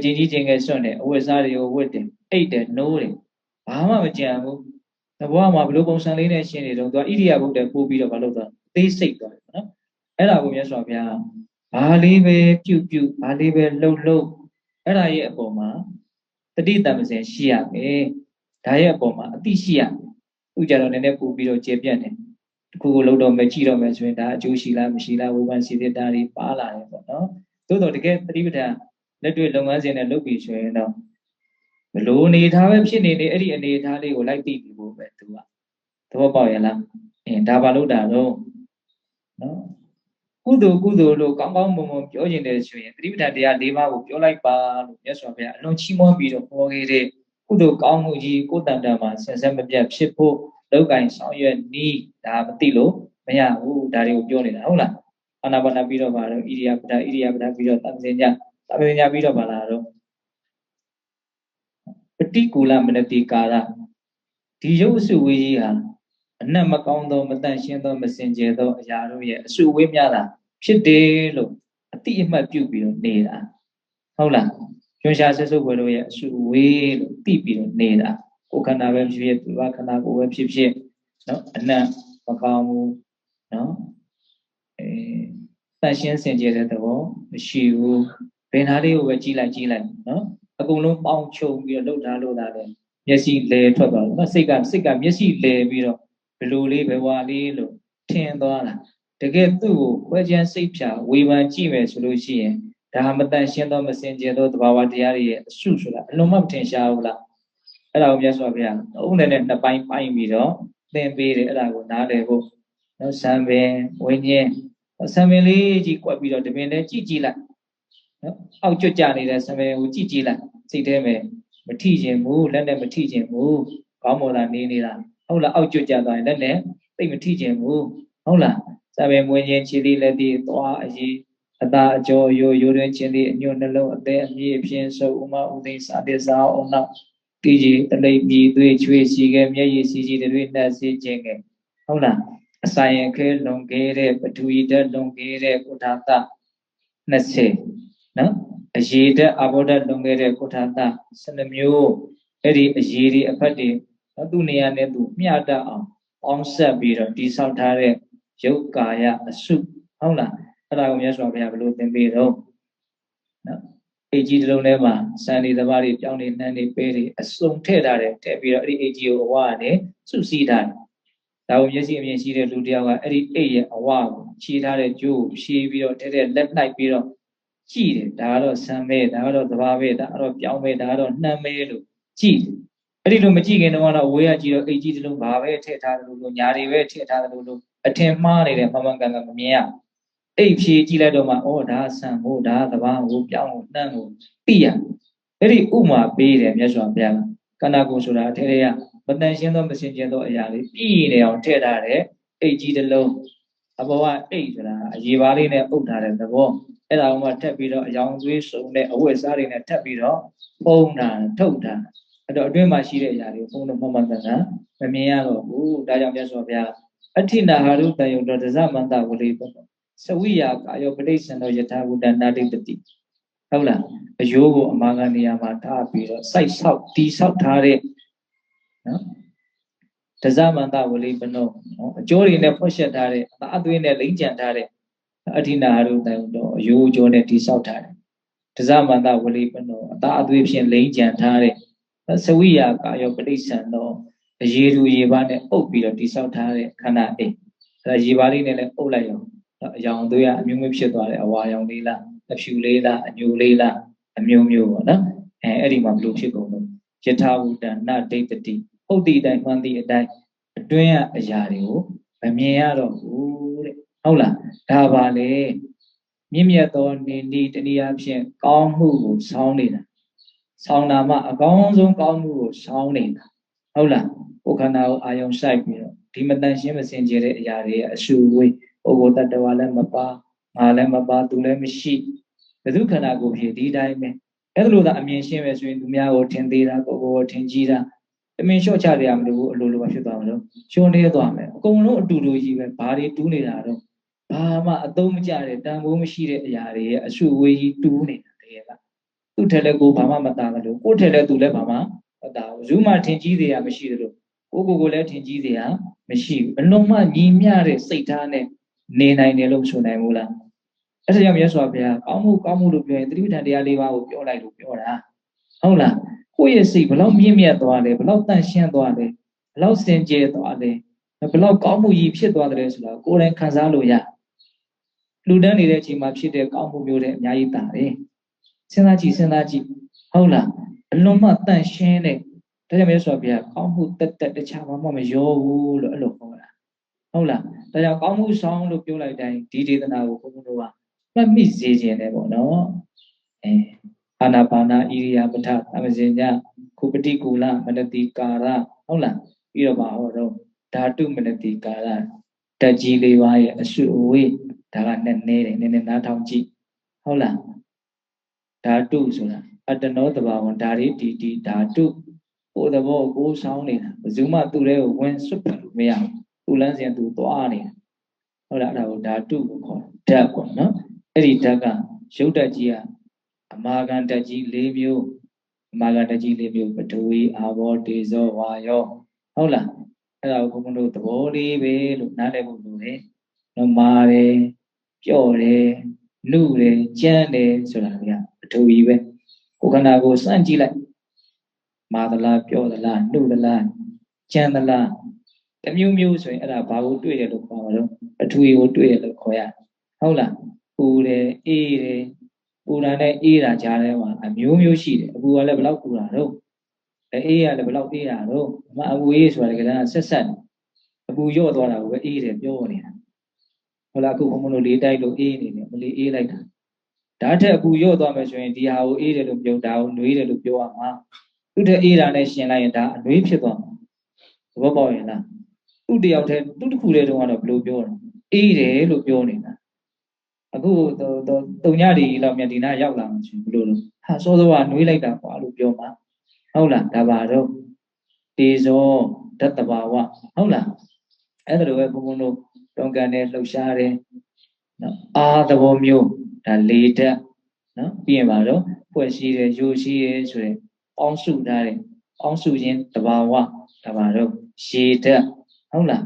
ကြီးချင်းငယ်စွန့်တယ်အဝတ်စားတွေကိုဝတ်တယ်အိတ်တယ်နိုးတယ်ဘာမှမကြံဘူးတဘောမှာဘလို့ပုံစံလေးနဲ့ရှင်းနေတော့သူကဣရိယာပုတ်တယ်ပို့ပြီးတော့မလုပ်တော့သိစိတ်သွားတယ်နော်အဲ့ဒါကိုမြတ်စွာဘုရားဘာလေးပဲပြုဘာလေးပဲလှုပ်အဲ့ဒါရဲ့အပေါ်မှာတတိတမ္ပစင်ရှိရမယ်ဒါရဲ့အပေါ်မှာအတိရှိရသူကြတော့နည်းနည်းပို့ပြီးတော့ကျေပြတ်တယ်တခုကိုလှုပ်တော့မယ်ကြည့်တော့မယ်ဆိုရင်ဒါအကျိုးရှိလားမရှိလားဝိပန်စီတတာတွေပါလာတယ်ပေါ့နော်သို့တော့တကယ်တတိပဋ္ဌာန်လက်တွေ့လုပ်ငန်းစဉ်နဲ့လုပ်ပြီးဆိုရင်တော့ဘလို့အနေထားပဲဖြစ်နေအဲ့ဒီအနေထားလေးကိုလိုက်သိပြီးဖို့ပဲသူကသဘောပေါက်ရလားဒါပါလို့တာတော့နော်ကုသိုလ်လို့ကောင်းကောင်းမွန်မွန်ပြောကျင်တယ်ဆိုရင်သတိပဋ္ဌာန်တရား၄ပါးကိုပြောလိုက်ပါလို့မြတ်စွာဘုရားအလွန်ချီးမွမ်းပြီးတော့ဟောခဲ့တဲ့ကုသိုလ်ကောင်းမှုကြီးကိုယ်တန်တန်မှာဆင်ဆက်မပြတ်ဖြစ်ဖို့လောက်ကင်ဆောင်ရွက်နည်းဒါမသိလို့မရဘူးဒါတွေကိုပြောနေတာဟုတ်လားအာနာပါနပြီးတော့ပါတော့ဣရိယာပဋ္ဌာပြီးတော့တမ္ပစင်ညပြီးတော့ပါလာတော့ပฏิကူလမနတိကာရဒီရုပ်အစုဝေးကြီးဟာအနတ်မကောင်းသောမတန့်ရှင်းသောမစင်ကြယ်သောအရာတို့ရဲ့အစုဝေးများတာဖြစ်တယ်လို့အတိအမှတ်ပြုပြီးတော့နေတာဟုတ်လားကျွန်းရှားဆက်စုပ်ွယ်တို့ရဲ့အစုဝေးလို့သိပြီးတော့နေတာကိုယ်ခန္ဓာပဲဖြစ်ဖြစ်သူကခန္ဓာကိုယ်ပဲဖြစ်ဖြစ်နော်အနတ်မကောင်းဘူးနော်တန့်ရှင်းစင်ကြယ်တဲ့သဘောမရှိဘူးဘယ်နာလေးကိုပဲကြည့်လိုက်နော်အကုန်လုံးပေါင်းချုပ်ပြီးတော့လှုပ်ထားလို့သားတယ်မျက်စိလဲထွက်သွားတယ်နော်စိတ်ကမျက်စိလဲပြီးတော့ဘလိုလေးဘဝလေးလို့ထင်သွားတာ တကယ်သူ့ကိုခွဲခြားစိတ်ဖြာဝေဖန်ကြည့်မယ်ဆိုလို့ရှိရင်ဒါမတန်ရှင်းသောမစင်ကြယ်သောသဘာဝတရားတွေရဲ့အစုဆိုတာအလုံးမထင်ရှားဘူးလားအဲ့ဒါကိုမြတ်စွာဘုရားသုံးနဲ့နှစ်ပိုင်းပိုင်းပြီးတော့သင်ပေးတယ်အဲ့ဒါကိုနားလည်ဖို့နော်စံပင်ဝိညာဉ်စံပင်လေးကြီးကွက်ပြီးတော့တပင်လေးကြည့်ကြည့်လိုက်နော်အောက်ကျွတ်ကြနေတဲ့စံပင်ကိုကြည့်ကြည့်လိုက်စိတ်ထဲမှာမထိခြင်းဘူးလက်နဲ့မထိခြင်းဘူးကောင်းမွန်လာနေနေတာဟုတ်လားအောက်ကျွတ်ကြသွားရင်လက်နဲ့သိမထိခြင်းဘူးဟုတ်လားစံပင်ဝိညာဉ်ခြေလေးလက်သေးသွားအရေးအသာအကျော်ရိုးရိုးတွင်ခြင်းသည်အညွတ်နှလုံးအသေးအမြင့်အဖြစ်ဆုပ်ဥမဥသိစာတိစာအောင်နောက်တိကြီးတလိပ်ပြီးသွေးချွေးရှိခဲ့မျက်ရည်စီစီတွေနှက်စေခြင်းကဟုတ်လားအဆိုင်ရခဲလွန်ခဲ့တဲ့ပထဝီဓာတ်လွန်ခဲ့တဲ့ကုဋ္ဌာတ20နော်အရေဓာတ်အဘောဓာတ်လွန်ခဲ့တဲ့ကုဋ္ဌာတ12မျိုးအဲ့ဒီအရေတွေအဖက်တွေသူ့နေရာနဲ့သူမျှတအောင်ပေါင်းဆက်ပြီးတော့တိဆောက်ထားတဲ့ရုပ်ကာယအစုဟုတ်လားအဲ့ဒါကိုမြတ်စွာဘုရားဘယ်လိုသင်ပေးတော့နော်အိတ်ကြီးတစ်လုံးထဲမှာစံဒီသဘာတွေပြောင်းနေနှမ်းနေပေးတွေအစုံထည့်ထားတယ်ထည့်ပြီးတော့အဲ့ဒီအိတ်ကြီးကိုအဝနဲ့စုစည်းထားတယ်ဒါကိုမျက်စိအမြင်ရှိတဲ့လူတယောက်ကအဲ့ဒီအိတ်ရဲ့အဝကိုခြေထားတဲ့ကျိုးကိုဖြီးပြီးတော့တဲ့လက်နှိုက်ပြီးတော့ကြည့်တယ်ဒါကတော့စံမဲဒါကတော့သဘာပဲဒါကတော့ပြောင်းမဲဒါကတော့နှမ်းမဲလို့ကြည့်တယ်အဲ့ဒီလိုမကြည့်ခင်တော့ဝေးရကြည့်တော့အိတ်ကြီးတစ်လုံးဘာပဲထည့်ထားတယ်လို့ညာတွေပဲထည့်ထားတယ်လို့အထင်မှားနေတယ်မှန်မှန်ကန်ကန်မမြင်ရအိတ်ဖြေကြည့်လိုက်တော့မှဩဒါဆံကိုဒါသဘာကိုပြောင်းကိုနှမ်းကိုသိရအဲ့ဒီဥမာပေးတယ်မြတ်စွာဘုရားကန္နာကိုဆိုတာအထဲထဲကမတန်ရှင်းသောမစင်ကြယ်သောအရာလေးပြည်နေအောင်ထည့်ထားတယ်အိတ်ကြီးတစ်လုံးအဘောကအိတ်ဆိုတာအရေပါးလေးနဲ့အုပ်ထားတဲ့သဘောအဲ့ဒါကထပ်ပြီးတော့အယောင်သွေးစုံတဲ့အဝတ်စားတွေနဲ့ထပ်ပြီးတော့ပုံတာထုတ်တာအဲ့တော့အတွင်းမှာရှိတဲ့အရာတွေဘုံတော့မှန်မှန်ကန်ကန်မမြင်ရတော့ဘူးဒါကြောင့်မြတ်စွာဘုရားအဋ္ဌိနာဟာရုတယုတ်တော်ဒဇမန္တဝလိပစဝိယာကာယောပဋိစ္စံတော်ယထာဘုဒ္ဓနာတိပတိဟုတ်လားအယိုးကိုအမာကနေရာမှာထားပြီးတော့စိုက်ဆောက်တီးဆောက်ထားတဲ့နော်ဒဇမန္တဝလိပနောနော်အကျိုးတွေနဲ့ဖွက်ရှက်ထားတဲ့အသားအသွေးနဲ့လိမ့်ကြံထားတဲ့အဋ္ဌိနာဟာရုတယုတ်တော်အယိုးအကျိုးနဲ့တီးဆောက်ထားတယ်ဒဇမန္တဝလိပနောအသားအသွေးဖြင့်လိမ့်ကြံထားတဲ့စဝိယာကာယောပဋိစ္စံတော်အရေလူရေပါနဲ့အုပ်ပြီးတော့တီးဆောက်ထားတဲ့ခန္ဓာအိမ်အဲရေပါလေးနဲ့လည်းအုပ်လိုက်အောင်အယောင်သွေးကအမျိုးမျိုးဖြစ်သွားတယ်အဝါရောင်လေးလားအဖြူလေးလားအညိုလေးလားအမျိုးမျိုးပေါ့နော်အဲ့ဒီမှာဘလို့ဖြစ်ကုန်လို့ယထာဝုတ္တနာဒိဋ္ဌတိဟုတ်ဒီတိုင်းမှန်သည့်အတိုင်းအတွင်းကအရာတွေကိုမမြင်ရတော့ဘူးတဲ့ဟုတ်လားဒါပါလေမြင့်မြတ်သောနေဒီတနည်းအားဖြင့်ကောင်းမှုကိုဆောင်းနေတာဆောင်းတာမှအကောင်းဆုံးကောင်းမှုကိုဆောင်းနေတာဟုတ်လားကိုယ်ခန္ဓာကိုအာယုံဆိုင်ပြီးတော့ဒီမတန်ရှင်းမစင်ကြယ်တဲ့အရာတွေအဆူဝေးပုဂ္ဂိုလ်တ attva လည်းမပါငါလည်းမပါသူလည်းမရှိဘယ်သူခန္ဓာကိုယ်ဖြစ်ဒီတိုင်းပဲအဲ့လိုသာအမြင်ရှင်းပဲဆိုရင်သူများကိုထင်သေးတာကိုယ်ကိုထင်ကြီးတာအမြင်လျှော့ချရမလို့အလိုလိုပဲဖြစ်သွားမှာလို့ရှုံးနေသွားမယ်အကုန်လုံးအတူတူကြီးပဲဘာတွေတူးနေတာတော့ဘာမှအသုံးမကျတဲ့တန်ဖိုးမရှိတဲ့အရာတွေရဲ့အဆူဝေးကြီးတူးနေတာတကယ်ကသူ့ထက်လည်းကိုဘာမှမတားဘူးလို့ကိုယ်ထက်လည်းသူလည်းဘာမှမတားဘူးဇူးမှထင်ကြီးသေးရမရှိသလိုကိုလည်းထင်ကြီးသေးရမရှိဘူးအလုံးမညီမျှတဲ့စိတ်ထားနဲ့နေနိုင်တယ်လို့ဆိုနိုင်ဘူးလားအဲ့ဒါကြောင့်မြတ်စွာဘုရားကောင်းမှုလို့ပြောရင်သတိပဋ္ဌာန်တရား၄ပါးကိုပြောလိုက်လို့ပြောတာဟုတ်လားကိုယ့်ရဲ့စိတ်ဘလောက်မြင့်မြတ်သွားလဲဘလောက်တန့်ရှင်းသွားလဲဘလောက်စင်ကြယ်သွားလဲဘလောက်ကောင်းမှုကြီးဖြစ်သွားတယ်ဆိုတာကိုယ်တိုင်ခံစားလို့ရလူတန်းနေတဲ့အချိန်မှာဖြစ်တဲ့ကောင်းမှုမျိုးတွေအများကြီးတာတယ်စဉ်းစားကြည့်ဟုတ်လားအလွန်မှတန့်ရှင်းတဲ့ဒါကြောင့်မြတ်စွာဘုရားကောင်းမှုတက်တခြားမှမရောဘူးလို့အဲ့လိုပြောတာဟုတ်လားဒါကြောင့်ကောင်းမှုဆောင်လို့ပြောလိုက်တိုင်းဒီဒေသနာကိုဘုန်းဘုန်းတို့ကမှတ်မိစေခြင်းတယ်ပေါ့နော်အာနာပါနာဣရိယာပဋ္ဌသမဇင်ညခုပတိကူလမနတိကာရဟုတ်လားပြီးတော့ပါဟောတော့ဓာတုမနတိကာရတက်ကြီးလေးပါးရဲ့အစုအဝေးဒါကနဲ့နေတယ်နည်းနည်းနားထောင်ကြည့်ဟုတ်လားဓာတုဆိုတာအတ္တနောတဘာဝံဓာရီတီဓာတုဟိုသဘောကိုဆောင်းနေတာဘယ်သူမှသူ့ထဲကိုဝင်စွတ်ဖတ်လို့မရဘူးသူ့လမ်းစဉ်သူသွားနေတာဟုတ်လားအဲ့ဒါကိုဓာတုကိုခေါ်ဓာတ်ပေါ့နော်အဲ့ဒီဓာတ်ကရုပ်ဓာတ်ကြီးကအမာခံဓာတ်ကြီး၄မျိုးအမာခံဓာတ်ကြီး၄မျိုးပထဝီအာဘောတေဇောဝါယောဟုတ်လားအဲ့ဒါကိုဘုန်းဘုန်းတို့သဘောလေးပဲလို့နားလည်ဖို့လိုတယ်နော်မာတယ်ပြော့တယ်နှုတယ်ကြမ်းတယ်ဆိုတာကပထဝီပဲကိုယ်ခန္ဓာကိုစမ်းကြည့်လိုက်မာသလားပြောသလားနှုသလားကြမ်းသလား တမျိုးမျိုးဆိုရင်အဲ့ဒါဘာကိုတွေ့တယ်လို့ခေါ်မှာတော့အထွေကိုတွေ့တယ်လို့ခေါ်ရဟုတ်လားပူတယ်အေးတယ်ပူတာနဲ့အေးတာကြားထဲမှာအမျိုးမျိုးရှိတယ်အပူကလည်းဘယ်လောက်ပူတာတော့အေးရလည်းဘယ်လောက်အေးတာတော့အပူအေးဆိုတာကလည်းဆက်ဆက်အပူရော့သွားတာကိုပဲအေးတယ်ပြောနေတာဟုတ်လားအခုဘုံဘုံတို့လေးတိုက်လို့အေးနေတယ်မလေးအေးလိုက်တာဒါထက်အပူရော့သွားမယ်ဆိုရင်ဒီဟာကိုအေးတယ်လို့ပြောတာကိုနှွေးတယ်လို့ပြောရမှာသူ့တဲ့အေးတာနဲ့ရှင်လိုက်ရင်ဒါအနှွေးဖြစ်သွားမှာသဘောပေါက်ရင်လားသူ့တယောက်တည်းသူ့တစ်ခုတည်းတုန်းကတော့ဘယ်လိုပြောတာအေးတယ်လို့ပြောနေတာအခုတုံညဒီလောက်မြတ်ဒီနာရောက်လာမှဆိုဘယ်လိုလဲဟာစောစောကနှွေးလိုက်တာကွာလို့ပြောမှာဟုတ်လားဒါပါတော့တေဇောဓာတ်တဘာဝဟုတ်လားအဲ့ဒါလိုပဲဘုံဘုံတို့တုံကန်နဲ့လှုပ်ရှားတယ်နော်အာသဘောမျိုးဒါလေဓာတ်နော်ပြီးရင်ပါတော့ဖွဲ့ရှိတယ်ယူရှိတယ်ဆိုရင်ပေါင်းစုထားတယ်ပေါင်းစုခြင်းတဘာဝဒါပါတော့ရေဓာတ်ဟုတ်လား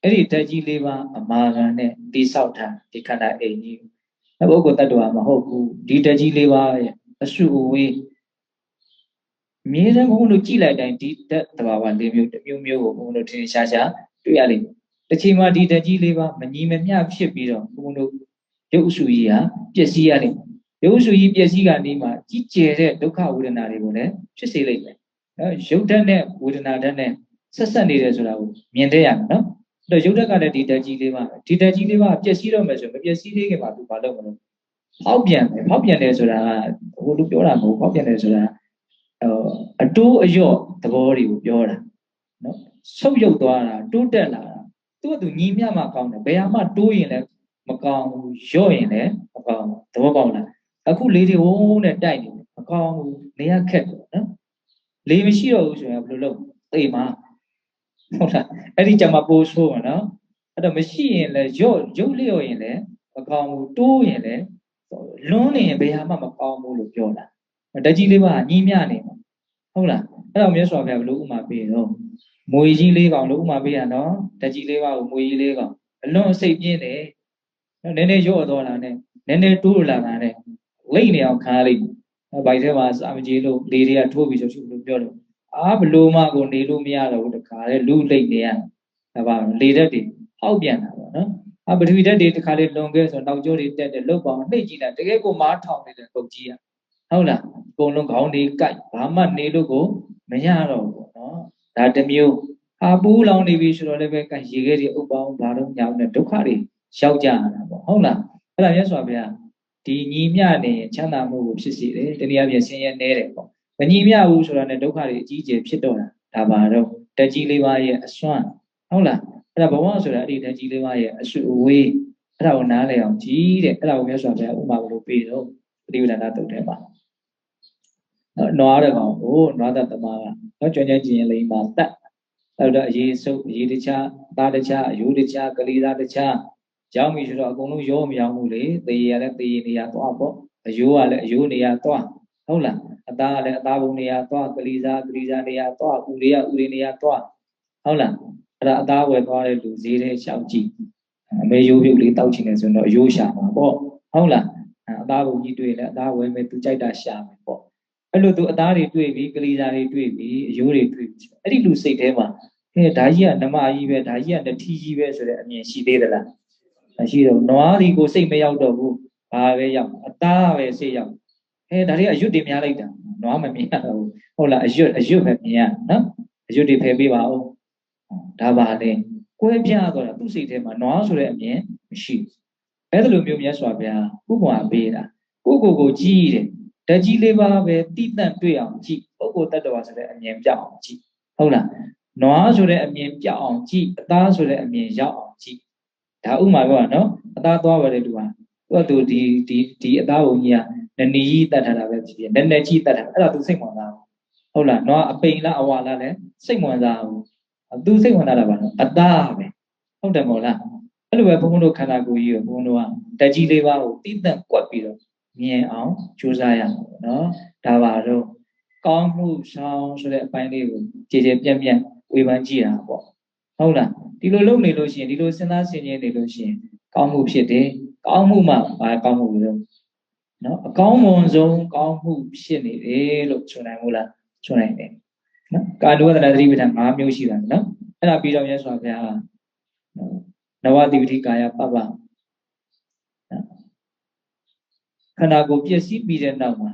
အဲ့ဒီဓာတ်ကြီးလေးပါအမာခံနဲ့တိဆောက်ထားဒီခန္ဓာအိမ်ကြီးဘုဂ္ဂိုလ်တ attva မဟုတ်ဘူးဒီဓာတ်ကြီးလေးပါရဲ့အစုအဝေးမြေတဲ့ဘုံတို့ကြည့်လိုက်တိုင်းဒီဓာတ်တဘာဝလေးမျိုးတစ်မျိုးမျိုးကိုဘုံတို့ထင်ရှားရှားတွေ့ရလိမ့်မယ်တစ်ချိန်မှာဒီဓာတ်ကြီးလေးပါမညီမမျှဖြစ်ပြီးတော့ဘုံတို့ရုပ်အစုကြီးဟာပျက်စီးရလိမ့်မယ်ရုပ်အစုကြီးပျက်စီးကနေမှကြီးကျယ်တဲ့ဒုက္ခဝေဒနာတွေကိုလည်းဖြစ်စေလိမ့်မယ်နော်ရုပ်ဓာတ်နဲ့ဝေဒနာဓာတ်နဲ့ဆက်ဆက်နေတယ်ဆိုတာကိုမြင်သိရမယ်နော်အဲ့တော့ရုပ်ဓာတ်ကလည်းဒီဓာတ်ကြီးလေးပါဒီဓာတ်ကြီးလေးပါပျက်စီးတော့မယ်ဆိုမပျက်စီးသေးခင်မှာသူဘာလုပ်မလို့ဖောက်ပြန်တယ်ဖောက်ပြန်တယ်ဆိုတာကဟိုလူပြောတာမဟုတ်ဖောက်ပြန်တယ်ဆိုတာအတိုးအယော့သဘောတွေကိုပြောတာနော်ဆုပ်ယုပ်သွားတာတိုးတက်လာတာသူ့အတူညီမျှမှကောင်းတယ်ဘယ်ဟာမှတိုးရင်လည်းမကောင်းဘူးယော့ရင်လည်းမကောင်းဘူးသဘောပေါက်လားအခုလေတွေဝုန်းနဲ့တိုက်နေတယ်မကောင်းဘူးနေရခက်တယ်နော်လေမရှိတော့ဘူးဆိုရင်ဘယ်လိုလုပ်သိမှာဟုတ်လားအဲ့ဒီကြမှာပိုးဆိုးမှာနော်အဲ့တော့မရှိရင်လည်းယော့ရုပ်လျော့ရင်လည်းမကောင်းဘူးတိုးရင်လည်းလွန်းနေရင်ဘယ်ဟာမှမကောင်းဘူးလို့ပြောတာဓာတ်ကြီးလေးပါညီမျှနေမှာဟုတ်လားအဲ့တော့မြတ်စွာဘုရားဘယ်လိုဥမာပေးတော့မွေကြီးလေးကောင်လို့ဥမာပေးရနော်ဓာတ်ကြီးလေးပါကိုမွေကြီးလေးကောင်အလွန်စိတ်ပြင်းတယ်နည်းနည်းရော့သွားတာနဲ့နည်းနည်းတိုးလာတာနဲ့လိမ့်နေအောင်ခါလိုက်ဘိုက်ထဲမှာစာမကြီးလို့လေတွေကထိုးပြီးဆိုလို့ပြောတယ်ဘလို့မှကိုနေလို့မရတော့ဘူးတခါလေလူလိမ့်နေရဒါပါလေဓာတ်တွေဟောက်ပြန်တာပေါ့နော်ပထဝီဓာတ်တွေတခါလေလွန်ခဲ့ဆိုနောက်ကျောတွေတက်တယ်လုတ်ပေါင်းနှိပ်ကြည့်တာတကယ်ကိုမားထောင်နေတဲ့ပုတ်ကြီးဟုတ်လားအကုန်လုံးခေါင်းတွေကြိုက်ဘာမှနေလို့ကိုမရတော့ဘူးပေါ့နော်ဒါတစ်မျိုးပူးလောင်နေပြီဆိုတော့လည်းပဲရေခဲတွေဥပ္ပောင်းဘာလို့ညောင်းနေဒုက္ခတွေရောက်ကြရတာပေါ့ဟုတ်လားအဲ့ဒါမြတ်စွာဘုရားဒီညီမျှနေချမ်းသာမှုကိုဖြစ်စေတယ်တနည်းအားဖြင့်ဆင်းရဲနေတယ်ပေါ့မညီမျှဘူးဆိုတာနဲ့ဒုက္ခတွေအကြီးအကျယ်ဖြစ်တော့တာဒါပါတော့တက်ကြီးလေးပါးရဲ့အစွမ်းဟုတ်လားအဲ့ဒါဘဝဆိုတာအဲ့ဒီတက်ကြီးလေးပါးရဲ့အစုအဝေးအဲ့ဒါကိုနားလည်အောင်ကြည့်တဲ့အဲ့ဒါကိုမြတ်စွာဘုရားဥပမာလို့ပေးတော့ပရိဝဒနာတုတ်ထဲမှာနွားတဲ့ကောင်ကိုနွားသက်သမားကကျွမ်းကျင်ခြင်းလိမ္မာတတ်အဲ့တော့အရေးစုပ်အရေးတခြားသားတခြားအယိုးတခြားကလေးသားတခြားကြောင်းပြီဆိုတော့အကုန်လုံးရောမရောဘူးလေသေရလည်းသေနေရသွားပေါ့အယိုးကလည်းအယိုးနေရသွားဟုတ်လားအသားကလည်းအသားဘုံနေရသွားကလေးသားနေရသွားဥတွေကဥတွေနေရသွားဟုတ်လားအဲ့ဒါအသားဝယ်သွားတဲ့လူဈေးထဲရှောက်ကြည့်အမေရိုးပြုတ်လေးတောက်ချင်တယ်ဆိုတော့အယိုးရှာမှာပေါ့ဟုတ်လားအသားဘုံကြီးတွေ့လဲအသားဝယ်မယ်သူကြိုက်တာရှာမယ်ပေါ့အဲ့လိုသူအသားတွေတွေ့ပြီကလေးသားတွေတွေ့ပြီအယိုးတွေတွေ့ပြီအဲ့ဒီလူစိတ်ထဲမှာဒါကြီးကနမကြီးပဲဒါကြီးကတထီကြီးပဲဆိုတဲ့အမြင်ရှိသေးသလားမရှိတော့နွားဒီကိုစိတ်မရောက်တော့ဘူးဘာပဲရောက်အသားပဲစိတ်ရောက်ဒါတွေအရွတ်တွေများလိုက်တာနွားမမြင်ရတော့ဘူးဟုတ်လားအရွတ်ပဲမြင်ရနော်အရွတ်တွေဖယ်ပေးပါဦးဒါပါလေကွဲပြားသွားတာသူ့စိတ်ထဲမှာနွားဆိုတဲ့အမြင်မရှိဘူးအဲ့ဒါလိုမျိုးမြတ်စွာဘုရားဥပမာပေးတာကိုကြည့်တယ်ဓာတ်ကြီးလေးပါပဲတိတန့်တွေ့အောင်ကြည့်ပုဂ္ဂိုလ်တ attva ဆိုတဲ့အမြင်ပြောက်အောင်ကြည့်ဟုတ်လားနွားဆိုတဲ့အမြင်ပြောက်အောင်ကြည့်အသားဆိုတဲ့အမြင်ရောက်အောင်ကြည့်ဒါဥမာပြောတာနော်အသားသွားပါတယ်သူကသူဒီအသားဘုံကြီးကနနီကြီးတတ်ထားတာပဲဖြစ်ဖြစ်နည်းနည်းကြီးတတ်ထားအဲ့ဒါသူစိတ်ဝင်စားဟုတ်လားနွားအပိန်လားအဝါလားလဲစိတ်ဝင်စားဘူးသူစိတ်ဝင်စားတာပါနော်အသားပဲဟုတ်တယ်မဟုတ်လားအဲ့လိုပဲဘုန်းဘုန်းတို့ခန္ဓာကိုယ်ကြီးကိုဘုန်းဘုန်းတို့ကဓာတ်ကြီးလေးပါးကိုတိတန့်ကွက်ပြီးတော့မြင်အောင်ကြိုးစားရမှာပေါ့နော်ဒါပါတော့ကောင်းမှုဆောင်ဆိုတဲ့အပိုင်းလေးကိုကြည်ကြည်ပြန့်ပြန့်ဝေဖန်ကြည့်တာပေါ့ဟုတ်လားဒီလိုလုပ်နေလို့ရှိရင်ဒီလိုစဉ်းစားဆင်ခြင်နေလို့ရှိရင်ကောင်းမှုဖြစ်တယ်ကောင်းမှုမှဘာကောင်းမှုလဲနော်အကောင်းမွန်ဆုံးကောင်းမှုဖြစ်နေတယ်လို့ဆိုနိုင်မို့လားဆိုနိုင်တယ်နော်ကာနုဝဒနာသတိပဋ္ဌာန်၅မျိုးရှိတာနော် အဲ့ဒါပြီးတော့မြတ်စွာဘုရားနဝတိပတိကာယပပခန္ဓာကိုယ်ပျက်စီးပြီးတဲ့နောက်မှာ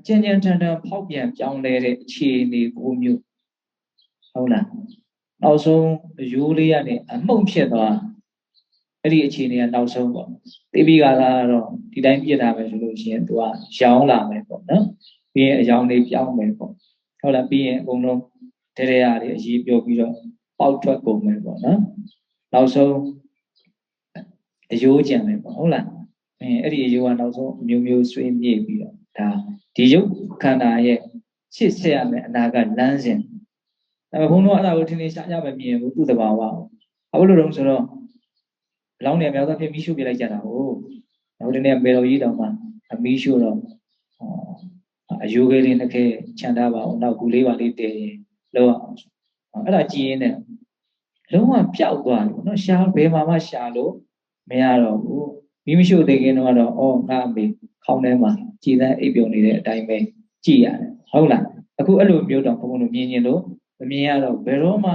ကျဉ်းကျဉ်းထန်ထန်ဖောက်ပြန်ပြောင်းလဲတဲ့အခြေအနေကိုမျိုးဟုတ်လားနောက်ဆုံးရိုးလေးရနေအမှုန့်ဖြစ်သွားအဲ့ဒီအခြေအနေကနောက်ဆုံးပေါ့သိပြီးကလာတော့ဒီတိုင်းပြစ်တာပဲဆိုလို့ရှိရင်သူကရောင်းလာမယ်ပေါ့နော်ပြီးရင်အယောင်လေးပြောင်းမယ်ပေါ့ဟုတ်လားပြီးရင်အကုန်လုံးတဲတဲရတွေအရေးပြောပြီးတော့ပေါက်ထွက်ကုန်မယ်ပေါ့နော်နောက်ဆုံးအယိုးကြံမယ်ပေါ့ဟုတ်လားအဲ့ဒီအယိုးကနောက်ဆုံးအမျိုးမျိုးဆွေးမြေ့ပြီးတော့ဒါဒီရုပ်ခန္ဓာရဲ့ရှစ်ဆက်ရမယ်အနာကလမ်းစဉ်ဘုန်းတော်အဲ့ဒါကိုထင်ထင်ရှားရှားမမြင်ဘူးသူ့တဘာဝဘာလို့လဲဆိုတော့အလောင်းနေအများဆုံးဖြစ်မီးရှို့ပြလိုက်ကြတာဟုတ်ဒီနေ့မေတော်ကြီးတောင်မှမီးရှို့တော့အယိုးကလေးတစ်ခဲခြံထားပါအောင်နောက်ကူလေးပါလေးတည်ရင်လောက်အောင်အဲ့ဒါကြည်ရင်လည်းလုံးဝပျောက်သွားတယ်နော်ရှားဘယ်မှာမှရှားလို့မရတော့ဘူးမီးမရှို့သေးခင်တော့ငါအမေခေါင်းထဲမှာကြည်သန်းအိပ်ပျော်နေတဲ့အတိုင်းပဲကြည်ရတယ်ဟုတ်လားအခုအဲ့လိုမျိုးတော့ဘုန်းဘုန်းတို့မြင်ရင်လို့မမြင်ရတော့ဘယ်တော့မှ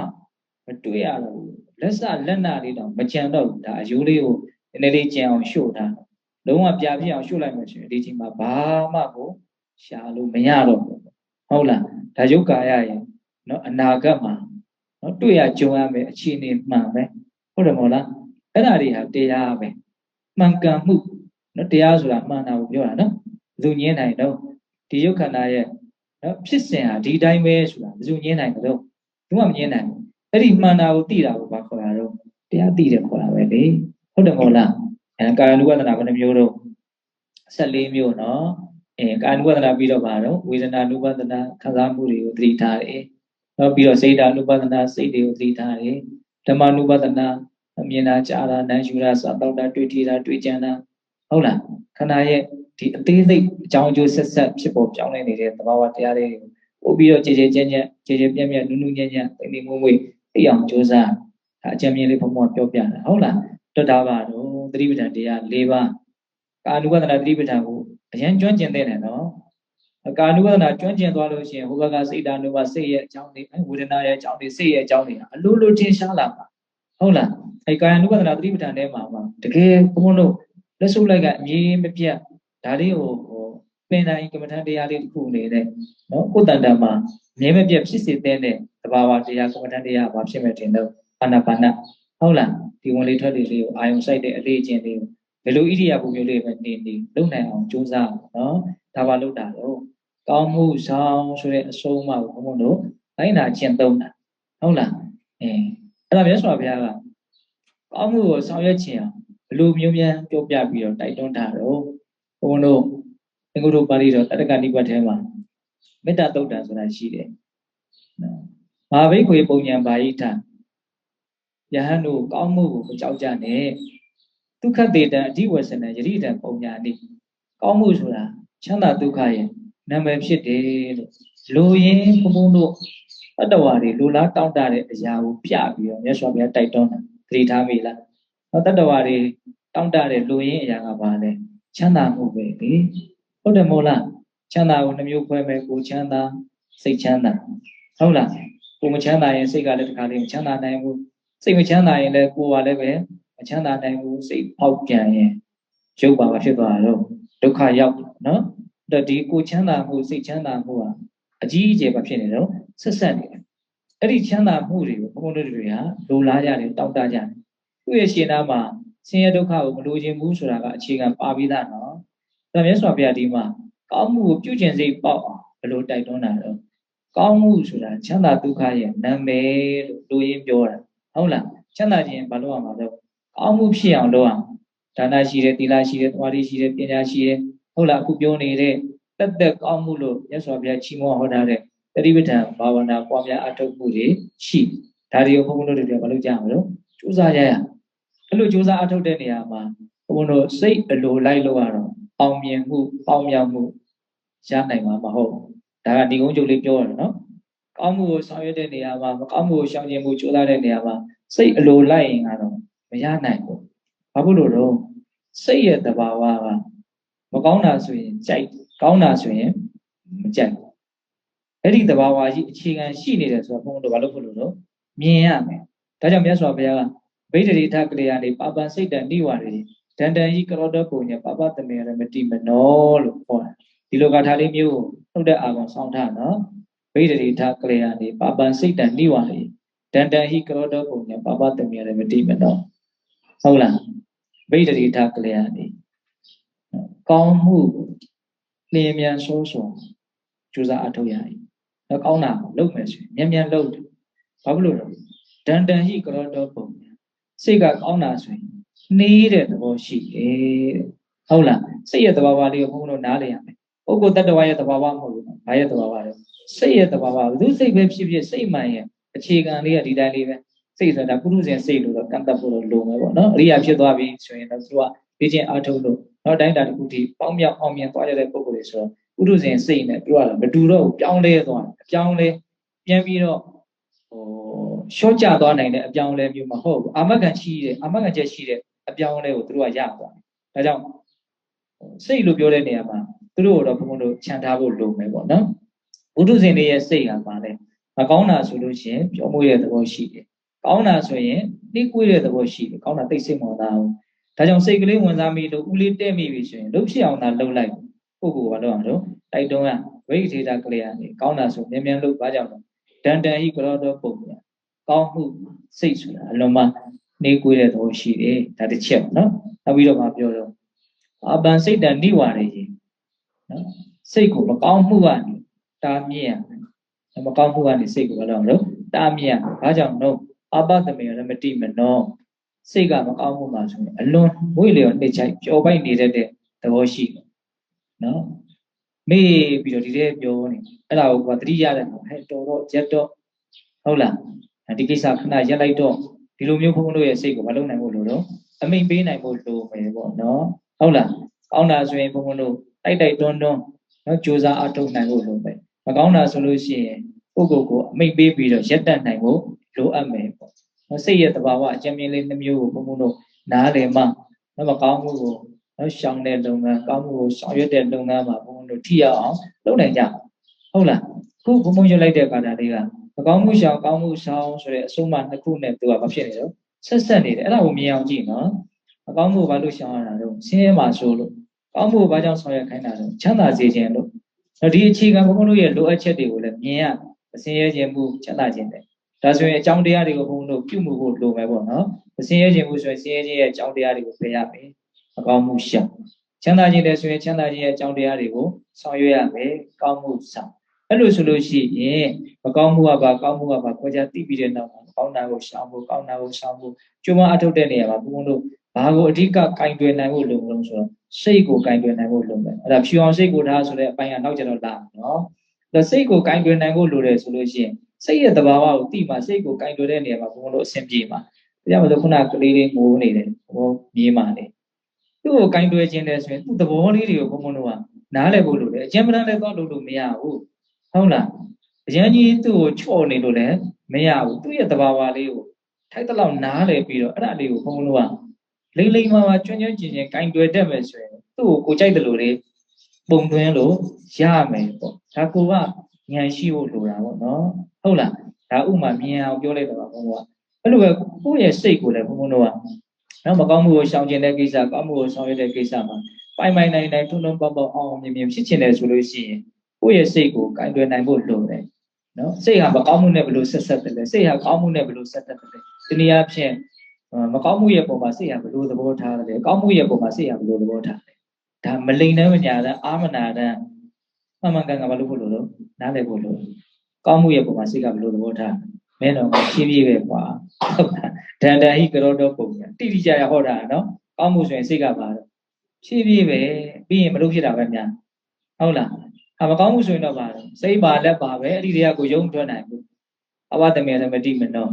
မတွေ့ရတော့ဘူးလက်စလက်နာလေးတော့မကြံတော့ဘူးဒါအယိုးလေးကိုနည်းနည်းလေးကြံအောင်ရှို့ထားလုံးဝပြပြအောင်ရှို့လိုက်မှဆိုရင်ဒီချိန်မှာဘာမှကိုရှာလို့မရတော့ဘူးဟုတ်လားဒါယုတ်ကာယရဲ့နော်အနာဂတ်မှာနော်တွေ့ရကြုံရမယ်အခြေအနေမှန်ပဲဟုတ်တယ်မဟုတ်လားအဲ့ဒါတွေဟာတရားပဲမှန်ကန်မှုနော်တရားဆိုတာမှန်တာကိုပြောတာနော်ဘယ်သူညင်းနိုင်တော့ဒီယုတ်ခန္ဓာရဲ့နော်ဖြစ်စဉ်ဟာဒီတိုင်းပဲဆိုတာဘယ်သူညင်းနိုင်တော့ဘယ်မှမညင်းနိုင်ဘူးအဲ့ဒီမှန်တာကိုသိတာကိုဘာခေါ်တာတော့တရားသိတယ်ခေါ်တာပဲလေဟုတ်တယ်မဟုတ်လားကာယ ानु ဝဒနာဘယ်နှမျိုးတော့14မျိုးနော်ကာယ ानु ဝဒနာပြီးတော့ပါတော့ဝေဒနာ ानु ဝဒနာခံစားမှုတွေကိုသတိထားတယ်နောက်ပြီးတော့စိတ်ဓာ ानु ဝဒနာစိတ်တွေကိုသတိထားတယ်ဓမ္မ ानु ဝဒနာမြင်တာကြားတာနားယူတာစားတော့တာတွေ့ထိတာတွေ့ကြံတာဟုတ်လားခန္ဓာရဲ့ဒီအသေးစိတ်အကြောင်းအကျိုးဆက်ဆက်ဖြစ်ပေါ်ပြောင်းလဲနေတဲ့သဘာဝတရားတွေကိုပို့ပြီးတော့ကြည်ကြဲကြဲကြဲကြဲပြန့်ပြန့်နုနုညံ့ညံ့သိသိမွေ့မွေ့သိအောင်ကြိုးစားဒါအကြံဉာဏ်လေးဘုံဘုံပြောပြတာဟုတ်လားတွတ်တာပါတော့သတိပဋ္ဌာန်တရား၄ပါးကာနုဝဒနာသတိပဋ္ဌာန်ကိုအရင်ကျွမ်းကျင်တဲ့တယ်နော်ကာနုဝဒနာကျွမ်းကျင်သွားလို့ရှိရင်ဟိုဘက်ကစိတ်ဓာတ်နုပါစိတ်ရဲ့အကြောင်းတွေဝေဒနာရဲ့အကြောင်းတွေစိတ်ရဲ့အကြောင်းတွေအလိုလိုထင်ရှားလာမှာဟုတ်လားကာယ ानु ဝဒနာသတိပဋ္ဌာန်ထဲမှာတကယ်ဘုံဘုံတို့လက်စုပ်လိုက်ကအမြင်မပြတ်ဒါလေးကိုပင်တိုင်းကမ္မထန်တရားလေးတစ်ခုအနေနဲ့နော်ကိုယ်တန်တန်မှာမြဲမပြတ်ဖြစ်စေတဲ့သဘာဝတရားကမ္မထန်တရားဘာဖြစ်မဲ့တင်တော့အာနာပါနဟုတ်လားဒီဝင်လေထွက်လေလေးကိုအာယုံစိုက်တဲ့အလေးအကျင့်လေးကိုဘယ်လိုဣရိယာပုမျိုးလေးပဲနေလုံနိုင်အောင်ကြိုးစားနော်ဒါပါလို့တာတော့ကောင်းမှုဆောင်ဆိုတဲ့အဆုံးအမကိုဘုံဘုံတို့တိုင်းနာကျင့်သုံးတာဟုတ်လားအဲ့ဒါမြတ်စွာဘုရားကကောင်းမှုကိုဆောင်ရွက်ခြင်းအောင်ဘယ်လိုမျိုးများပြောပြပြီးတော့တိုက်တွန်းတာတော့ဘုံဘုံတို့သင်္ကုတ္တပါဠိတော်တတ္တကနိပတ်ထဲမှာမေတ္တာသုတ်တံဆိုတာရှိတယ်နော်မဟာဘိက္ခွေပုံညာဘာဟိတယဟန်တို့ကောင်းမှုကိုကြောက်ကြနဲ့ဒုက္ခတေတံအဓိဝဆနံယတိတံပုံညာနိကောင်းမှုဆိုတာချမ်းသာဒုက္ခရဲ့နာမည်ဖြစ်တယ်လို့လူရင်းဘုံဘုံတို့တတ္တဝါတွေလူလားတောင်းတတဲ့အရာကိုပြပြီးတော့မြတ်စွာဘုရားတိုက်တွန်းတာသတိထားမိလားတတ္တဝါတွေတောင်းတတဲ့လူရင်းအရာကဘာလဲချမ်းသာမှုပဲလေဟုတ်တယ်မို့လားချမ်းသာကိုနှမျိုးခွဲမယ်ကိုချမ်းသာစိတ်ချမ်းသာဟုတ်လားကိုမချမ်းသာရင်စိတ်ကလည်းတခါလေးမချမ်းသာနိုင်ဘူးစိတ်မချမ်းသာရင်လည်းကိုယ်ကလည်းပဲမချမ်းသာနိုင်ဘူးစိတ်ဖောက်ပြန်ရင်ရုပ်ပါဖြစ်သွားတာတော့ဒုက္ခရောက်နော်ဒီကိုချမ်းသာမှုစိတ်ချမ်းသာမှုဟာအကြီးအကျယ်ပဲဖြစ်နေတော့ဆက်ဆက်နေတယ်အဲ့ဒီချမ်းသာမှုတွေကိုဘုန်းဘုန်းတို့တွေကလိုလားကြတယ်တောင်းတကြတယ်သူ့ရဲ့ရှင်နာမှာဆင်းရဲဒုက္ခကိုမလိုချင်ဘူးဆိုတာကအခြေခံပါပြီးသားနော်ဒါမြတ်စွာဘုရားဒီမှာကောင်းမှုကိုပြုကျင့်စိတ်ပေါက်အောင်ဘယ်လိုတိုက်တွန်းတာတော့ကောင်းမှုဆိုတာချမ်းသာဒုက္ခရဲ့နာမည်လို့လူရင်းပြောတာဟုတ်လားချမ်းသာခြင်းဘာလို့ရမှာလဲကောင်းမှုဖြစ်အောင်လုပ်အောင်ဒါနရှိတယ်သီလရှိတယ်သမာဓိရှိတယ်ပညာရှိတယ်ဟုတ်လားအခုပြောနေတဲ့တက်တက်ကောင်းမှုလို့မြတ်စွာဘုရားချီးမွမ်းဟောထားတဲ့တတိပဋ္ဌာန်ဘာဝနာပွားများအထောက်မှုတွေရှိဒါတွေကိုဘုန်းဘုန်းတို့တွေဘာလို့ကြမလို့ကြိုးစားကြရအဲ့လိုကြိုးစားအထောက်တဲ့နေရာမှာဘုန်းဘုန်းတို့စိတ်အလိုလိုက်လို့ရတော့အောင်မြင်မှုပေါင်းမြောက်မှုရနိုင်မှာမဟုတ်ဒါကဒီကုန်းချုပ်လေးပြောရတော့နော်ကောင်းမှုကိုဆောင်ရွက်တဲ့နေရာမှာမကောင်းမှုကိုရှောင်ကျဉ်မှုကြိုးစားတဲ့နေရာမှာစိတ်အလိုလိုက်ရင်ကတော့မရနိုင်ဘူးဘာဖြစ်လို့တော့စိတ်ရဲ့သဘာဝကမကောင်းတာဆိုရင်ကြိုက်ကောင်းတာဆိုရင်မကြိုက်အဲ့ဒီသဘာဝကြီးအခြေခံရှိနေတယ်ဆိုတော့ဘုန်းဘုန်းတို့ဘာလို့ဖြစ်လို့တော့ မြင်ရမယ်ဒါကြောင့်မြတ်စွာဘုရားကဗိဒ္ဓရိထကလျာဏိပါပံစိတ်တံနိဝါရေဒန္တံဟိကရောတောပုံညပပတမေရမတိမနောလို့ခေါ်တာဒီလိုဂါထာလေးမျိုးကိုထုတ်တဲ့အာကောင်ဆောင်းထားနော်ဗိဒ္ဓရိထကလျာဏိပါပံစိတ်တံနိဝါရေဒန္တံဟိကရောတောပုံညပပတမေရမတိမနောဟုတ်လားဗိဒ္ဓရိထကလျာဏိကောင်းမှုလျင်မြန်ဆိုးဆိုကြိုးစားအထောက်ရည်တော့ကောင်းတာလုပ်မယ်ဆိုရင်မြန်လုပ်တယ်ဘာဖြစ်လို့လဲဒန္တံဟိကရောတောပုံစိတ်ကကောင်းတာဆိုရင်နေတဲ့သဘောရှိတယ်ဟုတ်လားစိတ်ရဲ့သဘာဝလေးကိုဘုန်းတော်နားလည်ရမယ်ပုဂ္ဂိုလ်တ attva ရဲ့သဘာဝမဟုတ်ဘူးဘာရဲ့သဘာဝလဲစိတ်ရဲ့သဘာဝဘယ်သူစိတ်ပဲဖြစ်ဖြစ်စိတ်မှန်ရဲ့အခြေခံလေးကဒီတိုင်းလေးပဲစိတ်ဆိုတာပုရုဇဉ်စိတ်လို့တော့ကန့်တတ်ဖို့တော့လိုမယ်ပေါ့နော်အရိယာဖြစ်သွားပြီဆိုရင်တော့သူကဒီချင်းအားထုတ်လို့နောက်တိုင်းတာတစ်ခုထိပေါင်းမြောက်အောင်မြင်သွားရတဲ့ပုဂ္ဂိုလ်တွေဆိုတော့ပုရုဇဉ်စိတ်နဲ့သူကတော့မတူတော့ဘူးပြောင်းလဲသွားတယ်အပြောင်းလဲပြန်ပြီးတော့ရှော့ကျသွားနိုင်တဲ့အပြောင်းလဲမျိုးမဟုတ်ဘူးအာမခံရှိတဲ့အာမခံချက်ရှိတဲ့အပြောင်းလဲကိုသူတို့ကရသွားတယ်ဒါကြောင့်စိတ်လို့ပြောတဲ့နေရာမှာသူတို့တော့ဘုန်းဘုန်းတို့ခြံထားဖို့လိုမယ်ပေါ့နော်ပုရုဇဉ်တွေရဲ့စိတ်ကပါလေမကောင်းတာဆိုလို့ရှိရင်ပြောမှုရဲ့သဘောရှိတယ်ကောင်းတာဆိုရင်နှိကွေးတဲ့သဘောရှိတယ်ကောင်းတာသိစိတ်မောတာအောင်ဒါကြောင့်စိတ်ကလေးဝင်စားမိလို့ဦးလေးတဲ့မိပြီဆိုရင်လှုပ်ဖြစ်အောင်သာလှုပ်လိုက်ပုဂ္ဂိုလ်ကတော့တိုက်တွန်းရဝိဋ္ဌိတာကလေးကနေကောင်းတာဆိုမြန်မြန်လှုပ်ပါကြောင့်ဒန္တံဟိကရောတောပုံညာကောင်းမှုစိတ်ဆိုတာအလုံးမနှိကွေးတဲ့သဘောရှိတယ်ဒါတစ်ချက်ပေါ့နော်နောက်ပြီးတော့မှပြောတော့အပန်စိတ်တန်နိဝါရေနော်စိတ်ကိုမကောင်းမှုကနေတားမြစ်ရမကောင်းမှုကနေစိတ်ကိုဘာလို့လို့တားမြစ်ရဘာကြောင့်လို့အပတမေရမတိမနောစိတ်ကမကောင်းမှုမှာဆိုရင်အလွန်ဝိလျော်နှိမ့်ချိုက်ပျော်ပိုက်နေတဲ့သဘောရှိတယ်နော်မေးပြီးတော့ဒီထဲပြောနေအဲ့ဒါကိုကသတိရတယ်ဟဲ့တော်တော့ရက်တော့ဟုတ်လားဒီကိစ္စခဏရက်လိုက်တော့ဒီလိုမျိုးဘုန်းဘုန်းတို့ရဲ့စိတ်ကိုမလုံးနိုင်ဘူးလို့တော့အမိန်ပေးနိုင်ဖို့လိုမယ်ပေါ့နော်ဟုတ်လားကောင်းတာဆိုရင်ဘုန်းဘုန်းတို့တိုက်တွန်းနော်ကြိုးစားအထောက်နိုင်ဖို့လိုမယ်မကောင်းတာဆိုလို့ရှိရင်ပုဂ္ဂိုလ်ကိုအမိန်ပေးပြီးတော့ရက်တတ်နိုင်ဖို့လိုအပ်မယ်ပေါ့နော်စိတ်ရဲ့သဘာဝအကျဉ်းမြင်လေးနှမျိုးကိုဘုန်းဘုန်းတို့နားလည်မှနော်မကောင်းမှုကိုနော်ရှောင်တဲ့လုပ်ငန်းကောင်းမှုကိုဆောင်ရွက်တဲ့လုပ်ငန်းမှာဘုန်းဘုန်းတို့ထိရောက်အောင်လုပ်နိုင်ကြဟုတ်လားခုဘုန်းဘုန်းရွတ်လိုက်တဲ့ကာလလေးကမကောင်းမှုရှောင်ကောင်းမှုဆောင်ဆိုတဲ့အဆုံးအမနှစ်ခုနဲ့သူကမဖြစ်နေတော့ဆက်နေတယ်အဲ့ဒါကိုမြင်အောင်ကြည့်နော်မကောင်းမှုဘာလို့ရှောင်ရတာတော့ဆင်းရဲမှာဆိုလို့ကောင်းမှုဘာကြောင့်ဆောင်ရွက်ခိုင်းတာတော့ချမ်းသာစေခြင်းလို့ဒီအခြေခံဘုန်းဘုန်းတို့ရဲ့လိုအပ်ချက်တွေကိုလည်းမြင်ရဆင်းရဲခြင်းမှုချမ်းသာခြင်းတဲ့ဒါဆိုရင်အကြောင်းတရားတွေကိုဘုန်းဘုန်းတို့ပြုမှုဖို့လိုမယ်ပေါ့နော်ဆင်းရဲခြင်းမှုဆိုရင်ဆင်းရဲခြင်းရဲ့အကြောင်းတရားတွေကိုဖယ်ရမယ်မကောင်းမှုရှောင်ချမ်းသာခြင်းတဲ့ဆိုရင်ချမ်းသာခြင်းရဲ့အကြောင်းတရားတွေကိုဆောင်ရွက်ရမယ်ကောင်းမှုဆောင်အဲ့လိုဆိုလို့ရှိရင်မကောင်းမှုကဘာကောင်းမှုကဘာခေါ်ကြသိပြီးတဲ့နောက်ကောင်းတာကိုရှောင်ဖို့ကောင်းတာကိုရှောင်ဖို့ကျိုးမအထုတ်တဲ့နေရာမှာဘုန်းဘုန်းတို့ဘာကိုအဓိကကင်တွယ်နိုင်ဖို့လိုမလို့ဆိုတော့စိတ်ကိုကင်တွယ်နိုင်ဖို့လိုမယ်အဲ့ဒါဖြူအောင်စိတ်ကိုထားဆိုတဲ့အပိုင်းကနောက်ကျတော့လာနော်ဒါစိတ်ကိုကင်တွယ်နိုင်ဖို့လိုတယ်ဆိုလို့ရှိရင်စိတ်ရဲ့သဘာဝကိုသိမှစိတ်ကိုကင်တွယ်တဲ့နေရာမှာဘုန်းဘုန်းတို့အဆင်ပြေမှာဒါကြောင့်မလို့ခုနကလေးလေးငိုနေတယ်ဟောမြေးမှနေသူ့ကိုကင်တွယ်ခြင်းတယ်ဆိုရင်သူ့သဘောလေးတွေကိုဘုန်းဘုန်းတို့ကနားလည်ဖို့လိုတယ်အကျဉ်းပန်းလည်းသွားလို့မရဘူးဟုတ်လားအရင်ကြီးသူ့ကိုချော့နေလို့လည်းမရဘူးသူ့ရဲ့သဘာဝလေးကိုထိုက်တလောက်နားလည်ပြီးတော့အဲ့ဒါလေးကိုဘုန်းဘုန်းတို့ကလိမ့်လိမ့်မာကျွမ်းကျွမ်းကျင်ကျင်ကင်တွယ်တတ်မယ်ဆိုရင်သူ့ကိုကြိုက်တယ်လို့လေပုံသွင်းလို့ရမယ်ပေါ့ဒါကိုကဉာဏ်ရှိဖို့လိုတာပေါ့နော်ဟုတ်လားဒါဥမာမြင်အောင်ပြောလိုက်တာပါဘုန်းဘုန်းကအဲ့လိုပဲကိုယ့်ရဲ့စိတ်ကိုလည်းဘုန်းဘုန်းတို့ကနော်မကောင်းမှုကိုရှောင်ကျင်တဲ့ကိစ္စကောင်းမှုကိုဆောင်ရွက်တဲ့ကိစ္စမှာပိုင်နိုင်ထုံထုံပေါပေါအောင်မြင်မြင်ဖြစ်ချင်တယ်ဆိုလို့ရှိရင်ကိုယ့်ရဲ့စိတ်ကိုကင်တွယ်နိုင်ဖို့လိုတယ်နော်စိတ်ဟာမကောင်းမှုနဲ့ဘယ်လိုဆက်တယ်လဲစိတ်ဟာကောင်းမှုနဲ့ဘယ်လိုဆက်တယ်လဲဒီနည်းအားဖြင့်မကောင်းမှုရဲ့ပုံမှာစိတ်ဟာဘယ်လိုသဘောထားလဲကောင်းမှုရဲ့ပုံမှာစိတ်ဟာဘယ်လိုသဘောထားလဲဒါမလိမ်နှဲမညာတဲ့အာမနာတဲ့မှန်ကန်ဘာလို့ဖို့လို့နားလည်ဖို့လို့ကောင်းမှုရဲ့ပုံမှာစိတ်ကဘယ်လိုသဘောထားမင်းတော့ဖြည်းဖြည်းပဲကွာဟုတ်လားဒန္တဟိကရောတောပုံညာတိတိကျကျဟောတာနော်ကောင်းမှုဆိုရင်စိတ်ကပါတော့ဖြည်းဖြည်းပဲပြီးရင်မလို့ဖြစ်တာပဲများဟုတ်လားမကောင်းမှုဆိုရင်တော့ပါတော့စိတ်ပါလက်ပါပဲအဲ့ဒီတွေကကိုယုံထွက်နိုင်ဘူးအဝတ္တမေရမတိမနော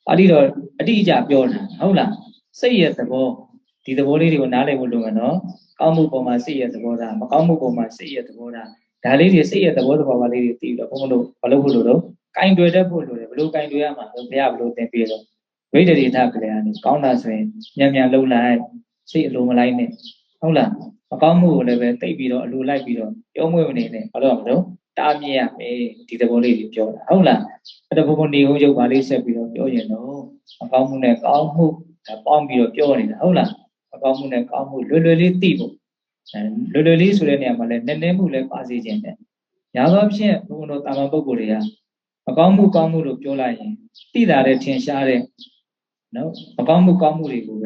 အဲ့ဒီတော့အတိအကျပြောတာဟုတ်လားစိတ်ရဲ့သဘောဒီသဘောလေးတွေကိုနားလည်ဖို့လိုမယ်နော်ကောင်းမှုပုံမှာစိတ်ရဲ့သဘောထားမကောင်းမှုပုံမှာစိတ်ရဲ့သဘောထားဒါလေးတွေစိတ်ရဲ့သဘောပါလေးတွေသိပြီးတော့ဘုန်းဘုန်းတို့မလုပ်ဖို့လိုတော့ကင်တွယ်တတ်ဖို့လိုတယ်ဘလို့ကင်တွယ်ရမှာဘုရားဘလို့သင်ပေးတော့ဝိတ္တရိထကလေးကနေကောင်းတာဆိုရင်မြန်လုံးလိုက်စိတ်အလိုမလိုက်နဲ့ဟုတ်လားမကောင်းမှုကိုလည်းပဲသိပြီးတော့အလိုလိုက်ပြီးတော့ပြောမွေးမနေနဲ့ဘာလို့မလို့ တာမြင်ရမယ်ဒီသဘောလေးကိုပြောတာဟုတ်လားအဲ့တော့ဘုံဘုံနေုံရုပ်ပါလေးဆက်ပြီးတော့ပြောရင်တော့အကောင်းမှုနဲ့ကောင်းမှုပေါင်းပြီးတော့ပြောနေတာဟုတ်လားအကောင်းမှုနဲ့ကောင်းမှုလွယ်လွယ်လေးသိဖို့လွယ်လွယ်လေးဆိုတဲ့နေရာမှာလည်းနည်းနည်းမှုလည်းပါစေခြင်းနဲ့ညာသောဖြင့်ဘုံဘုံတို့တာမန်ပုဂ္ဂိုလ်တွေကမကောင်းမှုကောင်းမှုလို့ပြောလိုက်ရင်သိတာတဲ့ထင်ရှားတဲ့နော်မကောင်းမှုကောင်းမှုတွေကိုပ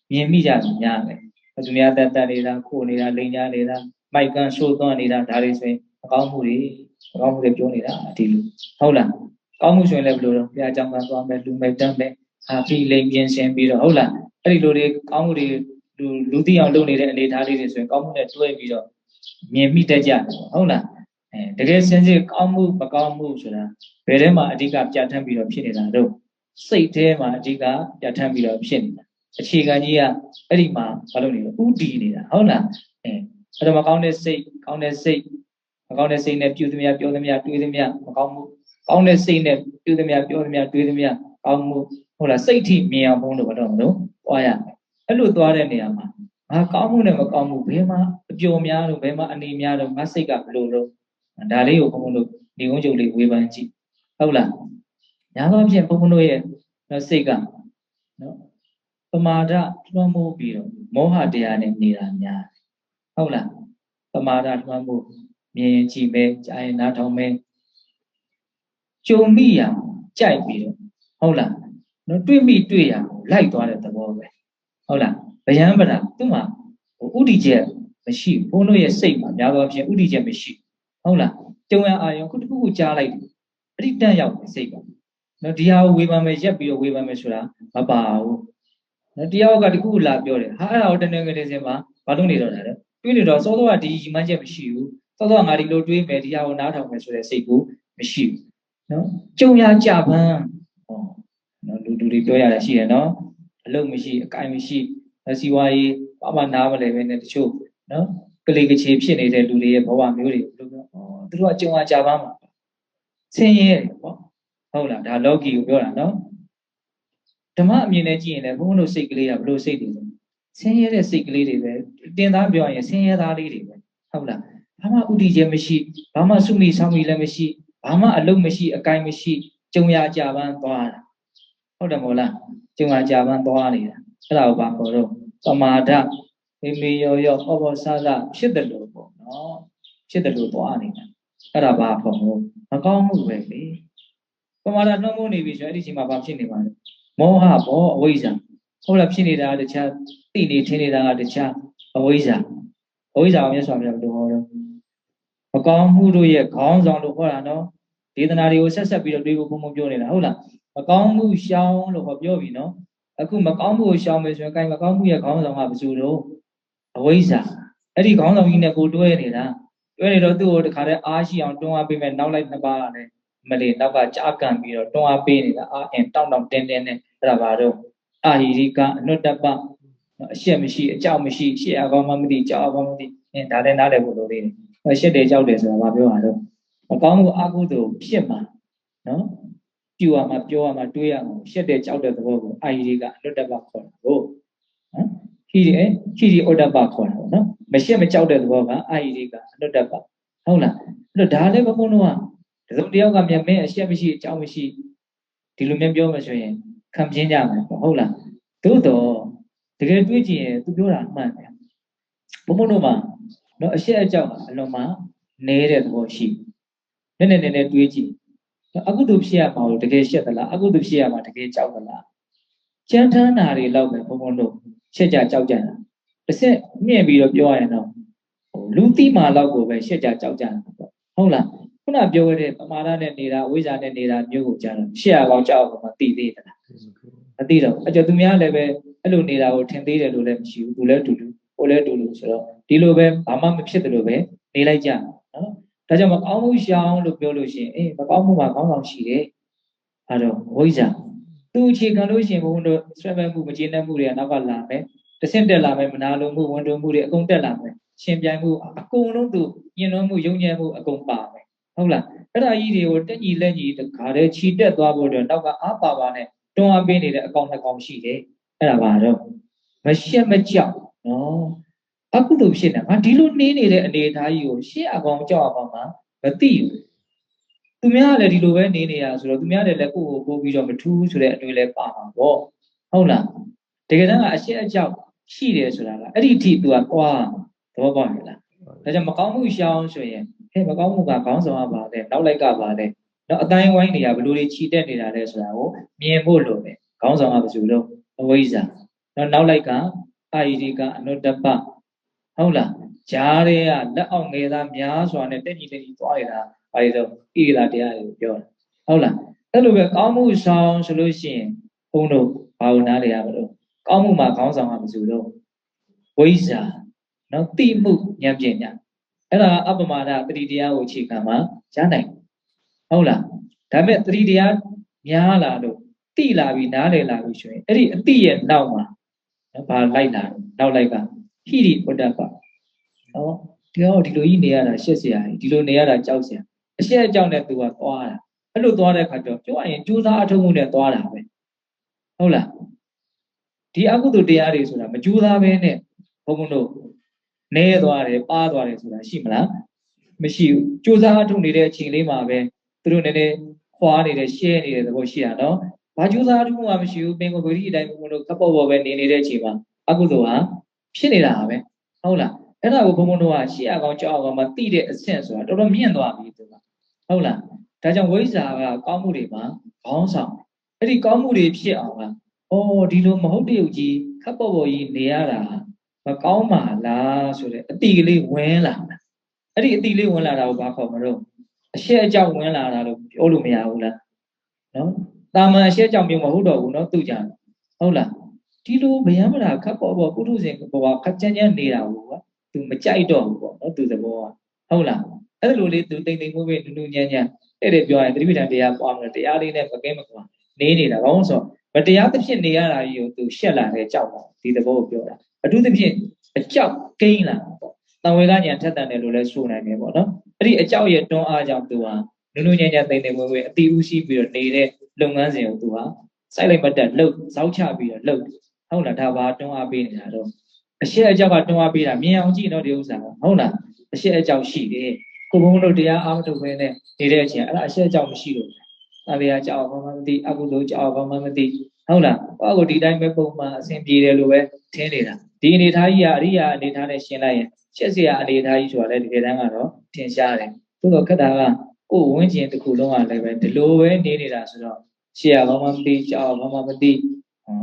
ဲမြင်မိကြတယ်များတယ်သူများတတ်တတ်နေတာခိုးနေတာလိန်ညာနေတာမိုက်ကန်ဆိုးသွန်းနေတာဒါတွေဆိုရင်မကောင်းမှုတွေပြောနေတာဒီလိုဟုတ်လားကောင်းမှုဆိုရင်လည်းဘယ်လိုလဲဘုရားကြောင့်ကသွားမယ်လူမိုက်တမ်းမယ်ဟာဖီလိန်ပြင်ဆင်ပြီးတော့ဟုတ်လားအဲ့ဒီလိုတွေကောင်းမှုတွေလူသိအောင်လုပ်နေတဲ့အနေအထားလေးတွေဆိုရင်ကောင်းမှုနဲ့တွဲပြီးတော့မြင်မိတတ်ကြတယ်ဟုတ်လားတကယ်စင်စစ်ကောင်းမှုမကောင်းမှုဆိုတာဘယ်ထဲမှာအဓိကပြဋ္ဌာန်းပြီးတော့ဖြစ်နေတာတော့စိတ်ထဲမှာအဓိကပြဋ္ဌာန်းပြီးတော့ဖြစ်နေတာအခြေခံကြီးကအဲ့ဒီမှာဘာလို့လဲဥတည်နေတာဟုတ်လားအဲ့တော့မကောင်းတဲ့စိတ်ကောင်းတဲ့စိတ်မကောင်းတဲ့စိတ်နဲ့ပြုသမျှပြောသမျှတွေးသမျှမကောင်းမှုကောင်းတဲ့စိတ်နဲ့ပြုသမျှပြောသမျှတွေးသမျှကောင်းမှုဟုတ်လားစိတ်ထိမြင်အောင်ဘုန်းတော်ဘာလို့မလို့သွားရမယ်အဲ့လိုသွားတဲ့နေရာမှာငါကောင်းမှုနဲ့မကောင်းမှုဘယ်မှာအပျော်များတော့ဘယ်မှာအနေများတော့ငါစိတ်ကဘလို့တော့ဒါလေးကိုဘုန်းဘုန်းတို့ဒီကုန်းချုပ်လေးဝေဖန်ကြည့်ဟုတ်လားညာသောဖြင့်ဘုန်းဘုန်းတို့ရဲ့စိတ်ကနော်ပမာဒလွှမ်းမိုးပြီးတော့မောဟတရားနဲ့နေတာများဟုတ်လားပမာဒလွှမ်းမိုးမြင်ကြည့်မယ်ကြားရင်နားထောင်မယ်ကြုံမိရကြိုက်ပြီးတော့ဟုတ်လားနော်တွေ့မိတွေ့ရလိုက်သွားတဲ့သဘောပဲဟုတ်လားဗျံပဒသူ့မှာဥဒိချက်မရှိဘုန်းတို့ရဲ့စိတ်မှာများသောအားဖြင့်ဥဒိချက်မရှိဟုတ်လားကြုံရအာရုံခုတစ်ခုခုကြားလိုက်တယ်အဋ္ဌတန်ရောက်တဲ့စိတ်ကနော်ဒီဟာကိုဝေဖန်မယ်ရက်ပြီးတော့ဝေဖန်မယ်ဆိုတာမပါဘူးနော်တယောက်ကတခုခုလာပြောတယ်ဟာအဲ့ဒါကိုတနေ့ကလေးစင်မှာဘာလို့နေတော့တာလဲတွေးနေတော့စောစောကဒီရီမှန်းချက်မရှိဘူးစောစောကငါဒီလိုတွေးမယ်ဒီဟာကိုနားထောင်မယ်ဆိုတဲ့စိတ်ကိုမရှိဘူးနော်ကြုံရကြပန်းဟောနော်လူတွေပြောရတယ်ရှိတယ်နော်အလုံးမရှိအကိုင်မရှိစီဝါရေးဘာမှနားမလဲပဲနဲ့တချို့နော်ကလေးကချေဖြစ်နေတဲ့လူတွေရဲ့ဘဝမျိုးတွေဘယ်လိုပြောသူတို့ကကြုံရကြပန်းမှာဆင်းရဲတယ်ပေါ့ဟုတ်လားဒါလောကီကိုပြောတာနော်ဓမ္မအမြင်နဲ့ကြည့်ရင်လည်းဘုန်းဘုန်းတို့စိတ်ကလေးကဘယ်လိုစိတ်တွေလဲဆင်းရဲတဲ့စိတ်ကလေးတွေပဲတင်သားပြောရင်ဆင်းရဲသားလေးတွေပဲဟုတ်လားဘာမှဥတည်ခြင်းမရှိဘာမှစုမိဆောင်းမိလည်းမရှိဘာမှအလုံးမရှိအကိုင်မရှိကြုံရကြပန်းသွားတာဟုတ်တယ်မို့လားကြုံရကြပန်းသွားနေတာအဲ့ဒါကိုဘာခေါ်တော့ပမာဒမေမေရောရောဟောဘောဆဆဖြစ်တယ်လို့ပေါ့နော်ဖြစ်တယ်လို့သွားနေတာအဲ့ဒါဘာခေါ်လို့မကောင်းမှုပဲလေပမာဒနှုံးမိုးနေပြီဆိုရင်အဲ့ဒီချိန်မှာဘာဖြစ်နေပါလဲမောဟဘောအဝိဇ္ဇာဟုတ်လားဖြစ်နေတာတခြားသိနေထင်နေတာကတခြားအဝိဇ္ဇာကိုမြတ်စွာဘုရားဘယ်လိုဟောတော့မကောင်းမှုတို့ရဲ့ခေါင်းဆောင်လို့ဟောတာနော်ဒေသနာတွေကိုဆက်ပြီးတော့တွေးဖို့ဘုံဘုံပြောနေတာဟုတ်လားမကောင်းမှုရှောင်လို့ဟောပြောပြီနော်အခုမကောင်းမှုကိုရှောင်မယ်ဆိုရင် gain မကောင်းမှုရဲ့ခေါင်းဆောင်ကဘယ်သူတော့အဝိဇ္ဇာအဲ့ဒီခေါင်းဆောင်ကြီးနဲ့ကိုတွဲနေတာတွဲနေတော့သူ့ကိုတခါတည်းအားရှိအောင်တွန်းအားပေးမယ်နောက်လိုက်နှစ်ပါးနဲ့မလေးနောက်ကကြာကန်ပြီးတော့တွန်းအားပေးနေတာအာအင်တောင်းတင်းနဲ့အဲ့ဒါပါတော့အာဟိရိကအနုတ္တပအရှက်မရှိအကြောက်မရှိရှက်အကောင်းမှမသိကြောက်အကောင်းမသိဒါလည်းနားလည်ဖို့လိုသေးတယ်ရှက်တယ်ကြောက်တယ်ဆိုတာမပြောရတော့မကောင်းမှုအကုသိုလ်ဖြစ်မှာနော်ပြူရမှာပြောရမှာတွေးရမှာရှက်တယ်ကြောက်တဲ့သဘောကိုအာဟိရိကအနုတ္တပခေါ်တာဟုတ်နော်ဟိရိဩတ္တပခေါ်တာပေါ့နော်မရှက်မကြောက်တဲ့သဘောကအာဟိရိကအနုတ္တပဟုတ်လားအဲ့တော့ဒါလည်းဘုန်းဘုန်းတို့ကတစုံတယောက်ကမြင်မင်းအရှက်မရှိအကြောက်မရှိဒီလိုမျိုးပြောမှဆိုရင်ခံပြင်းကြမယ်ဟုတ်လားသို့တော့တကယ်တွေးကြည့်ရင်သူပြောတာမှန်တယ်ဘုံဘုံတို့မှာနော်အရှက်အကြောက်အလွန်မှနေတဲ့သဘောရှိနည်းနည်းတွေးကြည့်အကုသိုလ်ဖြစ်ရမှာလို့တကယ်ရှက်သလားအကုသိုလ်ဖြစ်ရမှာတကယ်ကြောက်သလားကြမ်းတမ်းတာတွေလောက်ပဲဘုံဘုံတို့ရှက်ကြကြောက်ကြတာတစ်ဆက်မြင့်ပြီးတော့ပြောရရင်တော့လူတိမာလောက်ကိုပဲရှက်ကြကြောက်ကြတာပေါ့ဟုတ်လားခုနပြောခဲ့တဲ့ပမာဒနဲ့နေတာအဝိဇ္ဇာနဲ့နေတာမျိုးကိုကြားတော့ရှက်ရအောင်ကြောက်အောင်မသိသေးသလားမသိတော့အကျသူများလည်းပဲအဲ့လိုနေတာကိုထင်သေးတယ်လို့လည်းမရှိဘူးသူလည်းတူတူကိုလည်းတူတူဆိုတော့ဒီလိုပဲဘာမှမဖြစ်တယ်လို့ပဲနေလိုက်ကြနော်ဒါကြောင့်မကောင်းမှုရှောင်လို့ပြောလို့ရှိရင်မကောင်းမှုမှာကောင်းဆောင်ရှိတယ်အဲ့တော့ဝိဇ္ဇာသူအခြေခံလို့ရှိရင်ဘုန်းတို့ဆွဲမဲ့မှုမကျေနပ်မှုတွေကနောက်ကလာမယ်တစ်ဆင့်တက်လာမယ်မနာလိုမှုဝန်တုံမှုတွေအကုန်တက်လာမယ်ရှင်ပြိုင်မှုအကုန်လုံးသူညှဉ်းနှွမ်းမှုယုံကြည်မှုအကုန်ပါမယ်ဟုတ်လားအဲ့ဒါကြီးတွေကိုတက်ညီလက်ညီတခါတည်းခြိတက်သွားဖို့တော့နောက်ကအားပါနဲ့တွန်းအားပေးနေတဲ့အကောင်နှစ်ကောင်ရှိတယ်အဲ့ဒါပါတော့မရှက်မကြောက်နော်အကုသိုလ်ဖြစ်နေငါဒီလိုနေနေတဲ့အနေအထားကြီးကိုရှေ့အကောင်ကြောက်အကောင်မှာ မသိဘူးသူများလည်းဒီလိုပဲနေနေရဆိုတော့သူများလည်းကိုယ့်ကိုပို့ပြီးတော့မထူးဆိုတဲ့အတွေ့လည်းပါမှာပေါ့ဟုတ်လားတကယ်တမ်းကအရှက်အကြောက်ရှိတယ်ဆိုတာကအဲ့ဒီအထိ तू ကကွာသဘောပေါက်လားဒါကြောင့်မကောင်းမှုရှောင်းဆိုရင်ဟဲ့မကောင်းမှုကခေါင်းဆောင်ရပါလေနောက်လိုက်ကပါလေတော့အတိုင်းဝိုင်းနေတာဘယ်လိုတွေခြိတက်နေတာလဲဆိုတာကိုမြင်ဖို့လိုတယ်ခေါင်းဆောင်ကဘယ်လိုလုပ်အဝိဇ္ဇာတော့နောက်လိုက်ကအာယိဒီကအနုတ္တပဟုတ်လားဂျားတွေကလက်အောင်ငယ်သားများစွာနဲ့တက်ညီသွားနေတာဘာလို့ဆိုဣရိယာတရားတွေကိုပြောတာဟုတ်လားအဲ့လိုပဲကောင်းမှုဆောင်ဆိုလို့ရှိရင်ဘုန်းတို့ဘာလို့နားလေရမလို့ကောင်းမှုမှာခေါင်းဆောင်ကဘယ်လိုလုပ်ဝိဇ္ဇာနော်တိမှုဉာဏ်ပညာအဲ့ဒါအပ္ပမဒသတိတရားကိုအခြေခံမှာကြားနိုင်ဟုတ်လားဒါပေမဲ့သတိတရားများလာလို့တိလာပြီးနားလည်လာလို့ဆိုရင်အဲ့ဒီအတိရဲ့နောက်မှာဘာလိုက်လာနောက်လိုက်ကဟိရိဥဒ္ဒပနော်ဒီလိုကြီးနေရတာရှက်စရာဒီလိုနေရတာကြောက်စရာအရှက်အကြောက်နဲ့သူကသွားတာအဲ့လိုသွားတဲ့အခါကျတော့ပြောရရင်ကြိုးစားအထုံးမှုနဲ့သွားတာပဲဟုတ်လားဒီအကုသိုလ်တရားတွေဆိုတာမကြိုးစားဘဲနဲ့ဘုံဘုံတို့နဲသွားတယ်ပါသွားတယ်ဆိုတာရှိမလားမရှိဘူးကြိုးစားအထုံးနေတဲ့အချိန်လေးမှာပဲသူတို့နည်းနည်းခွာနေတယ်ရှဲနေတဲ့သဘောရှိတာနော်ဘာကြိုးစားအထုံးမှုမှမရှိဘူးပင်ကိုယ်ပရိအတိုင်းဘုံဘုံတို့ကပ်ပေါ်ပေါ်ပဲနေနေတဲ့အချိန်မှာအကုသိုလ်ဟာဖြစ်နေတာပဲဟုတ်လားအဲ့ဒါကိုဘုံဘုံတို့ကရှေ့အကောင်ကြောက်အောင်မှတိတဲ့အဆင့်ဆိုတာတော်တော်မြင့်သွားပြီသူကဟုတ်လားဒါကြောင့်ဝိဇ္ဇာကကောင်းမှုတွေမှာခေါင်းဆောင်အဲ့ဒီကောင်းမှုတွေဖြစ်အောင်ကဒီလိုမဟုတ်တရုပ်ကြီးခပ်ပေါ်ပေါ်ကြီးနေရတာမကောင်းပါလားဆိုတဲ့အတိကလေးဝင်လာတာအဲ့ဒီအတိလေးဝင်လာတာကိုဘာခေါ်မလို့အရှက်အကြောက်ဝင်လာတာလို့ပြောလို့မရဘူးလားနော်တာမန်အရှက်အကြောက်မျိုးမဟုတ်တော့ဘူးနော်သူကြဟုတ်လားဒီလိုဗျံမလားခပ်ပေါ်ပေါ်ပုထုဇဉ်ဘဝခက်ကြမ်းကြမ်းနေတာဘူးကွာသူမကြိုက်တော့ဘူးပေါ့နော်သူသဘောကဟုတ်လားအဲ့လိုလေးသူတိမ်တိမ်မွေးမွေးနူးနူးညံ့ညံ့အဲ့ဒါပြောရင်သတိပဋ္ဌာန်တရားပွားမယ်တရားလေးနဲ့မကဲမကွာနေနေတာကောင်းဆိုမတရားသဖြင့်နေရတာကြီးကိုသူရှက်လာတဲ့ကြောက်တာဒီသဘောကိုပြောတာအထူးသဖြင့်အကြောက်ကိန်းလာပေါ့တံဝေကညာထက်တန်တယ်လို့လည်းဆိုနိုင်တယ်ပေါ့နော်အဲ့ဒီအကြောက်ရဲ့တွန်းအားကြောင့်သူဟာနူးနူးညံ့ညံ့တိမ်တိမ်မွေးမွေးအတိဥရှိပြီးတော့နေတဲ့လုပ်ငန်းစဉ်ကိုသူဟာစိုက်လိုက်မတက်လှုပ်ဇောက်ချပြီးတော့လှုပ်ဟုတ်လားဒါဘာတွန်းအားပေးနေတာတော့အရှက်အကြောက်ကတွန်းအားပေးတာမြင်အောင်ကြည့်တော့ဒီဥစ္စာဟုတ်လားအရှက်အကြောက်ရှိတယ်ကိုဘုံတို့တရားအားမထုတ်ဘဲနဲ့နေတဲ့အချိန်အဲ့ဒါအရှက်အကြောက်မရှိလို့တရားကြောက်ဘာမှမသိအကုသိုလ်ကြောက်ဘာမှမသိဟုတ်လားဘာကိုဒီတိုင်းပဲပုံမှန်အဆင်ပြေတယ်လို့ပဲထင်နေတာဒီအနေထားကြီးကအရိယာအနေထားနဲ့ရှင်းလိုက်ရင်ရှက်စရာအနေထားကြီးဆိုတာလည်းဒီကတန်းကတော့ထင်ရှားတယ်သို့တော့ခက်တာကကိုယ်ဝင်းကျင်တစ်ခုလုံးကလည်းပဲဒီလိုပဲနေနေတာဆိုတော့ရှေ့ကဘာမှမသိကြောက်ဘာမှမသိ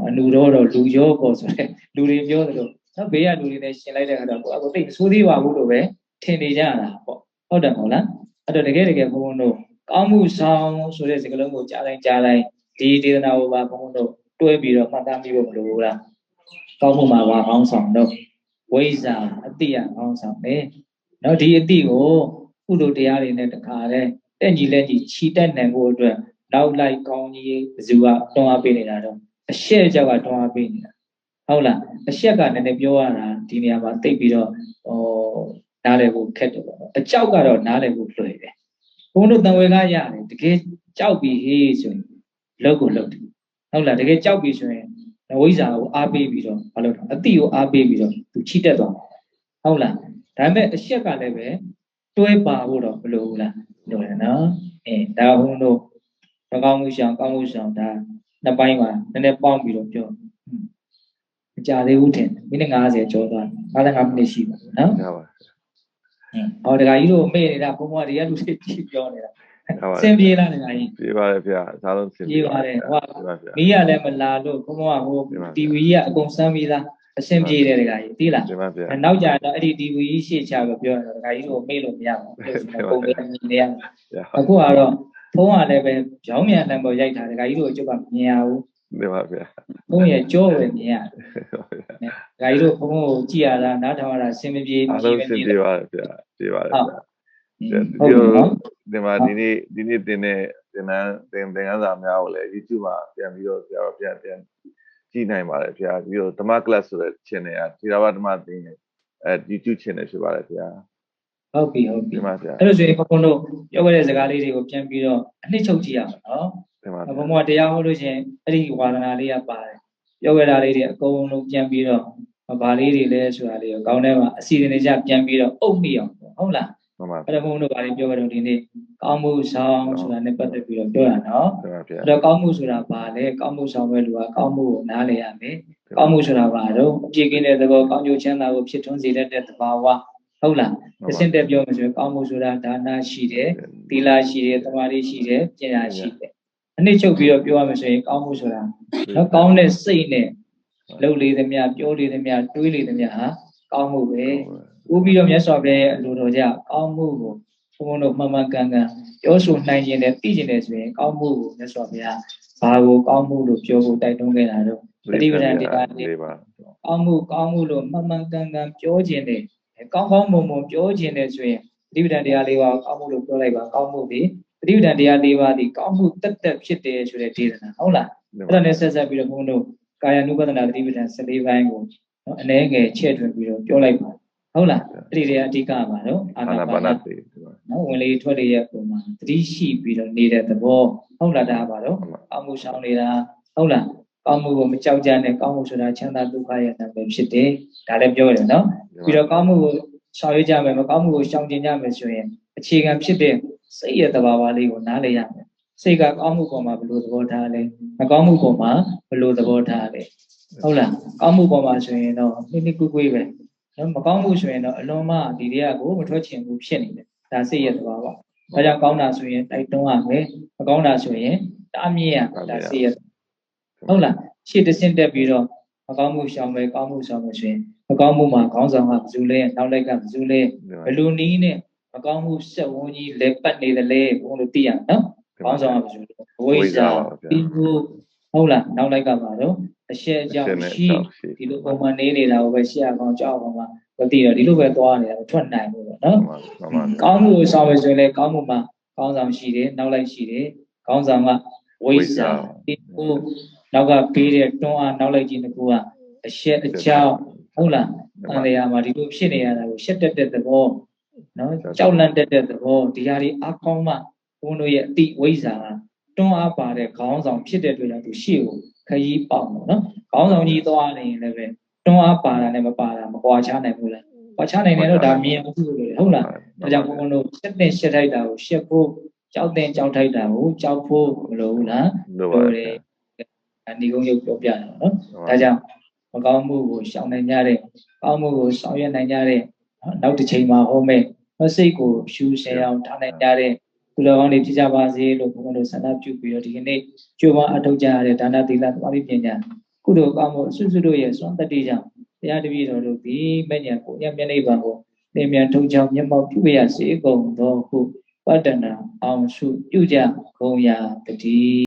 အနုတော့လူရောပေါ်ဆိုတဲ့လူတွေပြောတယ်လို့နော်ဘေးကလူတွေနဲ့ရှင်းလိုက်တဲ့အခါတော့ကိုယ်ကသိဆိုးသေးပါဘူးလို့ပဲထင်နေကြတာပေါ့ဟုတ်တယ်မဟုတ်လားအဲ့တော့တကယ်ဘုံဘုံတို့ကောင်းမှုဆောင်ဆိုတဲ့စကားလုံးကိုကြားတိုင်းဒီဒေသနာကိုပါဘုံဘုံတို့တွဲပြီးတော့မှတ်သားမိဖို့မလိုဘူးလားကောင်းမှုမှာပါကောင်းဆောင်တော့ဝိဇ္ဇာအတိယကောင်းဆောင်ပဲနော်ဒီအတိကိုကုသိုလ်တရားတွေနဲ့တခါတည်းတက်ညီလက်ညီခြိတက်နိုင်ဖို့အတွက်နောက်လိုက်ကောင်းကြီးဘယ်သူကတွန်းအားပေးနေတာတော့အရှက်ကြောက်ကတွန်းအားပေးနေတာဟုတ်လားအရှက်ကနည်းနည်းပြောရတာဒီနေရာမှာတိတ်ပြီးတော့နားလည်ဖို့ခက်တယ်ပေါ့နော်အကြောက်ကတော့နားလည်ဖို့လွယ်တယ်ဘုန်းတို့တန်ဝေကရတယ်တကယ်ကြောက်ပြီးဟေးဆိုရင်လောက်ကိုလောက်တယ်ဟုတ်လားတကယ်ကြောက်ပြီးဆိုရင်ဝိဇ္ဇာကိုအားပေးပြီးတော့ဘာလို့အတိကိုအားပေးပြီးတော့သူချိတက်သွားဟုတ်လားဒါပေမဲ့အရှက်ကလည်းပဲတွဲပါဖို့တော့မလိုဘူးလားလိုတယ်နော်ဒါဘုန်းတို့မကောင်းမှုရှောင်ကောင်းမှုရှောင်ဒါနှစ်ပိုင်းမှာနည်းနည်းပေါင်းပြီးတော့ပြောမကြသေးဘူးထင်မိနစ်50ကျော်သွား55မိနစ်ရှိပါဘူးနော်ဟုတ်ပါဟောတခါကြီးတို့မေ့နေတာဘုံဘွားတွေကလူတွေကြည့်ပြောနေတာစင်ပြေလားတခါကြီးပြေးပါတယ်ဗျာအစားလုံးစင်ပြေပါတယ်ဟောမီးရလည်းမလာလို့ဘုံဘွားဟို TV ကြီးကအကုန်စမ်းပြီးသားအစင်ပြေတယ်တခါကြီးသိလားနောက်ကြတော့အဲ့ဒီ TV ကြီးရှေ့ချလို့ပြောတယ်တခါကြီးတို့မေ့လို့မရဘူးပုံပဲနေရအခုကတော့ဖုန်းကလည်းပဲရောင်းမြန်တန်ပေါ်ရိုက်တာတခါကြီးတို့အကျုပ်ကမြင်ရဘူးနေပါဗျာဘုံရဲ့ကြောပဲမြင်ရတယ်ဒကာကြီးတို့ဘုံကိုကြည့်ရတာနားထောင်ရတာစင်မပြေဘူးအားလုံးစင်ပြေပါဗျာပြေပါတယ်ဗျာဒီမှာဒီနေ့တင်တဲ့သင်ခန်းစာများကိုလည်း YouTube မှာပြန်ပြီးတော့ဆရာတော်ပြန်ကြည့်နိုင်ပါတယ်ဗျာပြီးတော့ဓမ္မ class ဆိုတဲ့ channel ကသီလဝဓမ္မသင်YouTube channel ဖြစ်ပါတယ်ဗျာဟုတ်ပြီဒီမှာဗျာအဲ့လိုဆိုရင်ဘုံတို့ပြောခဲ့တဲ့စကားလေးတွေကိုပြန်ပြီးတော့အနှစ်ချုပ်ကြည့်ရအောင်နော်ဘုံဘုံတရားဟောလို့ရှင်အဲ့ဒီဝါဒနာလေးကပါတယ်ပြောခဲ့တာလေးတွေအကုန်လုံးပြန်ပြီးတော့ဘာလေးတွေလဲဆိုတာလေးကိုကောင်းထဲမှာအစီအစဉ်တွေကြပြန်ပြီးတော့အုပ်မိအောင်ဟုတ်လား အဲ့တော့ဘုန်းတို့ဗာလေးပြောကြတော့ဒီနေ့ကောင်းမှုဆောင်ဆိုတာနဲ့ပတ်သက်ပြီးတော့ပြောရနော်အဲ့တော့ကောင်းမှုဆိုတာဘာလဲကောင်းမှုဆောင်ပဲလူကကောင်းမှုကိုနားလည်ရမယ်ကောင်းမှုဆိုတာဘာတော့အပြည့်ကင်းတဲ့သဘောကောင်းကျိုးချမ်းသာကိုဖြစ်ထွန်းစေတတ်တဲ့သဘာဝဟုတ်လားအစစ်တက်ပြောမှဆိုရင်ကောင်းမှုဆိုတာဒါနရှိတယ်သီလရှိတယ်သမာဓိရှိတယ်ပညာရှိတယ်အနည်းချုပ်ပြီးတော့ပြောရမှဆိုရင်ကောင်းမှုဆိုတာနော်ကောင်းတဲ့စိတ်နဲ့လှုပ်လေသမျှပြောလေသမျှတွေးလေသမျှဟာကောင်းမှုပဲဥပြီးတော့မြတ်စွာဘုရားရဲ့အလိုတော်ကြကောင်းမှုကိုဘုန်းတို့မှန်မှန်ကန်ကန်ပြောဆိုနိုင်ခြင်းနဲ့သိခြင်းနဲ့ဆိုရင်ကောင်းမှုကိုမြတ်စွာဘုရားဘာကိုကောင်းမှုလို့ပြောဖို့တိုက်တွန်းခဲ့တာတော့ပฏิပဒံတရားလေးကောင်းမှုလို့မှန်မှန်ကန်ကန်ပြောခြင်းနဲ့ကောင်းမွန်ပြောခြင်းနဲ့ဆိုရင်ပฏิပဒံတရားလေးပါကောင်းမှုလို့ပြောလိုက်ပါကောင်းမှုဒီပฏิပဒံတရားလေးပါဒီကောင်းမှုတက်ဖြစ်တယ်ဆိုတဲ့ဒေသနာဟုတ်လားအဲ့ဒါနဲ့ဆက်ပြီးတော့ဘုန်းတို့ကာယ ानु ပဒနာပฏิပဒံ14ပိုင်းကိုနော်အနည်းငယ်ချဲ့ထွင်ပြီးတော့ပြောလိုက်ပါဟုတ်လားအဲ့ဒီအဓိကပါတော့အာနာပါနတိနော်ဝင်လေထွက်လေရဲ့ပုံမှာသတိရှိပြီးတော့နေတဲ့သဘောဟုတ်လားဒါပါတော့ကောင်းမှုဆောင်နေတာဟုတ်လားကောင်းမှုကိုမကြောက်ကြနဲ့ကောင်းမှုဆိုတာချမ်းသာဒုက္ခရဲ့နာမည်ဖြစ်တယ်ဒါလည်းပြောရတယ်နော်ပြီးတော့ကောင်းမှုကိုဆောင်ရွက်ကြမယ်မကောင်းမှုကိုရှောင်ကျဉ်ကြမယ်ဆိုရင်အခြေခံဖြစ်တဲ့စိတ်ရဲ့သဘာဝလေးကိုနားလည်ရမယ်စိတ်ကကောင်းမှုပေါ်မှာဘယ်လိုသဘောထားလဲမကောင်းမှုပေါ်မှာဘယ်လိုသဘောထားလဲဟုတ်လားကောင်းမှုပေါ်မှာဆိုရင်တော့နိကွေးပဲနော်မကောင်းမှုဆိုရင်တော့အလွန်မှဒီတရားကိုမထွက်ချင်ဘူးဖြစ်နေတယ်ဒါစိတ်ရဲ့သဘာဝဒါကြောင့်ကောင်းတာဆိုရင်တိုက်တွန်းရမယ်မကောင်းတာဆိုရင်တားမြစ်ရဒါစိတ်ရဲ့ဟုတ်လားရှေ့တဆင့်တက်ပြီးတော့မကောင်းမှုရှောင်မယ်ကောင်းမှုရှောင်မယ်ဆိုရင်မကောင်းမှုမှာခေါင်းဆောင်ကဘယ်သူလဲနောက်လိုက်ကဘယ်သူလဲဘယ်လိုနည်းနဲ့မကောင်းမှုစက်ဝန်းကြီးလဲပတ်နေတယ်လေဘုန်းတို့သိရနော်ခေါင်းဆောင်ကဘယ်သူလဲဝိဇ္ဇာဒီကိုဟုတ်လားနောက်လိုက်ကပါတော့အရှက်အကြောင်းရှိဒီလိုပုံမှန်နေနေတာကိုပဲရှေ့အောင်ကြောက်အောင်မှာမသိတော့ဒီလိုပဲသွားနေတာမထွက်နိုင်ဘူးပေါ့နော်ကောင်းမှုကိုဆောင်မယ်ဆိုရင်လည်းကောင်းမှုမှာခေါင်းဆောင်ရှိတယ်နောက်လိုက်ရှိတယ်ခေါင်းဆောင်ကဝိဇ္ဇာဒီကိုနောက်ကပေးတဲ့တွန်းအားနောက်လိုက်ခြင်းတကူကအရှက်အကြောင်းဟုတ်လားအန္တရာယ်မှာဒီလိုဖြစ်နေရတာကိုရှက်တက်တဲ့သဘောနော်ကြောက်လန့်တက်တဲ့သဘောဒီဟာတွေအကောင်းမှဘုန်းတို့ရဲ့အတိဝိဇ္ဇာတွန်းအားပါတဲ့ခေါင်းဆောင်ဖြစ်တဲ့အတွက်ကြောင့်သူရှေ့ကိုခရီးပေါက်တော့နော်ခေါင်းဆောင်ကြီးသွားနေရင်လည်းပဲတွန်းအားပါတာနဲ့မပါတာမကွာခြားနိုင်ဘူးလားကွာခြားနိုင်တယ်တော့ဒါမြင်အောင်လို့ဟုတ်လားဒါကြောင့်ဘုန်းတို့ရှက်တဲ့ရှက်ထိုက်တာကိုရှက်ဖို့ကြောက်တဲ့ကြောက်ထိုက်တာကိုကြောက်ဖို့မလိုဘူးလားလိုတယ်ဒီကုန်းရုပ်ပြောပြတာနော်ဒါကြောင့်မကောင်းမှုကိုရှောင်နိုင်ကြတဲ့ကောင်းမှုကိုဆောင်ရွက်နိုင်ကြတဲ့နောက်တစ်ချိန်မှာဟောမယ်စိတ်ကိုဖြူစင်အောင်ထားနိုင်ကြတဲ့သူတော်ကောင်းတွေဖြစ်ကြပါစေလို့ဘုန်းတော်ဆန္ဒပြုပြီးတော့ဒီကနေ့ကြိုးပမ်းအထောက်ကြရတဲ့ဒါနသီလသမာဓိပညာကုသိုလ်ကောင်းမှုအစွတ်စွတ်တို့ရဲ့စွမ်းတတိကြောင့်တရားတပည့်တော်တို့ဒီမဉ္ဇဉ်ကိုညမျက်နှိပ်ပါကိုလင်းမြန်ထုံချောင်းမျက်မှောက်ပြုရစေကုန်သောဟုပတ္တနာအောင်စုပြုကြကုန်ရာတည်း